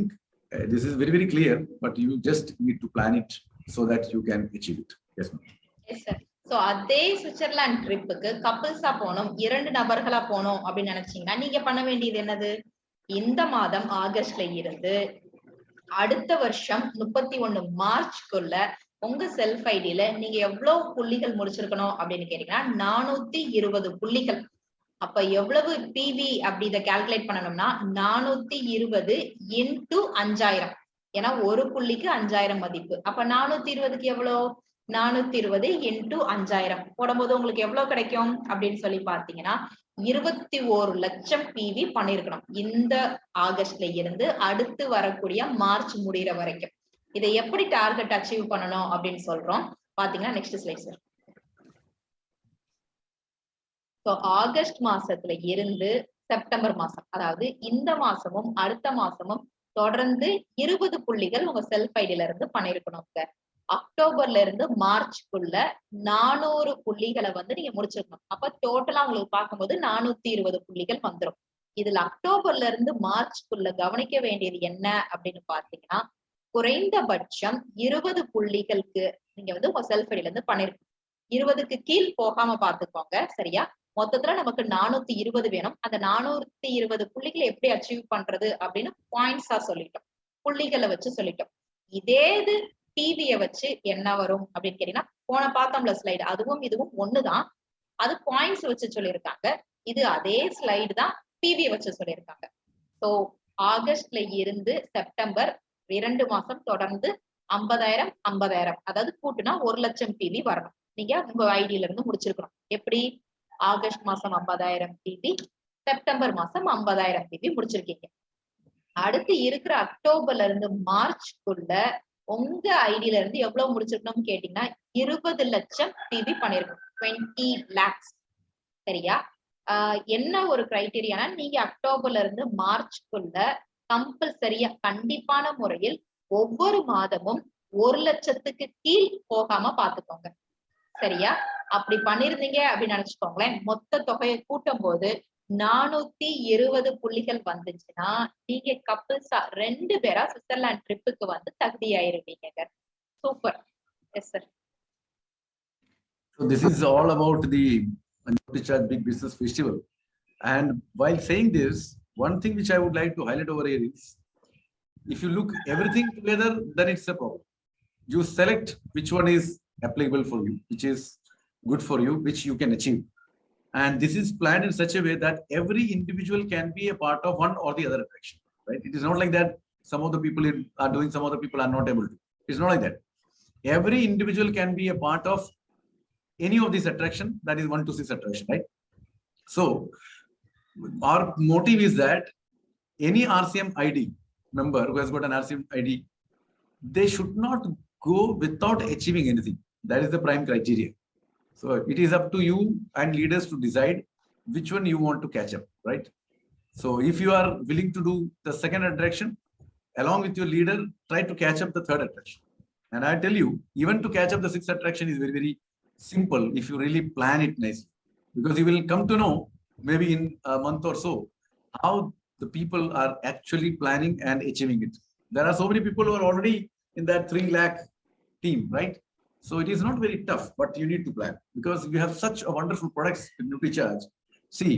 this is very, very clear, but you just need to plan it so that you can achieve it. Yes, ma'am. Yes, sir. So அதே Switzerland ட்ரிப்புக்கு கப்பிள்ஸா போனோம், 2 நபர்களா போனோம் அப்படின்னு நினைச்சீங்கன்னா நீங்க பண்ண வேண்டியது என்னது? இந்த மாதம் ஆகஸ்ட்ல இருந்து அடுத்த வருஷம் 31 மார்ச்க்குள்ள உங்க செல்ஃப் ஐடியில நீங்க எவ்வளவு புள்ளிகள் முடிச்சிருக்கணும் அப்படின்னு கேட்டீங்கன்னா 420 புள்ளிகள். அப்ப எவ்வளவு பிவி அப்படி இதை கால்குலேட் பண்ணணும்னா 420 இன்டு 5000. ஏன்னா ஒரு புள்ளிக்கு 5000 மதிப்பு. அப்ப 420க்கு எவ்வளவு? 420 இன்டு 5000 போடும்போது உங்களுக்கு எவ்வளவு கிடைக்கும் அப்படின்னு சொல்லி பாத்தீங்கன்னா 21 லட்சம் பிவி பண்ணிருக்கணும் இந்த ஆகஸ்ட்ல இருந்து அடுத்து வரக்கூடிய மார்ச் முடிகிற வரைக்கும். இதை எப்படி டார்கெட் அச்சீவ் பண்ணணும் அப்படின்னு சொல்றோம். பாத்தீங்கன்னா நெக்ஸ்ட் ஸ்லைட் சார். ஆகஸ்ட் மாசத்துல இருந்து செப்டம்பர் மாசம், அதாவது இந்த மாசமும் அடுத்த மாசமும் தொடர்ந்து 20 புள்ளிகள் உங்க செல்ஃப் ஐடியில இருந்து பண்ணிருக்கணுங்க. அக்டோபர்ல இருந்து மார்ச்க்குள்ள 400 புள்ளிகளை வந்து நீங்க முடிச்சிருக்கணும். அப்ப டோட்டலா உங்களுக்கு பார்க்கும்போது 420 புள்ளிகள் வந்துடும். இதுல அக்டோபர்ல இருந்து மார்ச்க்குள்ள கவனிக்க வேண்டியது என்ன அப்படின்னு பாத்தீங்கன்னா குறைந்தபட்சம் 20 புள்ளிகளுக்கு நீங்க வந்து உங்க செல்ஃப் ஐடியில இருந்து பண்ணிருக்கணும். 20க்கு கீழ் போகாம பாத்துக்கோங்க. சரியா? மொத்தத்துல நமக்கு 420 வேணும். அந்த 420 புள்ளிகளை எப்படி அச்சீவ் பண்றது அப்படின்னு பாயிண்ட்ஸா சொல்லிட்டோம், புள்ளிகளை வச்சு சொல்லிட்டோம். இதே இது டிவிய வச்சு என்ன வரும் அப்படின்னு கேட்டீங்கன்னா போன பார்த்தோம்ல ஸ்லைடு, அதுவும் இதுவும் ஒண்ணுதான். அது பாயிண்ட்ஸ் வச்சு சொல்லியிருக்காங்க. இது அதே ஸ்லைடு தான் டிவிய வச்சு சொல்லியிருக்காங்க. சோ ஆகஸ்ட்ல இருந்து செப்டம்பர் 2 மாசம் தொடர்ந்து 50,000 அதாவது கூட்டுனா 1 லட்சம் பிவி வரணும். நீங்க உங்க ஐடியில இருந்து முடிச்சிருக்கணும். எப்படி? ஆகஸ்ட் மாசம் 50,000 பிவி, செப்டம்பர் மாசம் 50,000 பிவி முடிச்சிருக்கீங்க. அடுத்து இருக்கிற அக்டோபர்ல இருந்து மார்ச்க்குள்ள உங்க ஐடியில இருந்து எவ்வளவு முடிச்சிருக்கணும்னு கேட்டீங்கன்னா 20 லட்சம் பிவி பண்ணிருக்கணும், 20 lakhs. சரியா? என்ன ஒரு கிரைட்டீரியானா நீங்க அக்டோபர்ல இருந்து மார்ச்க்குள்ள கம்பல்சரியா கண்டிப்பான முறையில் ஒவ்வொரு மாதமும் 1,00,000க்கு கீழ் போகாம பாத்துக்கோங்க. சரியா? அப்படி பண்ணிருந்தீங்க அப்படின்னு நினைச்சுக்கோங்களேன், மொத்த தொகையை கூட்டும் போது 420 புள்ளிகள் வந்துச்சுன்னா நீங்க கப்பிள்ஸா 2 பேரா சுவிட்சர்லாந்து ட்ரிப்புக்கு வந்து தகுதியாயிருவீங்க. Super. Yes sir. So this is all about the Nutricharge Big Business Festival. And while saying this, one thing which I would like to highlight over here is, if you look everything together, then it's a problem. You select which one is applicable for you, which is good for you, which you can achieve. And this is planned in such a way that every individual can be a part of one or the other attraction, right? It is not like that some of the people are doing, some other people are not able to. It's not like that. Every individual can be a part of any of these attraction, that is 1 to 6 attraction, right? So our motive is that any RCM ID member who has got an RCM ID, they should not go without achieving anything. That is the prime criteria. So it is up to you and leaders to decide which one you want to catch up, right? So if you are willing to do the second attraction, along with your leader, try to catch up the third attraction. And I tell you, even to catch up the 6th attraction is very, very simple if you really plan it nicely. Because you will come to know, maybe in a month or so, how the people are actually planning and achieving it. There are so many people who are already in that 3 lakh team, right? So it is not very tough, but you need to plan, because we have such a wonderful products in Nutricharge. See,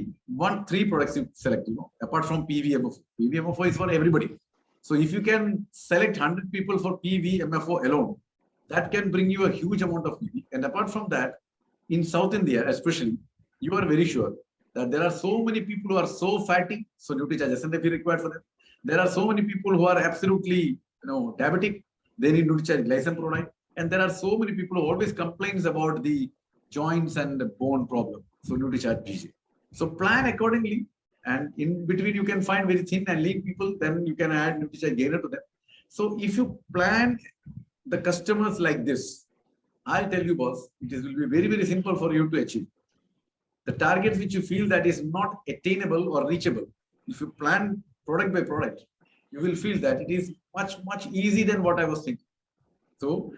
3 products you select, apart from PVMFO. PVMFO is for everybody. So if you can select 100 people for PVMFO alone, that can bring you a huge amount of PV. And apart from that, in South India especially, you are very sure that there are so many people who are so fatty, so Nutricharge S&P required for them. There are so many people who are absolutely diabetic, they need Nutricharge glycine. And there are so many people who always complains about the joints and the bone problem. So Nutricharge GJ. So plan accordingly, and in between you can find very thin and lean people, then you can add Nutricharge gainer to them. So if you plan the customers like this, I'll tell you, boss, it will be very, very simple for you to achieve the targets which you feel that is not attainable or reachable. If you plan product by product, you will feel that it is much, much easy than what I was thinking. So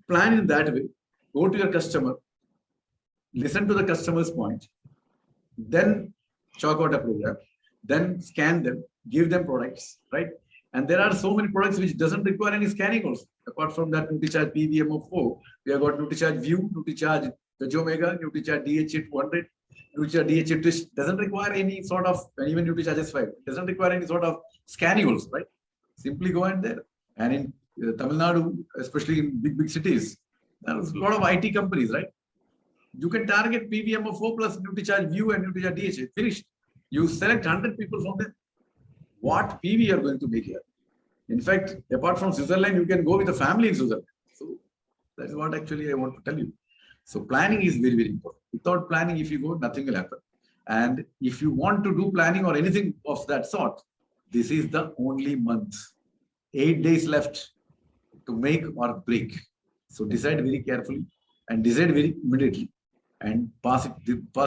plan in that way, go to your customer, listen to the customer's point, then chalk out a program, then scan them, give them products, right? And there are so many products which doesn't require any scanning also. Apart from that Nutricharge PVMO4, we have got Nutricharge View, Nutricharge Veg Omega, Nutricharge DHA 200, Nutricharge DHA Twist doesn't require any sort of, and even Nutricharge S5 doesn't require any sort of scanning also, right? Simply go in there. And in Tamil Nadu, especially in big cities, there's a lot of IT companies, right? You can target PVMO4 plus Nutricharge View and Nutricharge DHA, finished. You select 100 people from them. What PV you are going to make here? In fact, apart from Switzerland, you can go with a family in Switzerland. So that's what actually I want to tell you. So planning is very, very important. Without planning, if you go, nothing will happen. And if you want to do planning or anything of that sort, this is the only month. 8 days left to make or break. So decide very carefully and decide very immediately, and pass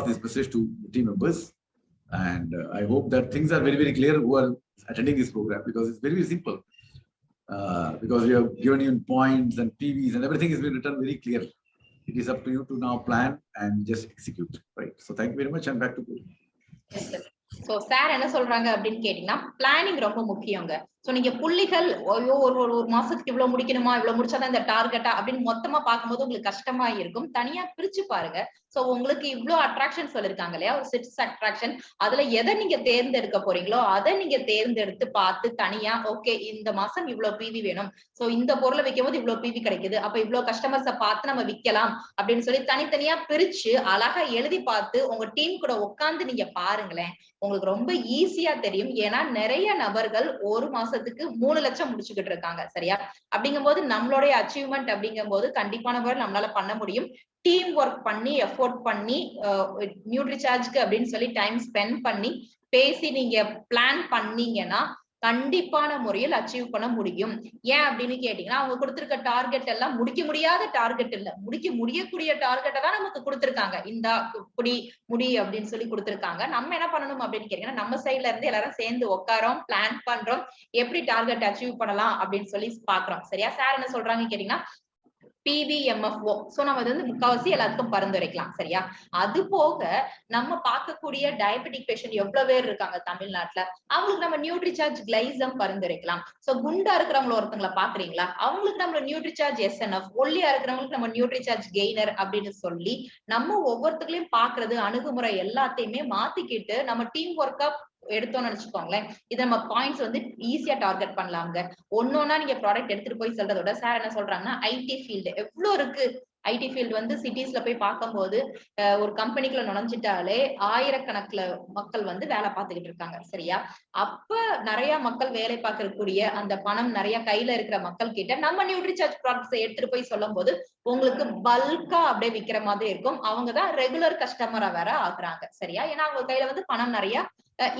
this message to the team members. And I hope that things are very, very clear who are attending this program, because it's very, very simple. Because we have given you points and PVs and everything is been written very clear. It is up to you to now plan and just execute, right? So thank you very much, and back to Poornima. Yes, sir. So sir என்ன சொல்றாங்க அப்படின்னு கேட்டீங்கன்னா, planning ரொம்ப முக்கியங்க. So நீங்க புள்ளிகள் ஒரு மாசத்துக்கு இவ்வளவு முடிக்கணுமா, இவ்வளவு முடிச்சாதான் இந்த டார்கெட்டா அப்படின்னு மொத்தமா பார்க்கும்போது உங்களுக்கு கஷ்டமா இருக்கும். தனியா பிரிச்சு பாருங்க. சோ உங்களுக்கு இவ்வளவு அட்ராக்ஷன் சொல்லிருக்காங்க இல்லையா, ஒரு 6 அட்ராக்ஷன், அதுல எதை நீங்க தேர்ந்தெடுக்க போறீங்களோ அதை நீங்க தேர்ந்தெடுத்து பார்த்து தனியா, ஓகே இந்த மாசம் இவ்வளவு பிவி வேணும், சோ இந்த பொருளை வைக்கும் போது இவ்வளவு பிவி கிடைக்குது, அப்ப இவ்வளவு கஸ்டமர்ஸை பார்த்து நம்ம விற்கலாம் அப்படின்னு சொல்லி தனித்தனியா பிரிச்சு அழகா எழுதி பார்த்து உங்க டீம் கூட உட்கார்ந்து நீங்க பாருங்களேன். உங்களுக்கு ரொம்ப ஈஸியா தெரியும். ஏன்னா நிறைய நபர்கள் ஒரு மாசத்துக்கு 3 லட்சம் முடிச்சுக்கிட்டு இருக்காங்க. சரியா? அப்படிங்கும் போது நம்மளுடைய அச்சீவ்மெண்ட் அப்படிங்கும் போது கண்டிப்பான நம்மளால பண்ண முடியும். டீம் ஒர்க் பண்ணி, எஃபோர்ட் பண்ணி, நியூட்ரிசார்ஜ்க்கு அப்படின்னு சொல்லி டைம் ஸ்பெண்ட் பண்ணி பேசி நீங்க பிளான் பண்ணீங்கன்னா கண்டிப்பான முறையில் அச்சீவ் பண்ண முடியும். ஏன் அப்படின்னு கேட்டீங்கன்னா, அவங்க கொடுத்திருக்க டார்கெட் எல்லாம் முடிக்க முடியாத டார்கெட் இல்ல, முடியக்கூடிய டார்கெட்டை தான் நமக்கு கொடுத்திருக்காங்க. இந்த முடி அப்படின்னு சொல்லி கொடுத்திருக்காங்க. நம்ம என்ன பண்ணணும் அப்படின்னு கேட்டீங்கன்னா, நம்ம சைட்ல இருந்து எல்லாரும் சேர்ந்து உட்காரோம், பிளான் பண்றோம், எப்படி டார்கெட் அச்சீவ் பண்ணலாம் அப்படின்னு சொல்லி பாக்குறோம். சரியா? சார் என்ன சொல்றாங்க கேட்டீங்கன்னா, PVMFO. சோ நம்ம வந்து முக்காவாசி எல்லாத்துக்கும் பரிந்துரைக்கலாம். சரியா? அது போக நம்ம பார்க்கக்கூடிய டயபெட்டிக் பேஷண்ட் எவ்வளவு பேர் இருக்காங்க தமிழ்நாட்டுல, அவங்களுக்கு நம்ம நியூட்ரிசார்ஜ் கிளைசம் பரிந்துரைக்கலாம். சோ குண்டா இருக்கிறவங்க ஒருத்தங்களை பாக்குறீங்களா, அவங்களுக்கு நம்ம நியூட்ரிசார்ஜ் SNF, ஒல்லியா இருக்கிறவங்களுக்கு நம்ம நியூட்ரிசார்ஜ் கெய்னர் அப்படின்னு சொல்லி நம்ம ஒவ்வொருத்தங்களையும் பாக்குறது அணுகுமுறை எல்லாத்தையுமே மாத்திக்கிட்டு நம்ம டீம் ஒர்க்கா எடுத்தோம்னு நினைச்சுக்கோங்களேன், இதை நம்ம பாயிண்ட்ஸ் வந்து ஈஸியா டார்கெட் பண்ணலாங்க. ஒன்னொன்னா நீங்க ப்ராடக்ட் எடுத்துட்டு போய் சொல்றதோட சார் என்ன சொல்றாங்கன்னா, ஐடி ஃபீல்டு எவ்வளவு இருக்கு. ஐடி ஃபீல்டு வந்து சிட்டிஸ்ல போய் பார்க்கும்போது ஒரு கம்பெனிக்குள்ள நுழைஞ்சிட்டாலே ஆயிரக்கணக்குல மக்கள் வந்து வேலை பார்த்துக்கிட்டு இருக்காங்க. சரியா? அப்ப நிறைய மக்கள் வேலை பார்க்கக்கூடிய அந்த பணம் நிறைய கையில இருக்கிற மக்கள் கிட்ட நம்ம நியூட்ரிசார்ஜ் ப்ராடக்ட்ஸ் எடுத்துட்டு போய் சொல்லும் போது உங்களுக்கு பல்கா அப்படியே விக்கிற மாதிரி இருக்கும். அவங்கதான் ரெகுலர் கஸ்டமரா வேற ஆகுறாங்க. சரியா? ஏன்னா அவங்க கையில வந்து பணம் நிறைய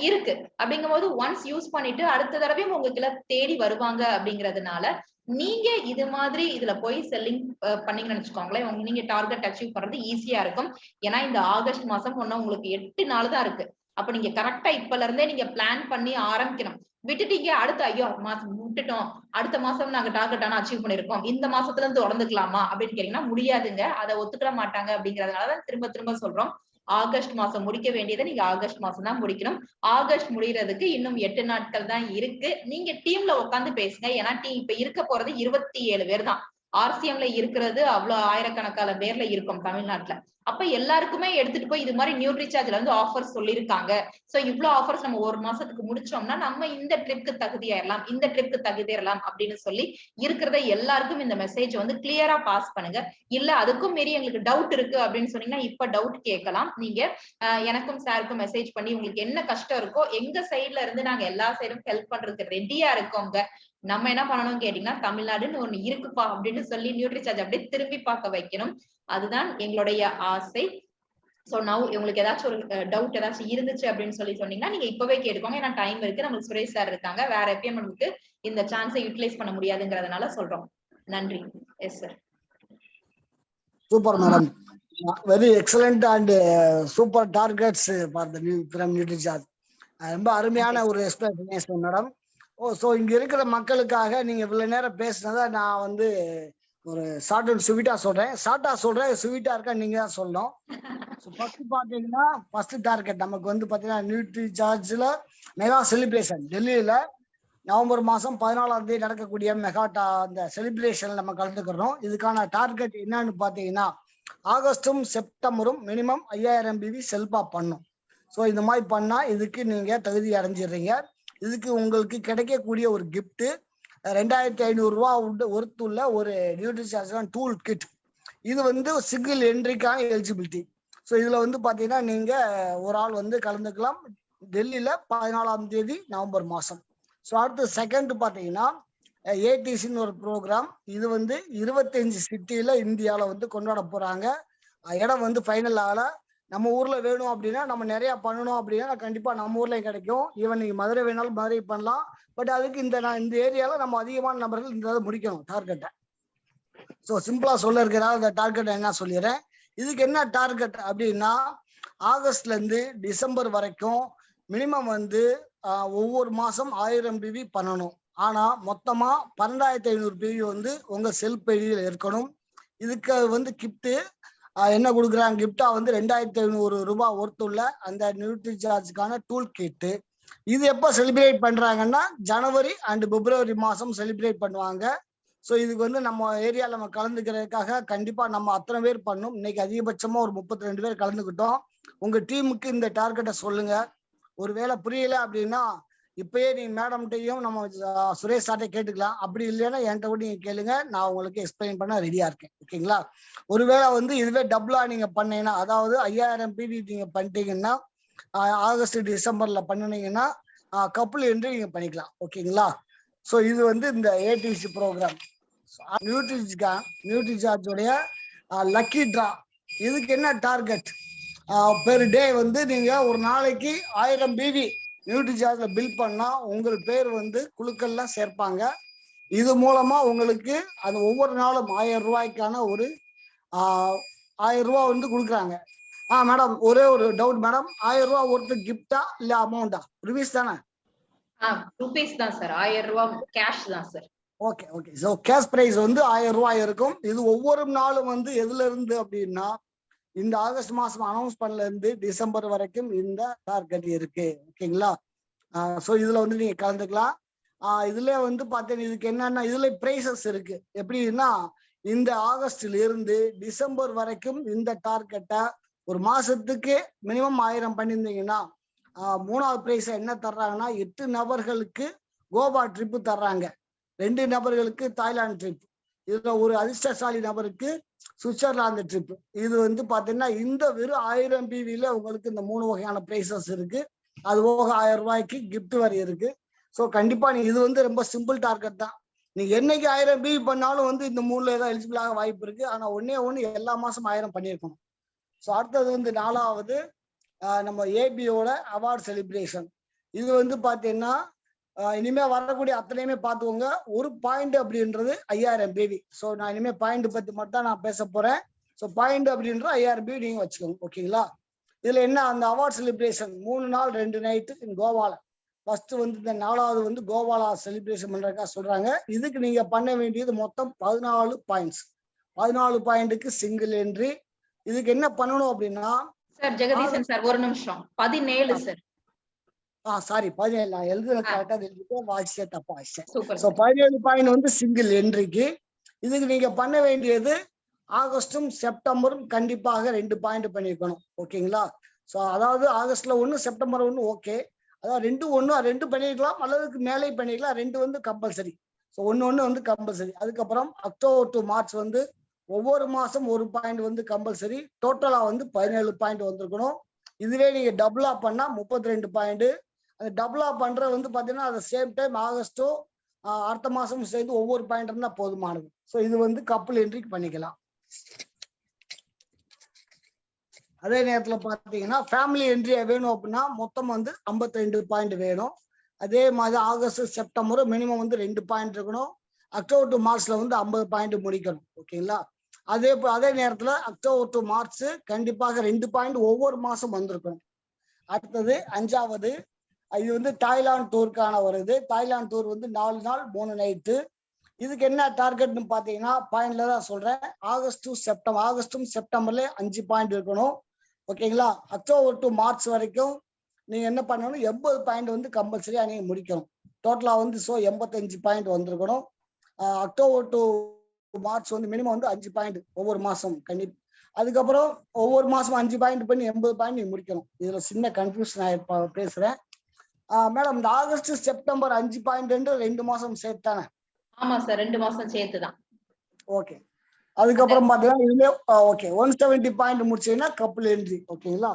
இருக்கு. அப்படிங்கும் போது ஒன்ஸ் யூஸ் பண்ணிட்டு அடுத்த தடவையும் உங்களுக்கு தேடி வருவாங்க. அப்படிங்கறதுனால நீங்க இது மாதிரி இதுல போய் செல்லிங் பண்ணீங்கன்னு நினைச்சுக்கோங்களேன், நீங்க டார்கெட் அச்சீவ் பண்றது ஈஸியா இருக்கும். ஏன்னா இந்த ஆகஸ்ட் மாசம் ஒன்னும் உங்களுக்கு 8 நாள் தான் இருக்கு. அப்ப நீங்க கரெக்டா இப்பல இருந்தே நீங்க பிளான் பண்ணி ஆரம்பிக்கணும். விட்டுட்டீங்க அடுத்த ஐயோ மாசம் விட்டுட்டோம், அடுத்த மாசம் நாங்க டார்கெட் ஆனா அச்சீவ் பண்ணிருக்கோம், இந்த மாசத்துல இருந்து தொடர்ந்துக்கலாமா அப்படின்னு கேட்டீங்கன்னா முடியாதுங்க. அதை ஒத்துக்கிட மாட்டாங்க. அப்படிங்கறதுனாலதான் திரும்ப திரும்ப சொல்றோம், ஆகஸ்ட் மாசம் முடிக்க வேண்டியதை நீங்க ஆகஸ்ட் மாசம் தான் முடிக்கணும். ஆகஸ்ட் முடியறதுக்கு இன்னும் 8 நாட்கள் தான் இருக்கு. நீங்க டீம்ல உட்காந்து பேசுங்க. ஏன்னா இப்ப இருக்க போறது 27 பேர் தான். RCMல இருக்கிறது அவ்வளவு ஆயிரக்கணக்கான பேர்ல இருக்கும் தமிழ்நாட்டுல. அப்ப எல்லாருக்குமே எடுத்துட்டு போய் இது மாதிரி நியூட்ரிசார்ஜ்ல இருந்து ஆஃபர்ஸ் சொல்லியிருக்காங்க. சோ இவ்வளவு ஆஃபர்ஸ் நம்ம ஒரு மாசத்துக்கு முடிச்சோம்னா நம்ம இந்த ட்ரிப்க்கு தகுதியாயிரலாம், இந்த ட்ரிப்க்கு தகுதியாயிரலாம் அப்படின்னு சொல்லி இருக்கிறத எல்லாருக்கும் இந்த மெசேஜ் வந்து கிளியரா பாஸ் பண்ணுங்க. இல்ல அதுக்கும் மீறி எங்களுக்கு டவுட் இருக்கு அப்படின்னு சொன்னீங்கன்னா இப்ப டவுட் கேட்கலாம். நீங்க எனக்கும் சாருக்கும் மெசேஜ் பண்ணி உங்களுக்கு என்ன கஷ்டம் இருக்கோ எங்க சைட்ல இருந்து நாங்க எல்லா சைடும் ஹெல்ப் பண்றதுக்கு ரெடியா இருக்கோங்க. நம்ம என்ன பண்ணணும்னு கேட்டீங்கன்னா, தமிழ்நாடுன்னு ஒண்ணு இருக்குப்பா அப்படின்னு சொல்லி நியூட்ரிசார்ஜ் அப்படியே திரும்பி பார்க்க வைக்கணும். அதுதான் எங்களுடைய ஆசை. சோ நவ் உங்களுக்கு ஏதாச்சும் ஒரு டவுட் ஏதாச்சும் இருந்துச்சு அப்படின்னு சொல்லி சொன்னீங்கன்னா நீங்க இப்பவே கேட்டுக்கோங்க. ஏன்னா டைம் இருக்கு. நமக்கு சுரேஷ் சார் இருக்காங்க. வேற எப்பயும் நமக்கு இந்த சான்ஸை யூட்டிலைஸ் பண்ண முடியாதுங்கிறதுனால சொல்றோம். நன்றி. Yes sir. Super madam, very excellent and super targets for the Nutricharge. ரொம்ப அருமையான ஒரு எக்ஸ்பிளனேஷன் மேடம். ஸோ இங்க இருக்கிற மக்களுக்காக நீங்க இவ்வளவு நேரம் பேசுனதை நான் வந்து ஒரு ஷார்ட் அண்ட் ஸ்வீட்டா சொல்றேன். ஸ்வீட்டா இருக்கா நீங்க தான் சொல்லணும். ஃபர்ஸ்ட் பாத்தீங்கன்னா ஃபர்ஸ்ட் டார்கெட் நமக்கு வந்து பாத்தீங்கன்னா நியூட்ரிசார்ஜ்ல மெகா செலிப்ரேஷன் டெல்லியில நவம்பர் மாசம் 14ஆம் தேதி நடக்கக்கூடிய மெகா அந்த செலிப்ரேஷன்ல நம்ம கலந்துக்கிறோம். இதுக்கான டார்கெட் என்னன்னு பாத்தீங்கன்னா ஆகஸ்டும் செப்டம்பரும் மினிமம் 5000 BV செல்பா பண்ணும். ஸோ இந்த மாதிரி பண்ணா இதுக்கு நீங்க தகுதி அடைஞ்சிடுறீங்க. இதுக்கு உங்களுக்கு கிடைக்கக்கூடிய ஒரு கிஃப்ட் 2500 ரூபா ஒருத்துள்ள ஒரு நியூட்ரிசார்ஜ் டூல் கிட். இது வந்து சிங்கிள் என்ட்ரிக்கான எலிஜிபிலிட்டி. ஸோ இதுல வந்து பாத்தீங்கன்னா நீங்க ஒரு ஆள் வந்து கலந்துக்கலாம் டெல்லியில 14ஆம் தேதி நவம்பர் மாசம். ஸோ அடுத்து செகண்ட் பாத்தீங்கன்னா ஏடிசின்னு ஒரு ப்ரோக்ராம். இது வந்து 25 சிட்டியில இந்தியாவில வந்து கொண்டாட போறாங்க. இடம் வந்து ஃபைனல் ஆகல. நம்ம ஊர்ல வேணும் அப்படின்னா நம்ம நிறைய பண்ணணும் அப்படின்னா கண்டிப்பா நம்ம ஊர்லயும் கிடைக்கும். ஈவன் நீங்க மதுரை வேணாலும் மதுரை பண்ணலாம். பட் அதுக்கு இந்த ஏரியால நம்ம அதிகமான நபர்கள் இந்த முடிக்கணும் டார்கெட்டை. ஸோ சிம்பிளா சொல்ல இருக்கிறாங்க இந்த டார்கெட் என்ன சொல்லிடுறேன். இதுக்கு என்ன டார்கெட் அப்படின்னா ஆகஸ்ட்ல இருந்து டிசம்பர் வரைக்கும் மினிமம் வந்து ஒவ்வொரு மாசம் 1000 BV பண்ணணும். ஆனா மொத்தமா 12500 BV வந்து உங்க செல்ஃப் ஐடியில இருக்கணும். இதுக்கு வந்து கிஃப்ட் என்ன கொடுக்குறாங்க, கிஃப்டா வந்து 2500 ரூபாய் ஒருத்துள்ள அந்த நியூட்ரிசார்ஜுக்கான டூல் கிட்டு. இது எப்போ செலிப்ரேட் பண்றாங்கன்னா ஜனவரி அண்ட் பிப்ரவரி மாசம் செலிப்ரேட் பண்ணுவாங்க. ஸோ இதுக்கு வந்து நம்ம ஏரியாவில் நம்ம கலந்துக்கிறதுக்காக கண்டிப்பா நம்ம அத்தனை பேர் பண்ணணும். இன்னைக்கு அதிகபட்சமா ஒரு 32 பேர் கலந்துக்கிட்டோம். உங்க டீமுக்கு இந்த டார்கெட்டை சொல்லுங்க. ஒருவேளை புரியல அப்படின்னா இப்பயே நீங்க மேடம்கிட்டையும் நம்ம சுரேஷ் சார்ட்டை கேட்டுக்கலாம். அப்படி இல்லைன்னா என்கிட்ட கூட நீங்க கேளுங்க, நான் உங்களுக்கு எக்ஸ்பிளைன் பண்ண ரெடியா இருக்கேன். ஓகேங்களா? ஒருவேளை வந்து இதுவே டபுளா நீங்க பண்ணீங்கன்னா, அதாவது 5000 PV நீங்க பண்ணிட்டீங்கன்னா ஆகஸ்ட் டிசம்பர்ல பண்ணினீங்கன்னா கப்புள் என்று நீங்க பண்ணிக்கலாம். ஓகேங்களா? ஸோ இது வந்து இந்த ஏடிசி ப்ரோக்ராம் நியூட்ரிசார்ஜோடைய லக்கி டிரா. இதுக்கு என்ன டார்கெட், பெர் டே வந்து நீங்க ஒரு நாளைக்கு 1000 BV நியூட்ரிசார்ஜ்ல பில் பண்ணா உங்கள் பேர் வந்து குழுக்கள்ல சேர்ப்பாங்க. இது மூலமா உங்களுக்கு அது ஒவ்வொரு நாளும் 1000 ரூபாய்க்கான ஒரு 1000 ரூபாய் வந்து கொடுக்குறாங்க. மேடம் ஒரே ஒரு டவுட் மேடம், 1000 ரூபாய் ஒருத்தர் கிஃப்டா இல்ல அமௌண்டா? ருபீஸ் தானே? ருபீஸ் தான் சார். 1000 ரூபாய் கேஷ் தான் sir. Okay okay. So cash price வந்து 1000 ரூபாய் இருக்கும். இது ஒவ்வொரு நாளும் வந்து எதுல இருந்து அப்படின்னா இந்த ஆகஸ்ட் மாசம் அனௌன்ஸ் பண்ணல இருந்து டிசம்பர் வரைக்கும் இந்த டார்கெட் இருக்கு. ஓகேங்களா? ஸோ இதுல வந்து நீங்க கலந்துக்கலாம். இதுல வந்து பார்த்தீங்கன்னா இதுக்கு என்னன்னா இதுல பிரைசஸ் இருக்கு. எப்படின்னா இந்த ஆகஸ்ட்ல இருந்து டிசம்பர் வரைக்கும் இந்த டார்கெட்டை ஒரு மாசத்துக்கு மினிமம் 1000 பண்ணியிருந்தீங்கன்னா 3வது பிரைஸ் என்ன தர்றாங்கன்னா 8 நபர்களுக்கு கோவா ட்ரிப்பு தர்றாங்க, 2 நபர்களுக்கு தாய்லாந்து ட்ரிப், இதுல ஒரு அதிர்ஷ்டசாலி நபருக்கு சுவிட்சர்லாந்து ட்ரிப். இது வந்து பாத்தீங்கன்னா இந்த வெறும் 1000 பிவில உங்களுக்கு இந்த 3 வகையான பிரைசஸ் இருக்கு. அது போக 1000 ரூபாய்க்கு கிஃப்ட் வரி இருக்கு. ஸோ கண்டிப்பா நீங்க இது வந்து ரொம்ப சிம்பிள் டார்கெட் தான். நீங்க என்னைக்கு 1000 பிவி பண்ணாலும் வந்து இந்த 3ல ஏதாவது எலிஜிபிள் ஆக வாய்ப்பு இருக்கு. ஆனா ஒண்ணு எல்லா மாசம் 1000 பண்ணியிருக்கணும். ஸோ அடுத்தது வந்து 4வது நம்ம ஏபியோட அவார்ட் செலிப்ரேஷன். இது வந்து பாத்தீங்கன்னா இனிமே வரக்கூடிய அத்தனையுமே பார்த்துக்கோங்க. ஒரு பாயிண்ட் அப்படின்றது 5000 பிவி. ஸோ நான் இனிமே பாயிண்ட் பத்தி மட்டும் நான் பேச போறேன். ஸோ பாயிண்ட் அப்படின்ற 5000 பிவி நீங்க வச்சுக்கோங்க. ஓகேங்களா? இதுல என்ன அந்த அவார்ட் செலிப்ரேஷன் 3 நாள் 2 நைட்டு கோவால. ஃபர்ஸ்ட் வந்து இந்த 4வது வந்து கோவால செலிப்ரேஷன் பண்றதுக்காக சொல்றாங்க. இதுக்கு நீங்க பண்ண வேண்டியது மொத்தம் 14 பாயிண்ட்ஸ். 14 பாயிண்ட்டுக்கு சிங்கிள் என்ட்ரி. இதுக்கு என்ன பண்ணணும் அப்படின்னா சார் ஜெகதீசன் சார் ஒரு நிமிஷம் 17 சார். சாரி 17 நான் எழுதுறது கரெக்டா எழுதிட்டேன், வாட்சிய தப்பா ஆயிடுச்சேன். சூப்பர். ஸோ 17 பாயிண்ட் வந்து சிங்கிள் என்ட்ரிக்கு. இதுக்கு நீங்க பண்ண வேண்டியது ஆகஸ்டும் செப்டம்பரும் கண்டிப்பாக 2 பாயிண்ட் பண்ணிருக்கணும். ஓகேங்களா? ஸோ அதாவது ஆகஸ்ட்ல 1 செப்டம்பர் 1 ஓகே. அதாவது 2 பண்ணிருக்கலாம் அல்லதுக்கு மேலே பண்ணிக்கலாம். 2 வந்து கம்பல்சரி. ஸோ 1 வந்து கம்பல்சரி. அதுக்கப்புறம் அக்டோபர் டு மார்ச் வந்து ஒவ்வொரு மாசம் 1 பாயிண்ட் வந்து கம்பல்சரி. டோட்டலா வந்து 17 பாயிண்ட் வந்திருக்கணும். இதுவே நீங்க டபுளா பண்ணா 32 பாயிண்ட். அந்த டபுளா பண்ற வந்து பாத்தீங்கன்னா அது சேம் டைம் ஆகஸ்டோ அடுத்த மாசம் சேர்ந்து ஒவ்வொரு பாயிண்ட் இருந்தா போதுமானது. ஸோ இது வந்து கப்பல் என்ட்ரிக்கு பண்ணிக்கலாம். அதே நேரத்துல பாத்தீங்கன்னா ஃபேமிலி என்ட்ரி வேணும் அப்படின்னா மொத்தம் வந்து 52 பாயிண்ட் வேணும். அதே மாதிரி ஆகஸ்ட் செப்டம்பர் மினிமம் வந்து 2 பாயிண்ட் இருக்கணும். அக்டோபர் டு மார்ச்ல வந்து 50 பாயிண்ட் முடிக்கணும். ஓகேங்களா? அதே நேரத்துல அக்டோபர் டு மார்ச் கண்டிப்பாக 2 பாயிண்ட் ஒவ்வொரு மாசம் வந்திருக்கணும். அடுத்தது 5வது இது வந்து தாய்லாந்து டூருக்கான வருது. தாய்லாந்து டூர் வந்து 4 நாள் 3 நைட்டு. இதுக்கு என்ன டார்கெட்னு பாத்தீங்கன்னா பாயிண்ட்ல தான் சொல்றேன். ஆகஸ்டும் செப்டம்பர்ல 5 பாயிண்ட் இருக்கணும். ஓகேங்களா? அக்டோபர் டு மார்ச் வரைக்கும் நீங்க என்ன பண்ணணும் 80 பாயிண்ட் வந்து கம்பல்சரியா நீங்க முடிக்கணும். டோட்டலா வந்து 85 பாயிண்ட் வந்திருக்கணும். அக்டோபர் டு மார்ச் வந்து மினிமம் வந்து 5 பாயிண்ட் ஒவ்வொரு மாசம் கண்டிப்பா. அதுக்கப்புறம் ஒவ்வொரு மாசம் 5 பாயிண்ட் பண்ணி 80 பாயிண்ட் நீங்க முடிக்கணும். இதுல சின்ன கன்ஃபியூஷன் ஆயிருப்பா பேசுறேன். மேடம் இந்த ஆகஸ்ட் செப்டம்பர் 5 பாயிண்ட் 2 மாசம் சேர்த்து தானே? ஆமா சார் 2 மாசம் சேர்த்துதான். ஓகே. அதுக்கப்புறம் பாத்தீங்கன்னா இதுல ஓகே 170 பாயிண்ட் முடிச்சீங்கன்னா கப்பல் என்ட்ரி. ஓகேங்களா?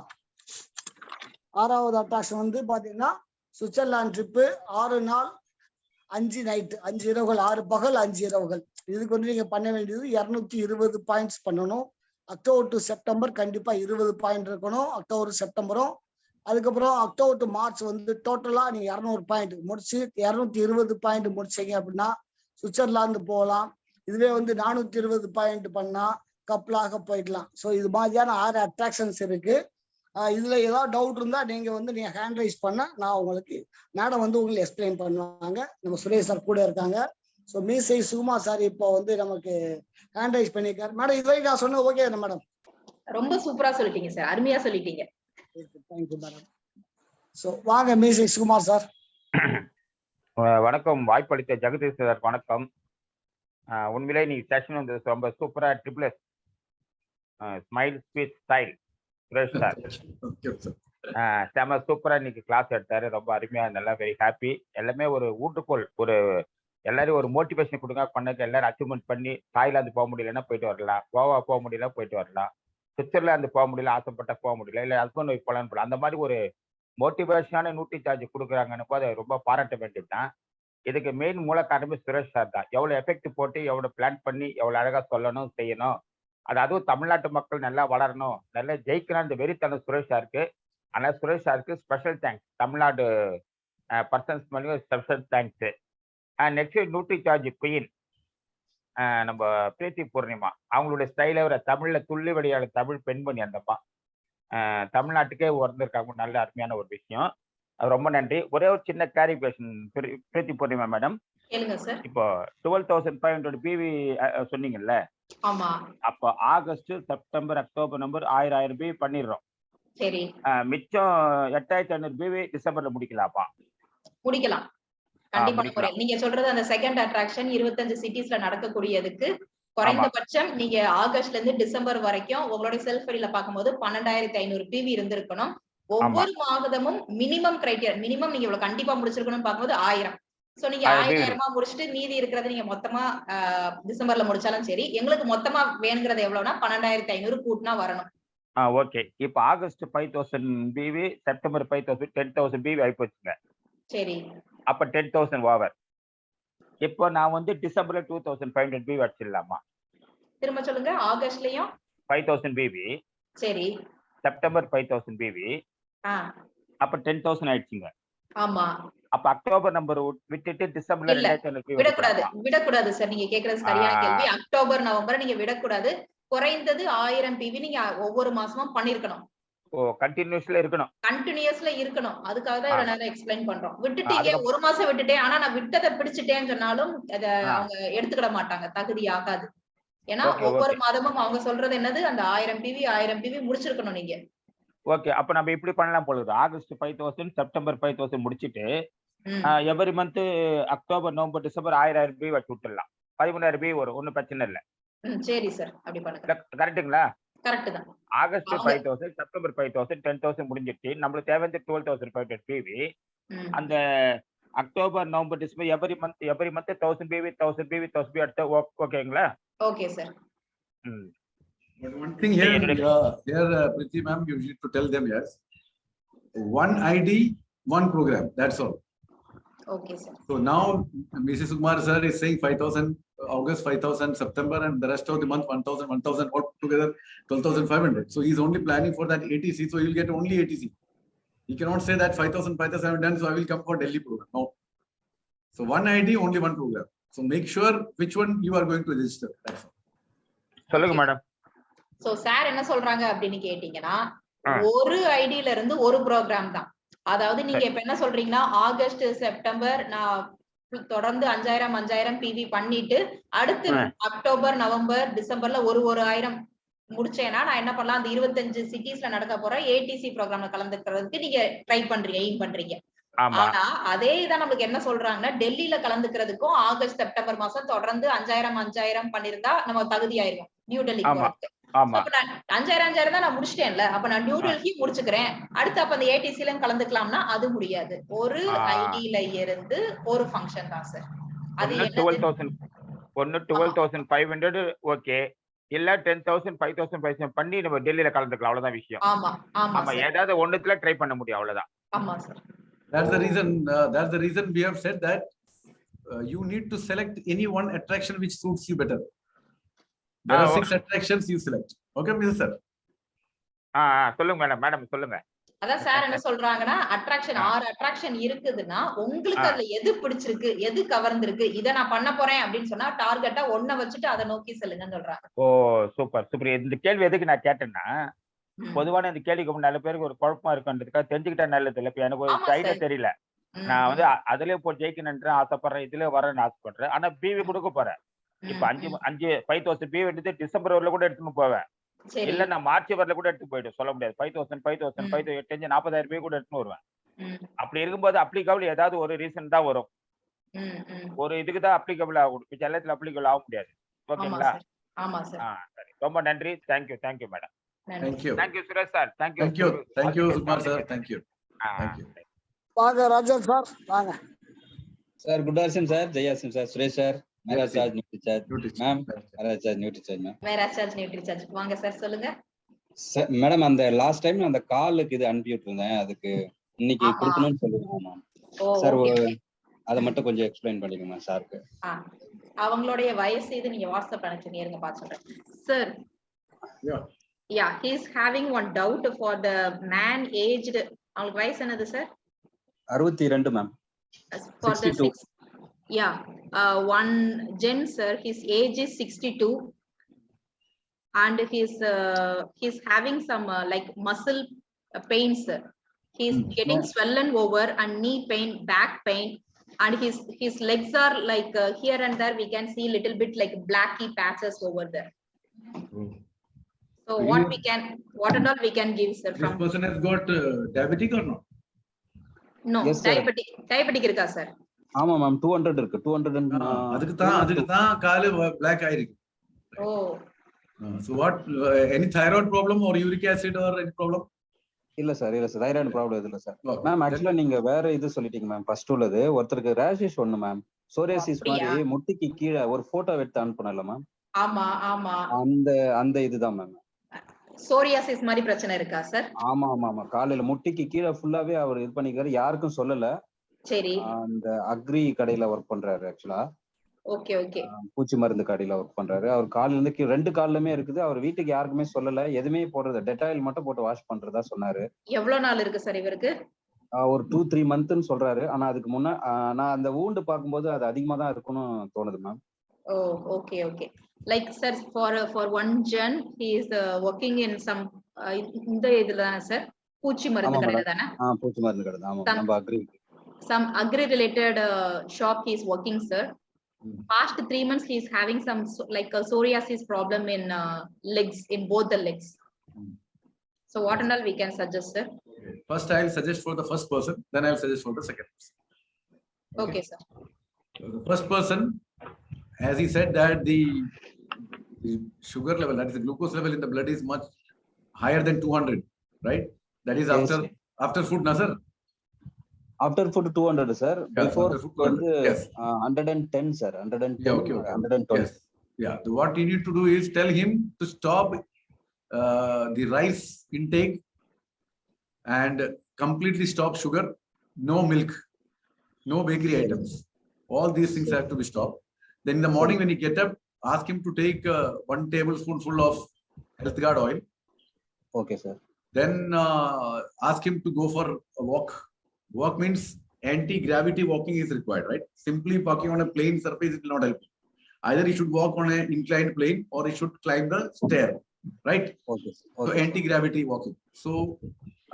6வது அட்ராக்ஷன் வந்து பாத்தீங்கன்னா சுவிட்சர்லாந்து ட்ரிப்பு 6 நாள் 5 நைட்டு 5 இரவுகள் 6 பகல் 5 இரவுகள். இதுக்கு வந்து நீங்க பண்ண வேண்டியது 220 பாயிண்ட்ஸ் பண்ணணும். அக்டோபர் டு செப்டம்பர் கண்டிப்பா 20 பாயிண்ட் இருக்கணும் அக்டோபர் செப்டம்பரும். அதுக்கப்புறம் அக்டோபர் டு மார்ச் வந்து டோட்டலா நீங்க 200 பாயிண்ட் முடிச்சு 220 பாயிண்ட் முடிச்சீங்க அப்படின்னா சுவிட்சர்லாந்து போகலாம். இதுவே வந்து 420 பாயிண்ட் பண்ணா கப்பலாக போயிடலாம். ஸோ இது மாதிரியான 6 அட்ராக்ஷன்ஸ் இருக்கு. இதுல ஏதாவது டவுட் இருந்தா நீங்க ஹேண்ட் ரைஸ் பண்ண நான் உங்களுக்கு மேடம் வந்து உங்களுக்கு எக்ஸ்பிளைன் பண்ணுவாங்க. நம்ம சுரேஷ் சார் கூட இருக்காங்க. ஸோ மீசை சுகுமார் சார் இப்போ வந்து நமக்கு ஹேண்ட் ரைஸ் பண்ணியிருக்காரு. மேடம் இதுவரை நான் சொன்ன ஓகே மேடம்? ரொம்ப சூப்பரா சொல்லிட்டீங்க சார், அருமையா சொல்லிட்டீங்க. Thank you madam. ஸோ வாங்க மீசை சுகுமார் சார். வணக்கம், வாய்ப்பளித்த ஜெகதீஷ் சார் வணக்கம். உண்மையிலே நீ செஷன் வந்து ரொம்ப சூப்பரா triple S smile speech style Suresh sir செம சூப்பரா இன்னைக்கு கிளாஸ் எடுத்தாரு. ரொம்ப அருமையா, நல்லா வெரி ஹாப்பி. எல்லாமே ஒரு ஊட்டுக்கோள், ஒரு எல்லாரும் ஒரு மோட்டிவேஷன் கொடுங்க பண்ணக்கு. எல்லாரும் அச்சீவ்மெண்ட் பண்ணி தாய்லாந்து போக முடியலன்னா போயிட்டு வரலாம், கோவா போக முடியல போயிட்டு வரலாம், சுவிட்சர்லாந்து போக முடியல ஆசைப்பட்ட போக முடியல, இல்லை ஹஸ்பண்ட் ஒய்ஃப் போகலான்னு போகலாம். அந்த மாதிரி ஒரு மோட்டிவேஷனான நியூட்ரிசார்ஜ் கொடுக்குறாங்கன்னு அதை ரொம்ப பாராட்ட வேண்டியது தான். இதுக்கு மெயின் மூல காரணமே சுரேஷ் சார் தான். எவ்வளோ எஃபெக்ட் போட்டு எவ்வளோ பிளான் பண்ணி எவ்வளோ அழகாக சொல்லணும் செய்யணும். அதுவும் தமிழ்நாட்டு மக்கள் நல்லா வளரணும், நல்லா ஜெயிக்கணும், இந்த வெறித்தனம் சுரேஷ் சாருக்கு. ஆனால் சுரேஷ் சாருக்கு special thanks. Tamil Nadu person smelling special thanks. Next Nutricharge queen நம்ம பிரீத்தி பூர்ணிமா, அவங்களுடைய ஸ்டைல ஒரு தமிழ்ல துள்ளி வழியாள தமிழ் பெண்மணி அந்தப்பா. தமிழ்நாட்டுக்கே வந்திருக்காங்க, நல்ல அருமையான ஒரு விஷயம். ரொம்ப நன்றி. ஒரே ஒரு சின்ன கிளாரிஃபிகேஷன் பிரீத்தி பூர்ணிமா மேடம், இப்போ 12,500 பிவி சொன்னீங்கல்ல, ஆமா. அப்போ August, September, October, November 1000 PV பண்ணிடுறோம். சரி. மிச்சம் 8,500 பிவி டிசம்பர்ல முடிக்கலாமா? முடிக்கலாம், கண்டிப்பா. நீங்க சொல்றது அந்த செகண்ட் அட்ராக்ஷன் 25 சிட்டிஸ்ல நடக்கக்கூடியதுக்கு குறைந்தபட்சம் நீங்க ஆகஸ்ட்ல இருந்து டிசம்பர் வரைக்கும் உங்களுடைய செல்ஃப் வழியில பார்க்கும்போது 12,500 பிவி இருந்திருக்கணும். ஒவ்வொரு மாதமும் மினிமம் கிரைட்டீரியா, மினிமம் நீங்க இவ்வளவு கண்டிப்பா முடிச்சிருக்கணும்னு பார்க்கும்போது 1000. சோ நீங்க 1000 முடிச்சுட்டு மீதி இருக்கிறத நீங்க மொத்தமா டிசம்பர்ல முடிச்சாலும் சரி, எங்களுக்கு மொத்தமா வேணுங்கிறது எவ்வளவுனா 12,500 கூட்டினா வரணும். ஓகே. இப்போ ஆகஸ்ட் 5,000 பிவி, செப்டம்பர் 5,000, 10,000 பிவி ஆயிப்போச்சுங்க. சரி. அப்ப 10,000 ஓவர். இப்போ நான் வந்து டிசம்பர்ல 2,500 பிவி அடிச்சிடலாமா? திரும்ப சொல்லுங்க. ஆகஸ்ட்லயும் 5,000 பிவி. சரி. September 5,000 PV. அப்ப 10,000 ஆயிடுச்சுங்க. ஆமா. அப்ப அக்டோபர் நம்பர் விட்டுட்டு டிசம்பர்ல 2,500 விடக்கூடாது சார். நீங்க கேக்குறது சரியான கேள்வி. அக்டோபர் நவம்பர் நீங்க விடக்கூடாது. குறைந்தது 1000 பிவி நீங்க ஒவ்வொரு மாசமும் பண்ணிருக்கணும். கண்டினியூஸ்ல இருக்கணும். கண்டினியூஸ்ல இருக்கணும். அதுக்காக தான் இவ்வளவு நேரம் எக்ஸ்பிளைன் பண்றோம். விட்டுட்டீங்க, ஒரு மாசம் விட்டுட்டேன், ஆனா நான் விட்டதை பிடிச்சிட்டேன்னு சொன்னாலும் அத அவங்க எடுத்துக்கிட மாட்டாங்க, தகுதி ஆகாது. ஏன்னா ஒவ்வொரு மாதமும் அவங்க சொல்றது என்னது, அந்த 1000 பிவி முடிச்சிருக்கணும் நீங்க. ஓகே. அப்ப நம்ம இப்படி பண்ணலாம் போலுது. ஆகஸ்ட் 5,000, செப்டம்பர் 5,000 முடிச்சிட்டு every month October, November, December 1000 PV வச்சு விட்டுடலாம். 13,000 பிவி வரும், ஒன்னும் பிரச்சனை இல்ல. சரி சார், அப்படி பண்ணுங்க. கரெக்ட்டுங்களா? கரெக்ட் தான். ஆகஸ்ட் 5,000, செப்டம்பர் 5,000, 10,000 முடிஞ்சிட்டு நம்மளுக்கு தேவையான 12,500 பிவி. அந்த October, November, December every month 1000 PV அடுத்த ஓகேங்களா? Okay sir. But one thing here, Preethi ma'am, you need to tell them, yes, one ID, one program, that's all. Okay, sir. So now Mrs. Kumar sir is saying 5,000 August, 5,000 September, and the rest of the month 1,000 all together 12,500. So he's only planning for that ATC, so he'll get only ATC. He cannot say that 5,000 done, so I will come for Delhi program. No. So one ID, only one program. So make sure which one you are going to register. That's all. சொல்லுங்க madam. So sir என்ன சொல்றாங்க அப்படின்னு கேட்டீங்கன்னா, ஒரு ஐடியில இருந்து ஒரு program தான். அதாவது நீங்க இப்ப என்ன சொல்றீங்கன்னா, ஆகஸ்ட், செப்டம்பர் நான் தொடர்ந்து 5,000 பிவி பண்ணிட்டு அடுத்து அக்டோபர், நவம்பர், டிசம்பர்ல ஒரு 1000 முடிச்சேன்னா நான் என்ன பண்ணலாம், அந்த 25 சிட்டிஸ்ல நடக்க போற ஏடிசி ப்ரோக்ராம்ல கலந்துக்கிறதுக்கு நீங்க ட்ரை பண்றீங்க, எய்ம் பண்றீங்க. ஆனா அதே இதான் நம்மளுக்கு என்ன சொல்றாங்கன்னா, டெல்லியில கலந்துக்கிறதுக்கும் ஆகஸ்ட், செப்டம்பர் மாசம் தொடர்ந்து 5,000 பண்ணிருந்தா நம்ம தகுதி ஆயிருவோம் நியூ டெல்லி போறதுக்கு. 5,000 தான் நான் முடிச்சிட்டேன்ல, அப்ப நான் நியூ டெல்லி முடிச்சுக்கிறேன், அடுத்து அப்ப அந்த ஏடிசில கலந்துக்கலாம்னா அது முடியாது. ஒரு ஐடியில இருந்து ஒரு ஃபங்க்ஷன் தான் சார். அது 12,500 ஓகே, இல்ல 10,000 5,500 பண்ணி நம்ம டெல்லியில கலந்துக்கலாம், அவ்வளவுதான் விஷயம். ஆமா ஏதாவது ஒண்ணுத்துல ட்ரை பண்ண முடியும், அவ்வளவுதான். ஆமா sir. That's the reason we have said that you need to select any one attraction which suits you better. There are 6 attractions you select. Okay, Mr. Sir. சொல்லுங்க மேடம் சொல்லுங்க. அதான் சார் என்ன சொல்றாங்கன்னா, அட்ராக்ஷன் 6 அட்ராக்ஷன் இருக்குதுன்னா உங்களுக்கு அதுல எது பிடிச்சிருக்கு, எது கவர்ந்திருக்கு, இத நான் பண்ண போறேன் அப்படின்னு சொன்னா டார்கெட்டா ஒண்ண வச்சுட்டு அதை நோக்கி செல்லுங்கன்னு சொல்றாங்க. சூப்பர். இந்த கேள்வி எதுக்கு நான் கேட்டேன்னா, பொதுவான இந்த கேள்விக்கு நல்ல பேருக்கு ஒரு குழப்பமா இருக்குன்றதுக்காக தெரிஞ்சுக்கிட்டா நல்லது இல்ல. இப்ப எனக்கு ஒரு ஐடியா தெரியல, நான் வந்து அதுலயே போய் ஜெயிக்கணும்ன்ற ஆசைப்படுறேன், இதுல வரேன்னு ஆசைப்படுறேன், ஆனா பிவி கொடுக்க போறேன். இப்ப 5,000 பிவி எடுத்து டிசம்பர் வரல கூட எடுத்துன்னு போவேன், இல்ல நான் மார்ச் வரல கூட எடுத்து போயிட்டு சொல்ல முடியாது. 5,000 8,500 40,000 பிவி கூட எடுத்துன்னு வருவேன். அப்படி இருக்கும்போது அப்ளிகபிள் ஏதாவது ஒரு ரீசன் தான் வரும், ஒரு இதுக்கு தான் அப்ளிகபிள் ஆகும், எல்லாத்துல அப்ளிகபிள் ஆக முடியாது. ஓகேங்களா? சரி, ரொம்ப நன்றி. Thank you madam. Thank you Suresh sir. Thank you Sukumar sir. Thank you. வாங்க ராஜன் சார், வாங்க sir. Good afternoon sir. Jayasim sir, Suresh sir, Nutricharge ma'am, Nutricharge வாங்க சார், சொல்லுங்க மேடம். அந்த லாஸ்ட் டைம் அந்த காலுக்கு இது அனுப்பி விட்டுருந்தேன், அதுக்கு இன்னைக்கு கொடுக்கணும்னு சொல்லிருக்காங்க சார். அதை மட்டும் கொஞ்சம் எக்ஸ்பிளைன் பண்ணிக்கோங்க சாருக்கு. அவங்களுடைய வயசு இது நீங்க வாட்ஸ்அப் அனுப்பிச்சு இருங்க, பார்த்து சொல்றேன் sir. he is having one doubt for the man aged. அவங்களுக்கு வயசு என்னது sir? 62 ma'am. For 62. Yeah, one gent sir, his age is 62 and he's having some like muscle pains, sir. He's getting swollen over and knee pain, back pain, and his legs are like here and there we can see little bit like blacky patches over there. So what and all we can give, sir? This person has got diabetic or not? No, Yes, sir. diabetic இருக்கா sir? ஆமா ma'am 200 இருக்கு 200 அதுக்கு தான் கால் black ஆயிருக்கு. Oh. So what, any thyroid problem or uric acid or any problem? இல்ல sir thyroid problem இல்ல sir ma'am. ஆக்சுவலா நீங்க வேற இது சொல்லிட்டீங்க மேம். ஃபர்ஸ்ட் உள்ளது ஒருத்தருக்கு ரேஷஸ் ஒண்ணு மேம், சோரியாசிஸ் மாதிரி முட்டிக்கு கீழே ஒரு போட்டோ எடுத்து அனுப்புனல மேம். ஆமா ஆமா, அந்த இதுதான் மேம். சோரியாசிஸ் மாதிரி பிரச்சனை இருக்கா சார்? ஆமா ஆமா ஆமா, காலையில முட்டிக்கு கீழே ஃபுல்லாவே அவர் இது பண்ணிக்கிறாரு, யாருக்கும் சொல்லல. சரி. அந்த அக்ரி கடையில ஒர்க் பண்றாரு ஆக்சுவலா. Okay okay. பூச்சி மருந்து கடையில ஒர்க் பண்றாரு. அவர் காலில இருந்து 2 கால்லயுமே இருக்குது. அவர் வீட்டுக்கு யாருக்குமே சொல்லல, எதுவுமே போடுறது டெட்டாயில் மட்டும் போட்டு வாஷ் பண்றதா சொன்னாரு. எவ்வளவு நாள் இருக்கு சார் இவருக்கு? ஒரு 2-3 மந்த்னு சொல்றாரு. ஆனா அதுக்கு முன்ன நான் அந்த wound பாக்கும்போது அது அதிகமா தான் இருக்கும்னு தோணுது ma'am. Oh okay okay. Like sir, for one gen he is working in some இந்த இதுல சார் பூச்சி மருந்து கடையில தானே? பூச்சி மருந்து கடை. ஆமா, நம்ம agri. Some agri related shop he is working, sir. Past 3 months he is having some like a psoriasis problem in legs, in both the legs. So what and all we can suggest, sir? First I'll suggest for the first person, then I'll suggest for the second person. Okay sir. So the first person, as he said that the sugar level, that is the glucose level in the blood is much higher than 200, right? That is after food, na sir? After food 200 sir. Before food yes. 110 sir. 110. Yeah, okay. 112. Yes. Yeah. So what you need to do is tell him to stop the rice intake and completely stop sugar, no milk, no bakery items. All these things have to be stopped. Then in the morning when you get up, ask him to take 1 tablespoonful of health guard oil. Okay sir. Then ask him to go for a walk. Walk means anti-gravity walking is required, right? Simply walking on a plain surface, it will not help. Either he should walk on an inclined plane or he should climb the stair, right? Okay. So anti-gravity walking. So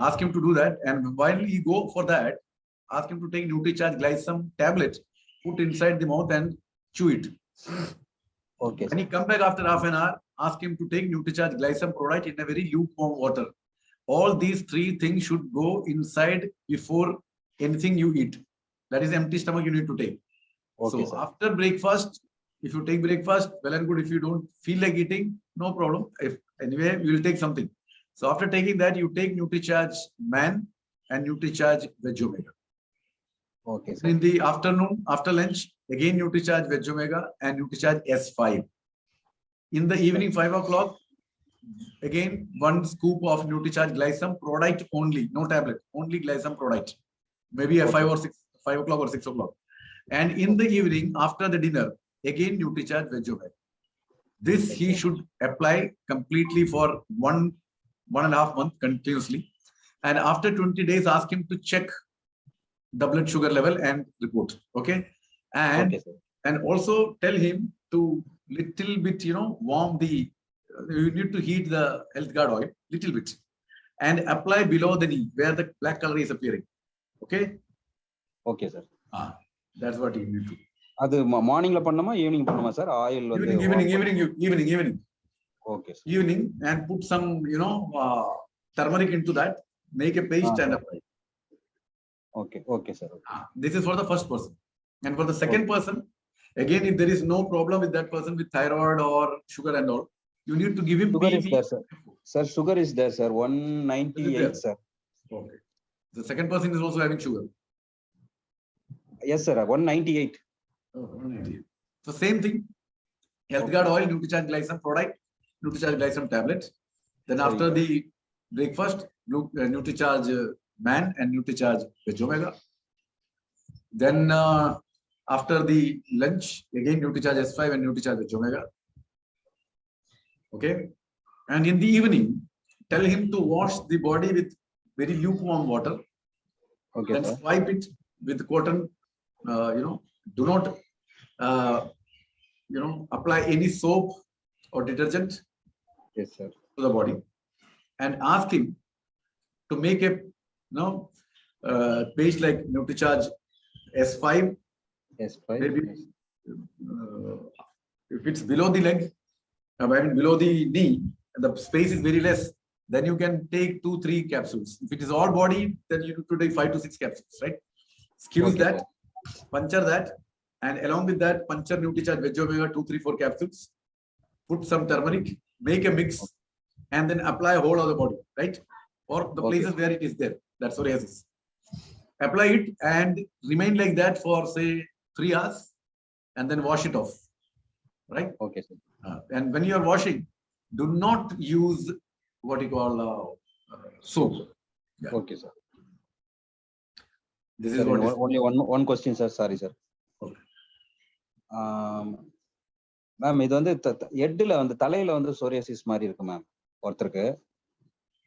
ask him to do that, and while he go for that, ask him to take Nutricharge glycine tablet, put inside the mouth and chew it. Okay. When he come back after half an hour, ask him to take Nutricharge glycine product in a very lukewarm water. All these 3 things should go inside before anything you eat. That is empty stomach you need to take. Okay, so sir. After breakfast, if you take breakfast, well and good. If you don't feel like eating, no problem. If anyway, you will take something. So after taking that, you take Nutricharge Man and Nutricharge Veg Omega. Okay, sir. In the afternoon, after lunch, again Nutricharge Veg Omega and Nutricharge S5. In the evening, 5 o'clock, again 1 scoop of Nutricharge glycine product only, no tablet, only glycine product. Maybe at 5 o'clock or 6 o'clock. And in the evening, after the dinner, again Nutricharge Veg Omega. This he should apply completely for 1.5 months continuously. And after 20 days, ask him to check the blood sugar level and report. Okay. And also tell him to little bit, warm the, you need to heat the health guard oil little bit and apply below the knee where the black color is appearing. Okay. Okay sir. That's what you need to. அது மார்னிங்ல பண்ணனுமா evening பண்ணுமா sir? Oil வந்து evening. Okay sir. Evening, and put some turmeric into that, make a paste and apply. Okay sir. This is for the first person. And for the second person, again, if there is no problem with that person with thyroid or sugar and all, you need to give him sugar is there, sir. Sir, sugar is there, sir. 198, sir. Okay. The second person is also having sugar. Yes, sir. 198. Oh, 198. So same thing. Health guard oil, Nutricharge glycine product, Nutricharge glycine tablet. Then after the breakfast, Nutricharge Man and Nutricharge Veg Omega. Then after the lunch, again Nutricharge S5 and Nutricharge Veg Omega. Okay. And in the evening, tell him to wash the body with very lukewarm water Okay, Then sir. swipe it with cotton. Do not apply any soap or detergent Yes, sir. to the body, and ask him to make a paste like Nutricharge S5. S5. Maybe if it's below the leg, below the knee, and the space is very less, then you can take 2-3 capsules. If it is all body, then you need to take 5 to 6 capsules, right? Squeeze that, puncture that, and along with that, puncture Nutricharge Veg Omega 2-3-4 capsules. Put some turmeric, make a mix, and then apply whole of the body, right? Or the places where it is there. That's psoriasis. Apply it and remain like that for say 3 hours, and then wash it off, right? Okay, sir. And when you are washing, do not use what you call soap. Yeah. Okay, sir. This Sir, is what is only one question, sir. Sorry, sir. Okay. Ma'am இது வந்து ஹெட்ல வந்து தலையில வந்து psoriasis மாதிரி இருக்கு ma'am ஒருத்தருக்கு.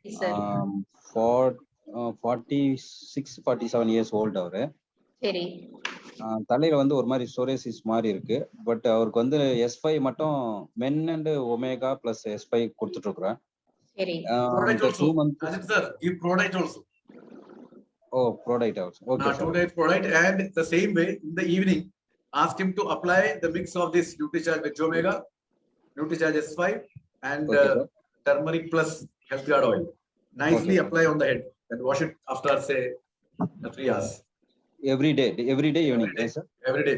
46-47 years old அவரு. சரி. தலையில வந்து ஒரு மாதிரி சோரியாசிஸ் மாதிரி இருக்கு. பட் அவருக்கு வந்து S5 மட்டும் men and omega plus S5 கொடுத்துட்டு இருக்கிறேன். சரி. Product also. Sir, give product also. Oh, product also. Okay, sir. 2 days product, and the same way in the evening, ask him to apply the mix of this Nutricharge Veg Omega, Nutricharge S5, and turmeric plus health guard oil. Nicely apply on the head and wash it after say 3 hours. Every day evening, yes, sir. Every day.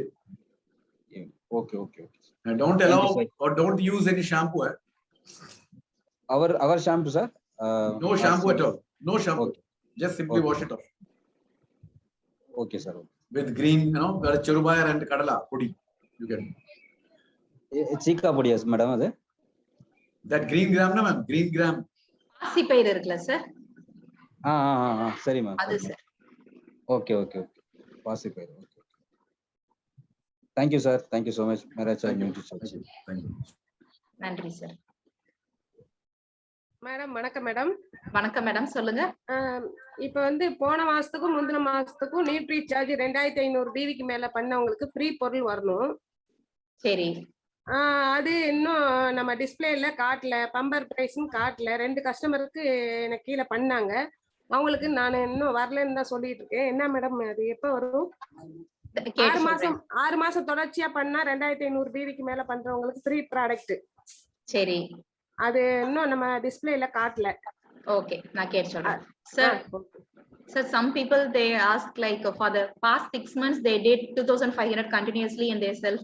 Okay. And don't allow or don't use any shampoo. Our shampoo, sir. No shampoo at all. No shampoo. Okay. Just simply wash it off. Okay, sir. With green, cherubayar and kadala pudi. You can. Chika pudi, yes, madam. That green gram, no, ma'am. Green gram. பாசிப்பயிறு இருக்குல்ல sir? சரி ma'am. அது sir. Okay. பாசிப்பயிறு. Okay. Thank you, sir. Thank you so much. Thank you. நன்றி sir. Madam வணக்கம் madam. வணக்கம் madam, சொல்லுங்க. இப்போ வந்து போன மாசத்துக்கும் முந்தின மாசத்துக்கும் நியூட்ரிசார்ஜ் 2500 டிவிக்கு மேல பண்ணவங்களுக்கு ஃப்ரீ பொருள் வரணும். சரி. அது இன்னும் நம்ம டிஸ்பிளேல காட்டல, பம்பர் பிரைஸ்ன்னு காட்டல. 2 கஸ்டமருக்கு எனக்கு கீழே பண்ணாங்க, அவங்களுக்கு நான் இன்னும் வரலன்னு தான் சொல்லிட்டு இருக்கேன். என்ன மேடம் அது எப்ப வரும்? 6 மாசம் தொடர்ச்சியா பண்ணா 2500 டிவிக்கு மேல பண்றவங்களுக்கு ஃப்ரீ ப்ராடக்ட். சரி. அது இன்னும் நம்ம டிஸ்பிளேல காட்டல. ஓகே, நான் கேட்டு சொல்றேன் sir. So some people they ask like for the past 6 months they did 2500 continuously in their self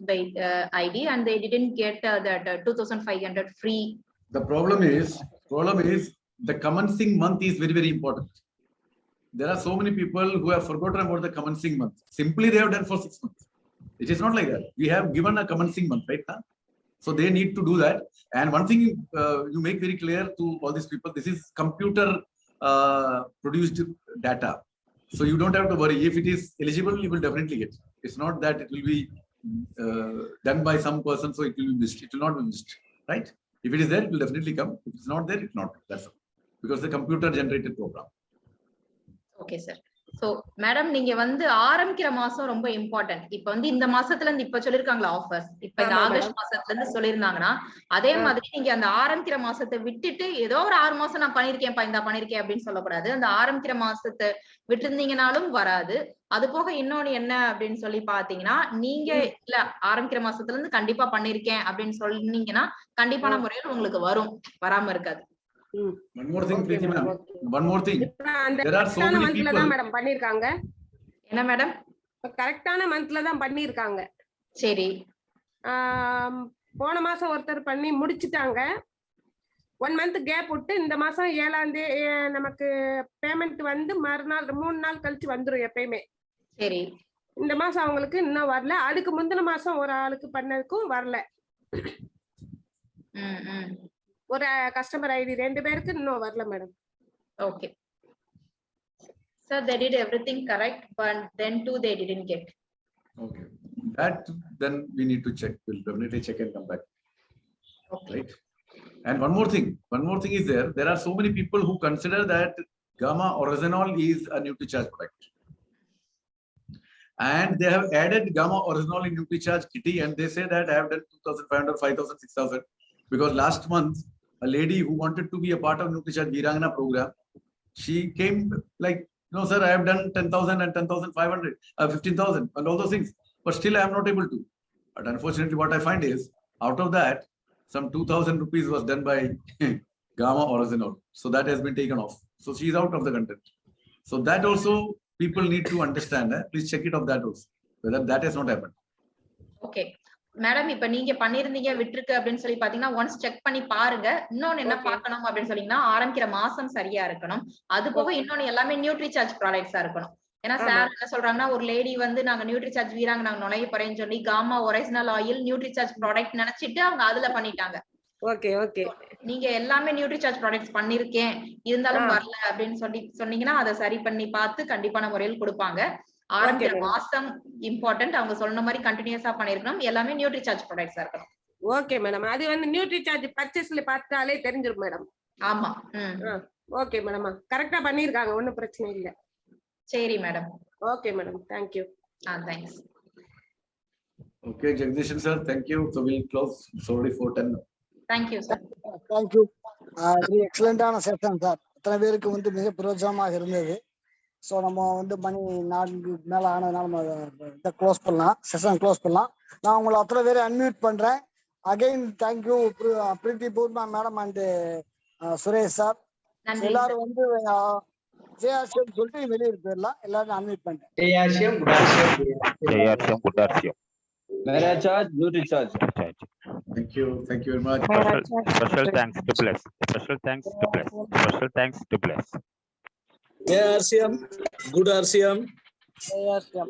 ID and they didn't get that 2500 free. The problem is the commencing month is very important. There are so many people who have forgotten about the commencing month. Simply they have done for 6 months. It is not like that. We have given a commencing month, right? So they need to do that. And one thing you make very clear to all these people, this is computer produced data. So you don't have to worry. If it is eligible, you will definitely get. It's not that it will be done by some person, so it will be missed. It will not be missed, right? If it is there, it will definitely come. If it's not there, it's not. That's all. Because the computer generated program. Okay, sir. So madam, நீங்க வந்து ஆரம்பிக்கிற மாசம் ரொம்ப important. இப்ப வந்து இந்த மாசத்துல இருந்து இப்ப சொல்லிருக்காங்களா ஆஃபர்ஸ், இப்ப இந்த ஆகஸ்ட் மாசத்துல இருந்து சொல்லிருந்தாங்கன்னா அதே மாதிரி நீங்க அந்த ஆரம்பிக்கிற மாசத்தை விட்டுட்டு ஏதோ ஒரு 6 மாசம் நான் பண்ணிருக்கேன்ப்பா இந்த பண்ணிருக்கேன் அப்படின்னு சொல்லக்கூடாது. அந்த ஆரம்பிக்கிற மாசத்தை விட்டு இருந்தீங்கனாலும் வராது. அது போக இன்னொன்னு என்ன அப்படின்னு சொல்லி பாத்தீங்கன்னா, நீங்க இல்ல ஆரம்பிக்கிற மாசத்துல இருந்து கண்டிப்பா பண்ணிருக்கேன் அப்படின்னு சொன்னீங்கன்னா கண்டிப்பான முறையில் உங்களுக்கு வரும், வராம இருக்காது. One more thing, Preethi ma'am. One more thing. There are so many people. Madam பண்ணிருக்காங்க. என்ன மேடம்? கரெக்டான மந்த்ல தான் பண்ணிருக்காங்க. சரி. போன மாசம் ஒருத்தர் பண்ணி முடிச்சிட்டாங்க. 1 மந்த் கேப் விட்டு இந்த மாசம் 7ஆம் தேதி நமக்கு பேமெண்ட் வந்து மறுநாள் 3 நாள் கழிச்சு வந்துரும் எப்பயுமே. சரி. இந்த மாசம் அவங்களுக்கு இன்னும் வரல. அதுக்கு முந்தின மாசம் ஒரு ஆளுக்கு பண்ணதுக்கும் வரல. ஒரு கஸ்டமர் ஐடி 2 பேருக்கு இன்னும் வரல madam. Okay. So they did everything correct, but then too they didn't get. Okay. That then we need to check. We'll definitely check and come back. Okay. Right. And one more thing is there. There are so many people who consider that gamma or resinol is a Nutricharge product. And they have added gamma oryginol in Nutricharge kitty, and they say that I have done 2,500, 5,000, 6,000. Because last month, a lady who wanted to be a part of Nutricharge Virangana program, she came like, no, sir, I have done 10,000 and 10,500, 15,000 and all those things, but still I am not able to. But unfortunately, what I find is, out of that, some 2,000 rupees was done by gamma oryginol. So that has been taken off. So she is out of the content. So that also people need to understand. Please check it of that also, whether that has not happened. Okay. Madam இப்ப நீங்க பண்ணிருந்தீங்க விட்டுருக்கு அப்படின்னு சொல்லி பாத்தீங்கன்னா once check பண்ணி பாருங்க. இன்னொன்னு என்ன பார்க்கணும் அப்படின்னு சொன்னீங்கன்னா ஆரம்பிக்கிற மாசம் சரியா இருக்கணும். அது போக இன்னொன்னு எல்லாமே நியூட்ரிசார்ஜ் ப்ராடக்ட்ஸா இருக்கணும். ஏன்னா சார் என்ன சொல்றாங்கன்னா ஒரு லேடி வந்து நாங்க நியூட்ரிசார்ஜ் வீராங்க நாங்க நுழைய போறேன்னு சொல்லி காமா ஒரிஜினல் ஆயில் நியூட்ரிசார்ஜ் ப்ராடக்ட் நினைச்சிட்டு அவங்க அதுல பண்ணிட்டாங்க. Okay okay. நீங்க எல்லாமே நியூட்ரிசார்ஜ் ப்ராடக்ட்ஸ் பண்ணிருக்கேன் இருந்தாலும் வரல அப்படின்னு சொன்னீங்கன்னா அதை சரி பண்ணி பார்த்து கண்டிப்பான முறையில் கொடுப்பாங்க. ஆரம்பிக்கிற மாசம் இம்பார்ட்டன்ட். அவங்க சொன்ன மாதிரி கண்டினியூஸா பண்ணிருக்கணும். எல்லாமே நியூட்ரிசார்ஜ் ப்ராடக்ட்ஸா இருக்கணும். Okay madam. அது வந்து நியூட்ரிசார்ஜ் பர்ச்சேஸ்ல பார்த்தாலே தெரிஞ்சிரும் மேடம். ஆமா. Okay madam. கரெக்டா பண்ணிருக்காங்க, ஒண்ணும் பிரச்சனை இல்ல. சரி madam. Okay madam. Thank you. Thanks. Okay, Jagdishan sir, thank you. So we'll close sorry for 10. Thank you sir. Thank you. Very excellent ஆன செஷன் சார். அத்தனை பேருக்கு வந்து மிக பிரயோஜனமாக இருந்தது. ஸோ நம்ம வந்து மணி 4 மேல ஆனதுனால நம்ம இதை க்ளோஸ் பண்ணலாம், செஷன் க்ளோஸ் பண்ணலாம். நான் உங்களை அத்தனை பேரை அன்மியூட் பண்றேன். Again thank you Preethi, Purnima madam and Suresh sir. எல்லாரும் வந்து ஜெயாசியம் சொல்லிட்டு வெளியே போயிடலாம். எல்லாரும் அன்மியூட் பண்றேன். ஜெயாசியம் குடாசியம் Nutricharge, Nutricharge. Thank you very much. Special thanks to Bless. Special thanks to Bless. Special thanks to Bless. RCM, good RCM.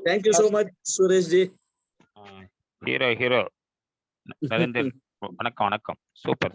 Thank you so much, Suresh ji. Hero. Narendra, வணக்கம். Super.